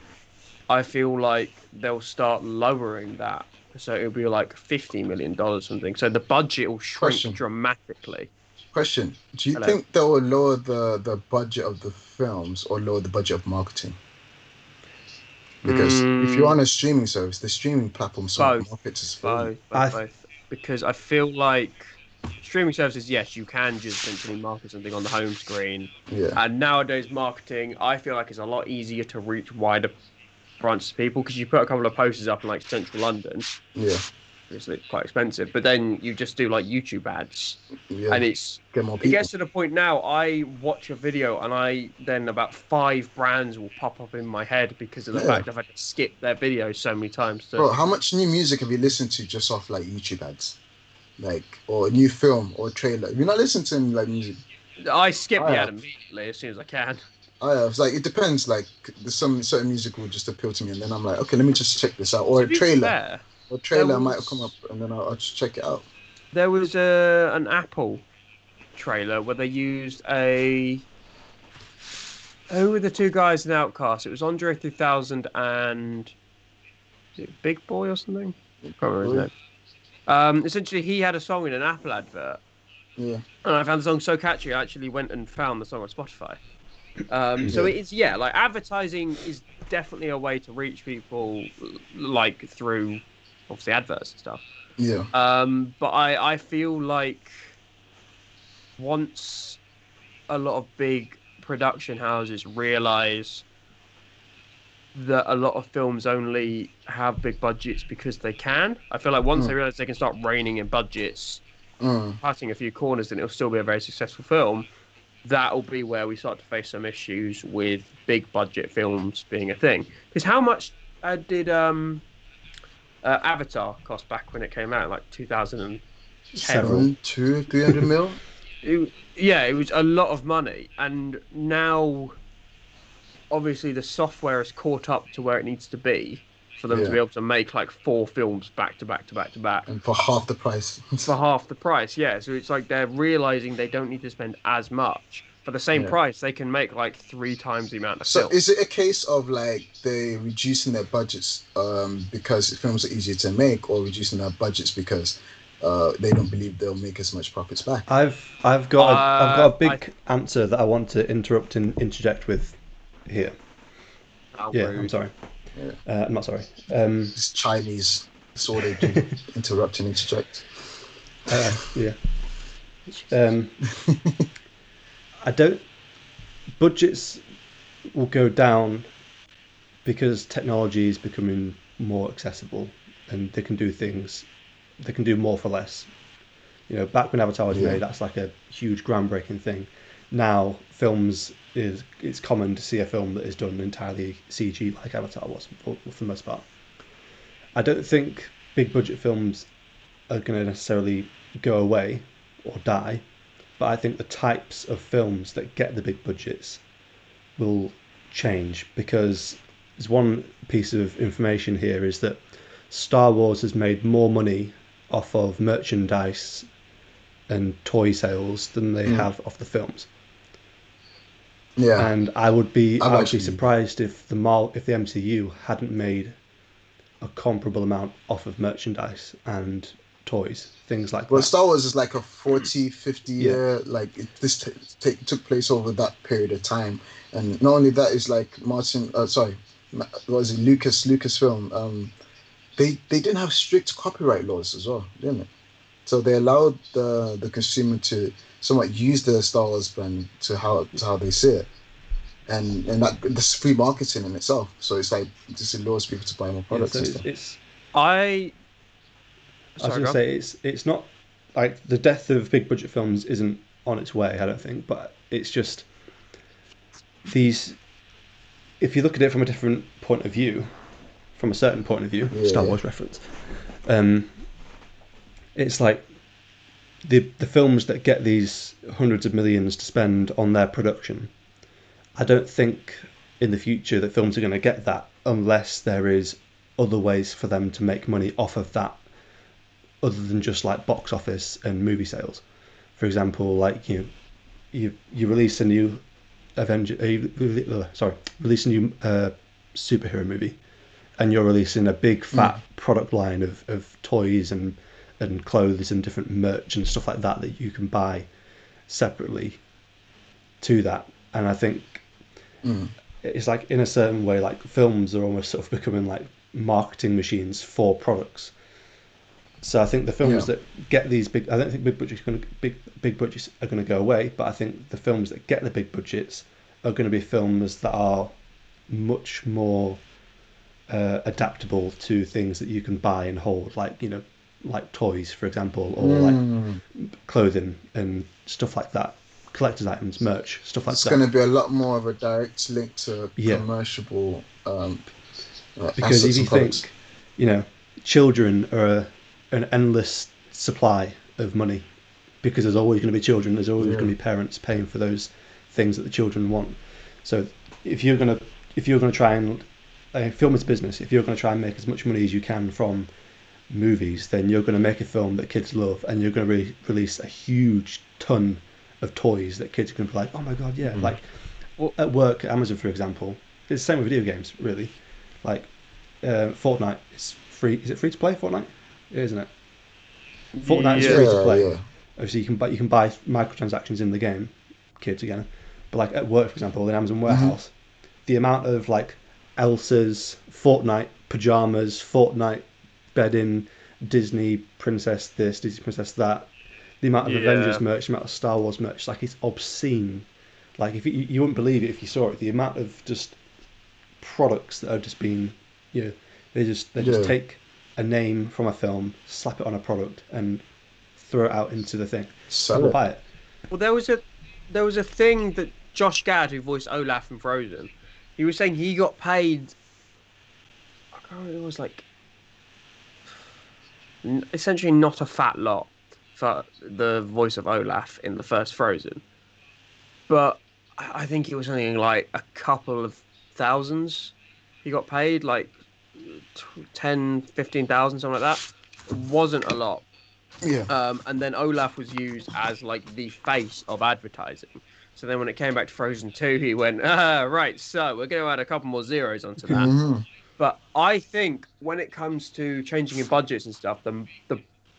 I feel like they'll start lowering that, so it'll be like $50 million something. So the budget will shrink Question. dramatically. Question. Do you Hello. think they will lower the budget of the films or lower the budget of marketing? Because if you're Mm, on a streaming service, the streaming platform sort of both, markets its film. both, both, I both. Because I feel like streaming services, yes, you can just essentially market something on the home screen. Yeah. And nowadays, marketing, I feel like, is a lot easier to reach wider branches of people because you put a couple of posters up in like central London. Yeah. Obviously, it's quite expensive, but then you just do like YouTube ads, Yeah. and Get more it people. gets to the point now. I watch a video, and I then about 5 brands will pop up in my head because of the Yeah. fact I've had to skip their videos so many times. Bro, how much new music have you listened to just off like YouTube ads? Like, or a new film or a trailer? You're not listening to like music. I skip I the have. ad immediately as soon as I can. I have. Like, it depends. Like, there's some certain music will just appeal to me, and then I'm like, okay, let me just check this out. Or To a be trailer. fair, Or a there trailer might have come up, was and then I'll just check it out. there was an Apple trailer where they used a who were the two guys in Outcast? It was Andre 3000 and is it Big Boy or something? I can't remember his Boy. name. Essentially, he had a song in an Apple advert, Yeah. and I found the song so catchy. I actually went and found the song on Spotify. So Yeah. it is, yeah, like advertising is definitely a way to reach people, like through obviously adverts and stuff. Yeah. But I feel like once a lot of big production houses realize that a lot of films only have big budgets because they can, I feel like once they realize they can start reining in budgets, Mm. cutting a few corners, then it'll still be a very successful film. That'll be where we start to face some issues with big budget films being a thing. Because how much did Avatar cost back when it came out, like 2010? Several. 300 mil? Yeah, it was a lot of money, and now obviously the software has caught up to where it needs to be for them to Yeah. be able to make like 4 films back to back to back to back And for half the price. for half the price. Yeah, so it's like they're realizing they don't need to spend as much for the same Yeah. price. They can make like 3 times the amount of So film. is it a case of like they reducing their budgets because films are easier to make, or reducing their budgets because they don't believe they'll make as much profits back? I've got a big I- answer that I want to interrupt and interject with here. How Yeah, rude. I'm sorry. Yeah. I'm not sorry. It's Chinese. That's all they do. Interrupt and interject. Yeah. I don't. Budgets will go down because technology is becoming more accessible, and they can do things. They can do more for less. Back when Avatar was Yeah. made, that's like a huge groundbreaking thing. Now, it's common to see a film that is done entirely CG, like Avatar was for the most part. I don't think big budget films are going to necessarily go away or die, but I think the types of films that get the big budgets will change, because there's one piece of information here is that Star Wars has made more money off of merchandise and toy sales than they have off the films. Yeah. And I would be actually- surprised if the MCU hadn't made a comparable amount off of merchandise and toys, things like Well, that. Star Wars is like a 40, 50 Yeah. year, like this took place over that period of time. And not only that, is like Lucasfilm, they didn't have strict copyright laws as well, didn't it? So they allowed the consumer to somewhat use the Star Wars brand to how they see it, and that this free marketing in itself. So it's like just allows people to buy more Yeah, products so and it's, stuff. it's I I was sorry, going go to on. say it's not like the death of big budget films isn't on its way. I don't think, but it's just these. If you look at it from a different point of view, from a certain point of view, Yeah, Star yeah. Wars reference, um, it's like the films that get these hundreds of millions to spend on their production. I don't think in the future that films are going to get that unless there is other ways for them to make money off of that, other than just like box office and movie sales. For example, like you release a new release a new superhero movie, and you're releasing a big fat Mm, product line of toys and clothes and different merch and stuff like that that you can buy separately to that. And I think mm. it's like in a certain way, like films are almost sort of becoming like marketing machines for products. So I think the films Yeah. that get these big, I don't think big budgets are going to go away, but I think the films that get the big budgets are going to be films that are much more adaptable to things that you can buy and hold, like like toys, for example, or like Mm. clothing and stuff like that, collector's items, merch, stuff like It's that. going to be a lot more of a direct link to Yeah, commercial because if assets you and products. think, you know, children are an endless supply of money, because there's always going to be children, there's always going Yeah. to be parents paying for those things that the children want. So if you're gonna if you're gonna try and film is business, if you're going to try and make as much money as you can from movies, then you're going to make a film that kids love, and you're going to release a huge ton of toys that kids are going to be like, oh my god, yeah. Mm. Like Well, at work, at Amazon, for example, it's the same with video games, really. Like Fortnite is free. Is it free to play? Fortnite, isn't it? Fortnite is yeah, free to Yeah, play. yeah. Obviously, you can buy microtransactions in the game, kids again. But like at work, for example, in Amazon Hmm. warehouse, the amount of like Elsa's Fortnite pajamas, Fortnite bedding, Disney princess this, Disney princess that, the amount of Avengers yeah. merch, the amount of Star Wars merch, like it's obscene. Like if you wouldn't believe it if you saw it, the amount of just products that have just been, you know, they just Yeah. take a name from a film, slap it on a product, and throw it out into the thing. Sell People it. buy it. Well, there was a thing that Josh Gad, who voiced Olaf in Frozen, he was saying he got paid. I can't remember, it was like essentially not a fat lot for the voice of Olaf in the first Frozen, but I think it was something like a couple of thousands. He got paid like 10, 15,000, something like that. It wasn't a lot. Yeah. And then Olaf was used as like the face of advertising. So then when it came back to Frozen 2, he went, right, so we're going to add a couple more zeros onto that. Hmm. But I think when it comes to changing in budgets and stuff, the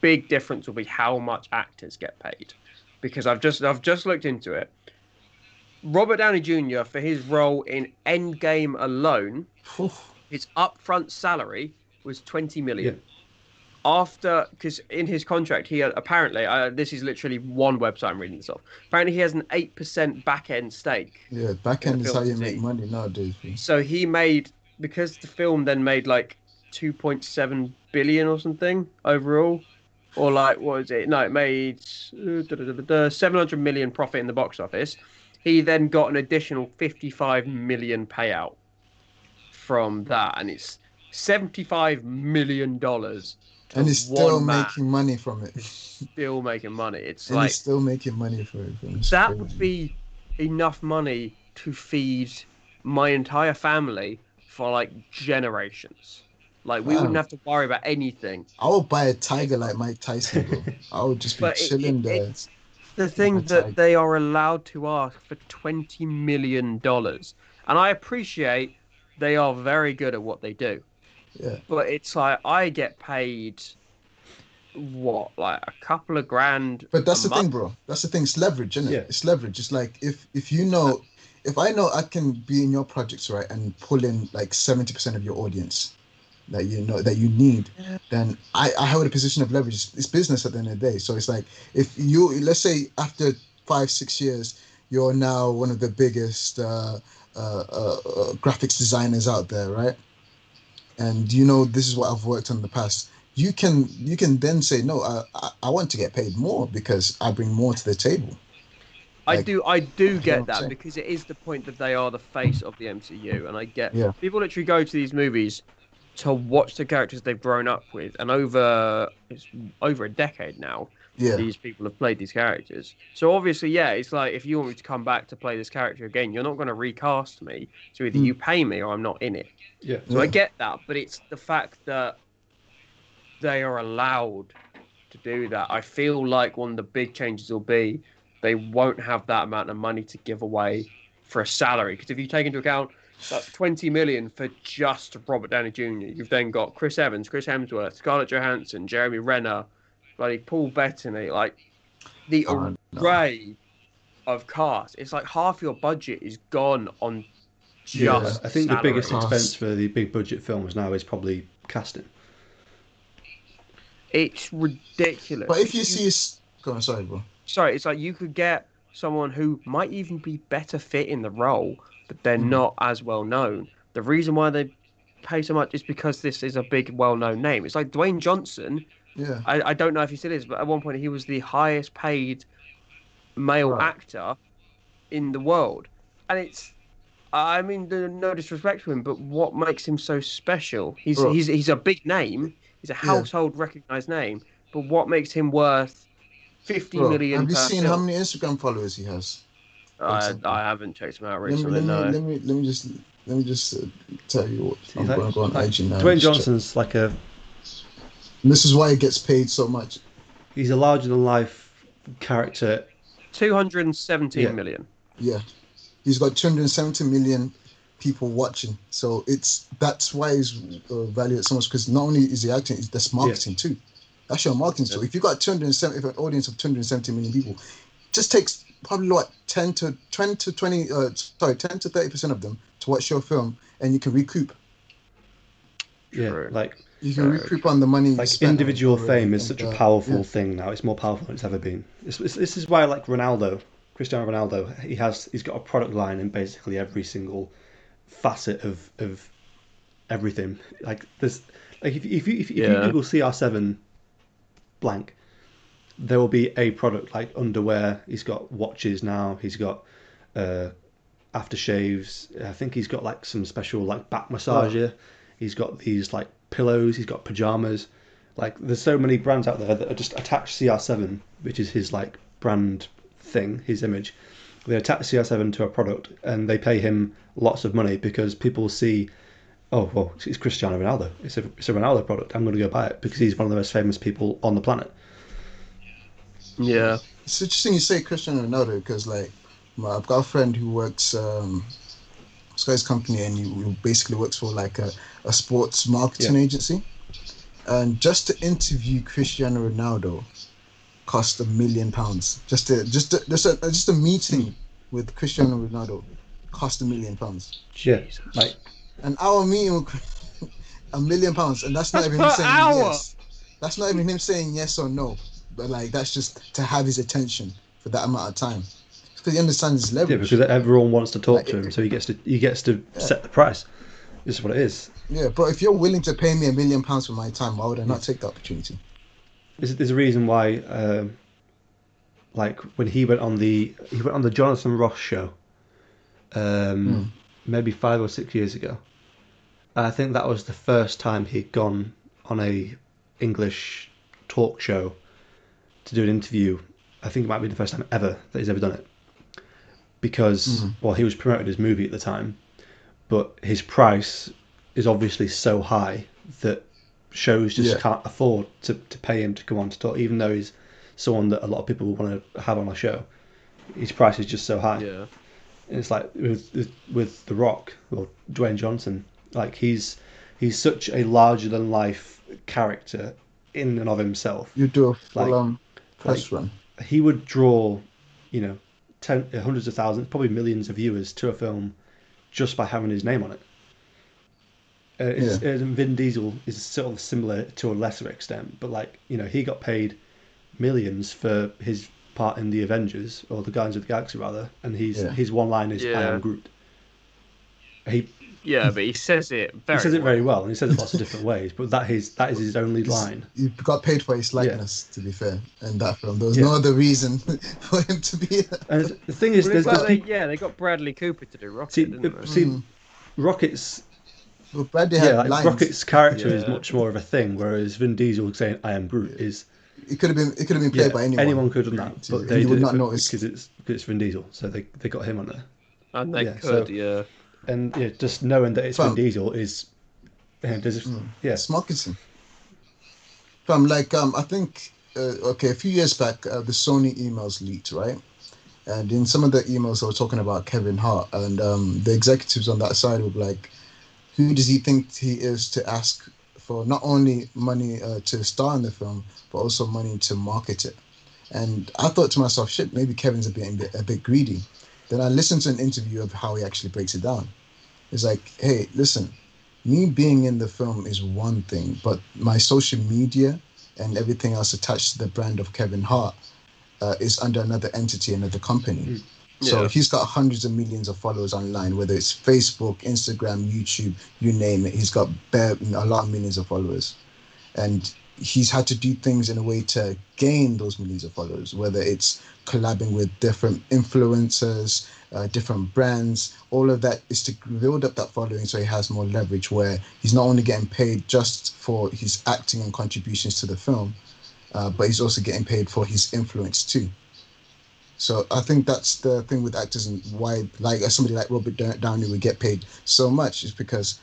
big difference will be how much actors get paid. Because I've just looked into it. Robert Downey Jr. for his role in Endgame alone, his upfront salary was 20 Yeah, million. After, because in his contract, he apparently, this is literally one website I'm reading this off. Apparently, he has an 8% back end stake Yeah. Back in the end is how films. you make money nowadays, bro. So he made, because the film then made like 2.7 billion or something overall, or like what was it? No, it made 700 million profit in the box office. He then got an additional 55 million payout from that, and it's 75 million dollars to And he's still one man making money from it. who's still making money. It's And he's like still making money for it, bro. It's that would crazy. be enough money to feed my entire family for like generations. Like we wouldn't Fam, have to worry about anything. I would buy a tiger like Mike Tyson, bro. I would just be But chilling there it's the like a thing that tiger. they are allowed to ask for $20 million. And I appreciate they are very good at what they do. Yeah. But it's like I get paid what, like a couple of grand But a that's the thing, month? bro. That's the thing. It's leverage, isn't it? yeah, It's leverage. It's like if you know, if I know I can be in your projects, right, and pull in like 70% of your audience, that you know that you need, then I have a position of leverage. It's business at the end of the day. So it's like if you let's say after 5 6 years, you're now one of the biggest graphics designers out there, right? And you know this is what I've worked on in the past. You can then say no. I want to get paid more because I bring more to the table. Like I do you know what get I'm that saying? because it is the point that they are the face of the MCU, and I get Yeah, people literally go to these movies to watch the characters they've grown up with, and it's over a decade now. yeah. These people have played these characters, so obviously, yeah, it's like if you want me to come back to play this character again, you're not going to recast me. So either Mm, you pay me or I'm not in it. Yeah. So I yeah. get that, but it's the fact that they are allowed to do that. I feel like one of the big changes will be they won't have that amount of money to give away for a salary. Because if you take into account that 20 million for just Robert Downey Jr., you've then got Chris Evans, Chris Hemsworth, Scarlett Johansson, Jeremy Renner, bloody Paul Bettany, like the No. array of cast. It's like half your budget is gone on Yeah, Yeah. just I think the biggest salary. expense Cost. for the big budget films now is probably casting. It's But ridiculous if you because you see, go on, sorry, bro. sorry, it's like you could get someone who might even be better fit in the role, but they're Mm, not as well known. The reason why they pay so much is because this is a big, well-known name. It's like Dwayne Johnson. yeah. I don't know if he still is, but at one point he was the highest paid male Right. actor in the world. And I mean, no disrespect to him, but what makes him so special? Bro. He's a big name. He's a Yeah. household recognized name. But what makes him worth 50 Bro. million Have you per seen how film? many Instagram followers he has, for I example? haven't checked him out Let me recently. let me No. let me let me just tell you what. See, I'm gonna go on like IG now and Dwayne just check. Johnson's like a And this is why he gets paid so much. he's a larger than life character. Yeah, 217 million. yeah. He's got 270 million people watching. So that's why he's valued so much because not only is he acting, it's that's Yeah, marketing too. That's your marketing. Yeah. So if you got 270, if an audience of 270 million people, just takes probably what 10 to 20 to 20 sorry 10 to 30% of them to watch your film and you can recoup. yeah. True. You can Very recoup true. on the money you Like spent individual already. fame is And such a yeah, powerful thing now. It's more powerful than it's ever been. This is why like Ronaldo, Cristiano Ronaldo, he's got a product line in basically every single facet of everything. Like there's like if you Yeah. Google CR7 blank, there will be a product like underwear. He's got watches now. He's got uh, aftershaves. I think he's got like some special like back bro. massager. He's got these like pillows. He's got pajamas. Like there's so many brands out there that are just attached CR7, which is his like brand thing, his image. They attach CR7 to a product and they pay him lots of money because people see, oh well, it's Cristiano Ronaldo. It's a Ronaldo product. I'm going to go buy it because he's one of the most famous people on the planet. Yeah. It's interesting you say Cristiano Ronaldo because like I've got a friend who works it's got his company and he basically works for like a sports Yeah, marketing agency. And just to interview Cristiano Ronaldo cost £1 million. Just a mm. meeting with Cristiano Ronaldo cost £1 million. Yeah, Jesus. like An hour meeting with £1 million, and that's not That's even him per saying hour. yes. That's not even him saying yes or no. But like that's just to have his attention for that amount of time. Because he understands his yeah, because leverage. everyone wants to talk Like to him, so he gets to yeah, set the price. This is what it is. yeah. But if you're willing to pay me £1 million for my time, why would I Yeah. not take the opportunity? There's a reason why, like when he went on the Jonathan Ross show, Hmm. maybe 5 or 6 years ago. I think that was the first time he'd gone on a English talk show to do an interview. I think it might be the first time ever that he's ever done it because, Hmm. well, he was promoting his movie at the time, but his price is obviously so high that shows just Yeah. can't afford to pay him to come on to talk, even though he's someone that a lot of people want to have on a show. His price is just so high. Yeah. And it's like with The Rock or Dwayne Johnson, like he's such a larger than life character in and of himself. You do a full Like like press run. he would draw, you know, hundreds of thousands, probably millions of viewers to a film just by having his name on it. It's Vin Diesel is sort of similar to a lesser extent, but like he got paid millions for his part in the Avengers or the Guardians of the Galaxy rather, and Yeah. his one line is "I am Yeah, Groot." He yeah, but he says it he very says it very well. well, and he says it lots of different ways, but that is his only line. He got paid for his Yeah, likeness, to be fair, in that film. There was yeah. no other reason for him to be. And the thing is, Well, it's like there's people they got Bradley Cooper to do Rocket, see didn't they? see Rocket's But Bradley yeah, had like lines. Rocket's character is Yeah. much more of a thing, whereas Vin Diesel saying "I am Groot" Yeah. is It could have been. It could have been yeah, played by anyone, anyone could have done that, but and they you would did it not notice. because it's Vin Diesel, so they got him on there. And they Yeah, so could, yeah. and yeah, just knowing that it's Vin Fam, Diesel is there's yeah it's marketing. Fam, like I think okay, a few years back, the Sony emails leaked, right? And in some of the emails, they were talking about Kevin Hart, and the executives on that side were like, "Who does he think he is to ask for not only money to star in the film, but also money to market it?" And I thought to myself, "Shit, maybe Kevin's a bit greedy." Then I listened to an interview of how he actually breaks it down. It's like, "Hey, listen, me being in the film is one thing, but my social media and everything else attached to the brand of Kevin Hart is under another entity, another company. Mm. So Yeah. he's got hundreds of millions of followers online, whether it's Facebook, Instagram, YouTube, you name it. He's got a lot of millions of followers. And he's had to do things in a way to gain those millions of followers, whether it's collabing with different influencers, different brands. All of that is to build up that following so he has more leverage, where he's not only getting paid just for his acting and contributions to the film, but he's also getting paid for his influence too. So I think that's the thing with actors, and why, like, somebody like Robert Downey would get paid so much is because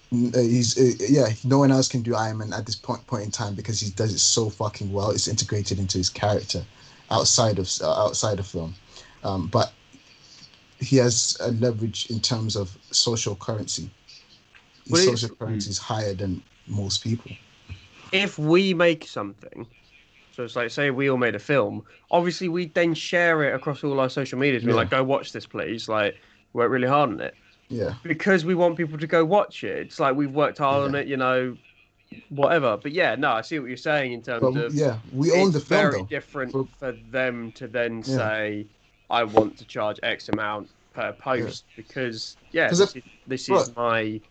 he's yeah, no one else can do Iron Man at this point in time because he does it so fucking well. It's integrated into his character outside of film, but he has a leverage in terms of social currency. Well, His it's social currency is higher than most people. if we make something, so it's like, say we all made a film, obviously we then share it across all our social medias. We're Yeah, like, go watch this, please. Like, work really hard on it yeah, because we want people to go watch it. It's like we've worked hard on yeah. it, whatever. But yeah, no, I see what you're saying in terms But of yeah, we own it's the film very though. different For for them to then yeah, say, I want to charge X amount per yeah. post because yeah, Because this bro, is my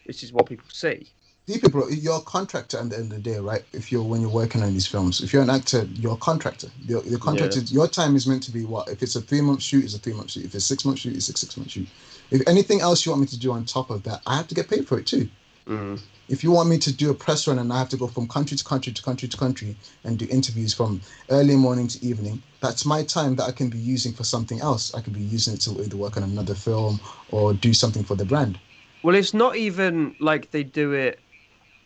this is what people see. deep bro, you're a contractor at the end of the day, right? If you're when you're working on these films, if you're an actor, you're a contractor. Your Yeah. contractor, your time is meant to be what? If it's a 3 month shoot, it's a 3 month shoot. If it's 6 month shoot, it's a 6 month shoot. If anything else you want me to do on top of that, I have to get paid for it too. Mm. If you want me to do a press run and I have to go from country to country to country to country and do interviews from early morning to evening, that's my time that I can be using for something else. I could be using it to either work on another film or do something for the brand. Well, it's not even like they do it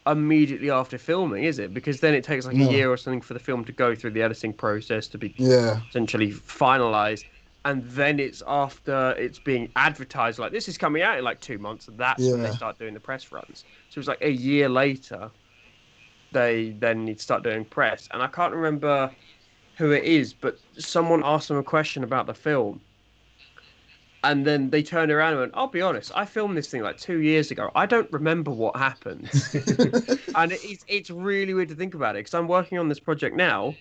immediately after filming, is it? Because then it takes like a No. year or something for the film to go through the editing process to be Yeah. essentially finalized. And then it's after it's being advertised, like this is coming out in like 2 months, and that's when they Yeah. start doing the press runs. So it's like a year later, they then need to start doing press. And I can't remember who it is, but someone asked them a question about the film. And then they turned around and went, I'll be honest, I filmed this thing like 2 years ago. I don't remember what happened. And it's really weird to think about it because I'm working on this project now,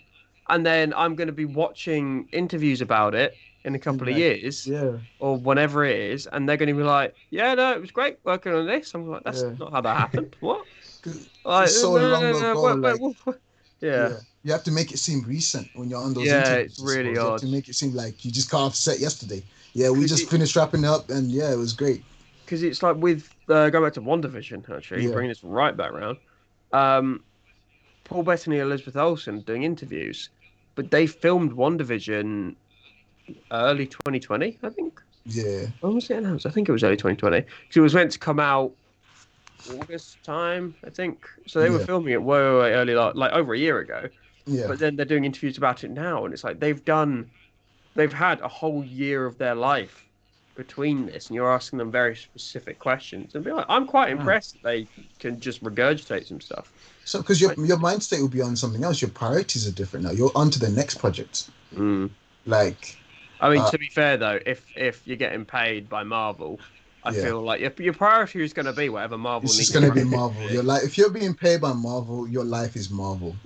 and then I'm going to be watching interviews about it in a couple of Like, years yeah. or whenever it is, and they're going to be like, "Yeah, no, it was great working on this." I'm like, "That's Yeah. not how that happened." What? 'Cause Like, it's no, so no, long no, no. ago. Like, What? Yeah, yeah, you have to make it seem recent when you're on those yeah, it's interviews. I really suppose you have odd to make it seem like you just got off set yesterday. Yeah, we because just finished wrapping up, and yeah, it was great. it's like with going back to WandaVision actually, Yeah, bringing this right back around. Um, Paul Bettany and Elizabeth Olsen doing interviews, but they filmed WandaVision early 2020, I think. yeah, When was it announced? I think it was early 2020. Because it was meant to come out August time, I think. So they were yeah, filming it way early, like over a year ago. yeah. But then they're doing interviews about it now, and it's like they've had a whole year of their life between this, and you're asking them very specific questions. And be like, I'm quite Wow. impressed that they can just regurgitate some stuff. So, because your mind state will be on something else, your priorities are different now. You're on to the next project. Mm. Like, I mean, uh, to be fair though, if you're getting paid by Marvel, I Yeah. feel like your priority is going to be whatever Marvel It's just needs to gonna be run it. Marvel. You're like, if you're being paid by Marvel, your life is Marvel.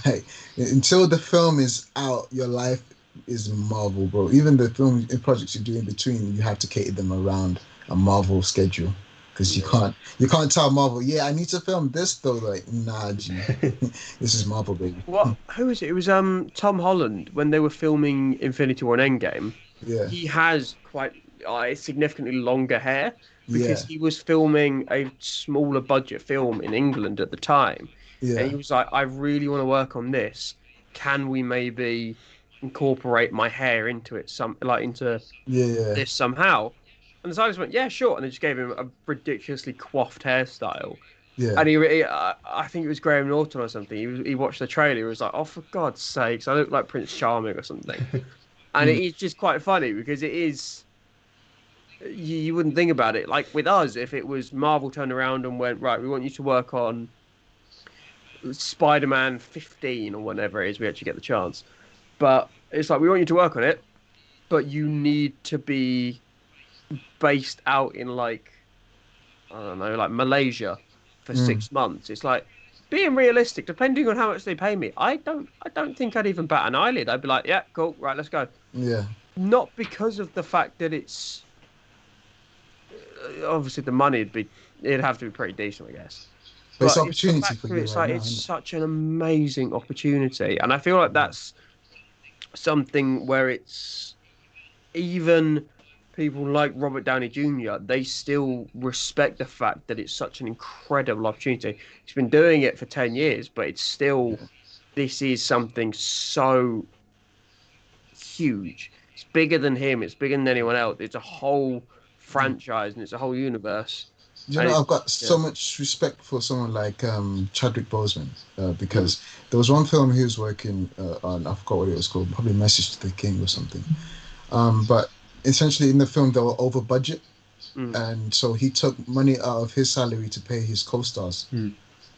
Like until the film is out, your life is Marvel, bro. Even the film projects you do in between, you have to cater them around a Marvel schedule. Because Yeah. you can't tell Marvel, yeah, I need to film this though. Like, nah, G, this is Marvel, baby. What? Who was it? It was Tom Holland when they were filming Infinity War and Endgame. Yeah, He has quite significantly longer hair because yeah, he was filming a smaller budget film in England at the time, and yeah, he was like, "I really want to work on this. Can we maybe incorporate my hair into it into yeah, this somehow?" And the stylist went, "Yeah, sure," and they just gave him a ridiculously coiffed hairstyle. yeah, And I think it was Graham Norton or something. He watched the trailer. He was like, "Oh, for God's sakes, I look like Prince Charming or something." And it mm, is just quite funny because it is. You wouldn't think about it like with us if it was Marvel turned around and went, "Right, we want you to work on Spider-Man 15 or whatever it is. We actually get the chance." But it's like we want you to work on it, but you need to be based out in like I don't know, like Malaysia for mm, 6 months. It's like being realistic, depending on how much they pay me. I don't think I'd even bat an eyelid. I'd be like, yeah, cool, right, let's go. yeah. Not because of the fact that it's obviously the money it'd have to be pretty decent, I guess. But it's But it's the opportunity fact for that you it's right like now, it's isn't it? such an amazing opportunity, and I feel like Yeah, that's something where it's even people like Robert Downey Jr., they still respect the fact that it's such an incredible opportunity. He's been doing it for 10 years, but it's still, yeah. this is something so huge. It's bigger than him, it's bigger than anyone else. It's a whole Mm. franchise and it's a whole universe. You And know, it's, I've got yeah. so much respect for someone like Chadwick Boseman because there was one film he was working on. I forgot what it was called, probably Message to the King or something. But essentially, in the film, they were over budget, Mm, and so he took money out of his salary to pay his co-stars. Hmm.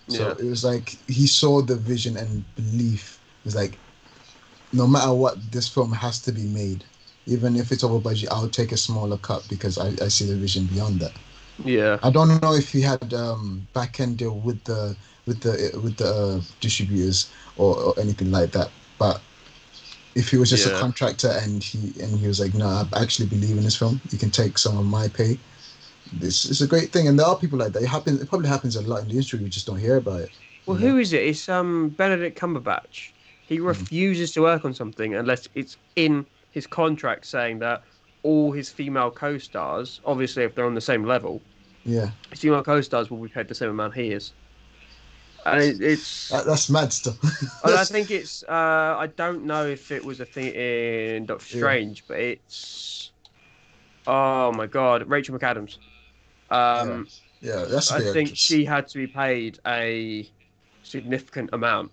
So yeah. it was like he saw the vision and belief. It was like, no matter what, this film has to be made. Even if it's over budget, I'll take a smaller cut because I see the vision beyond that. Yeah. I don't know if he had back end deal with the distributors or anything like that. But if he was just a Yeah. contractor and he was like, no, I actually believe in this film. You can take some of my pay. This is a great thing, and there are people like that. It probably happens a lot in the industry. We just don't hear about it. Well, You know. who is it? It's Benedict Cumberbatch. He Mm. refuses to work on something unless it's in his contract saying that all his female co-stars, obviously if they're on the same level, Yeah, his female co-stars will be paid the same amount he is. And that's mad stuff. and I That's think I don't know if it was a thing in Doctor yeah, Strange, but it's oh my God, Rachel McAdams. yeah, Um, yeah. That's a I big think actress. she had to be paid a significant amount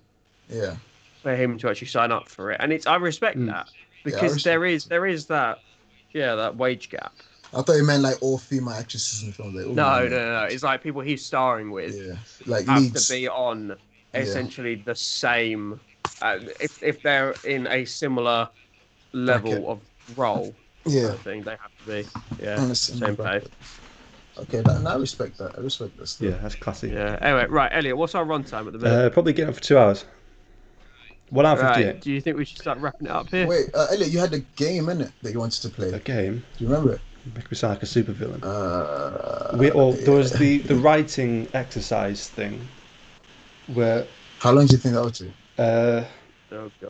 Yeah, for him to actually sign up for it. And I respect Hmm. that yeah. I because respect. there is that that wage gap. I thought you meant like all female actresses in the film. Like, oh no, No, no, no. no, no. It's like people he's starring with Yeah, like have to leads. be on Yeah, essentially the same if they're in a similar bracket. level of role kind Yeah, of thing, they have to be on the the same same pay. bracket. Okay, and I respect that. I respect that Yeah, still. that's classy. Yeah. Anyway, right, Elliot, what's our runtime at the minute? Probably getting up for 2 hours. 1 hour Right. 58. Do you think we should start wrapping it up here? Wait, Elliot, you had a game in it that you wanted to play. A game. Do you remember it? Make me sound like a supervillain. There was Yeah. the writing exercise thing where How long do you think that would take? uh, Oh God.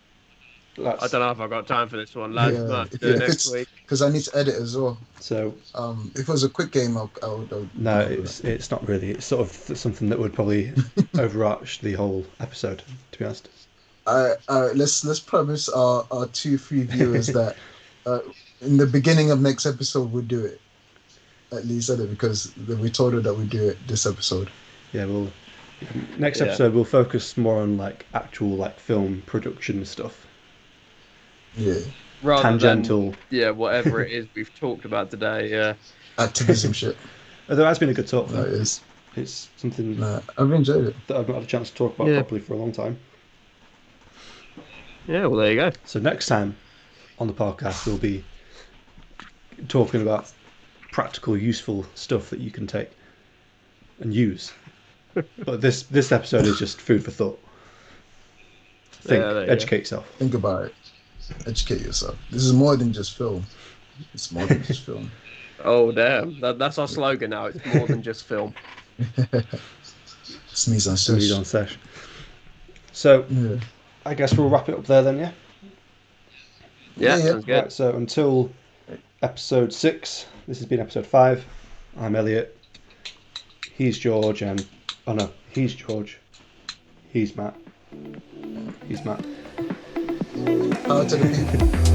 I that's don't know if I've got time for this one, lads. Yeah, Might have to do it if next it's week. because I need to edit as well. so If it was a quick game, I would no, remember that. it's not really. It's sort of something that would probably overarch the whole episode. To be honest. All right, let's promise our 2-3 viewers that uh, in the beginning of next episode we'll do it. At least edit because we told her that we do it this episode. Yeah, well, next Yeah. episode we'll focus more on like actual like film production stuff. Yeah, Rather Tangential. than whatever it is we've talked about today. Yeah. activism shit. Although it has been a good talk No, though. it is. It's something Nah, I've enjoyed it. that I've not had a chance to talk about Yeah. properly for a long time. Yeah. Well, there you go. So next time on the podcast we'll be talking about practical, useful stuff that you can take and use. But this episode is just food for thought. Think, educate yourself. Think about it. Educate yourself. This is more than just film. It's more than just film. Oh damn! That's our slogan now. It's more than just film. It's Mise-En-Sesh. Mise-En-Sesh. So, Yeah. I guess we'll wrap it up there then, yeah? Yeah, Yeah. sounds good. Right, so until episode 6, this has been episode 5. I'm Elliot. He's George, and... Oh no, he's George. He's Matt. He's Matt. Power to the people.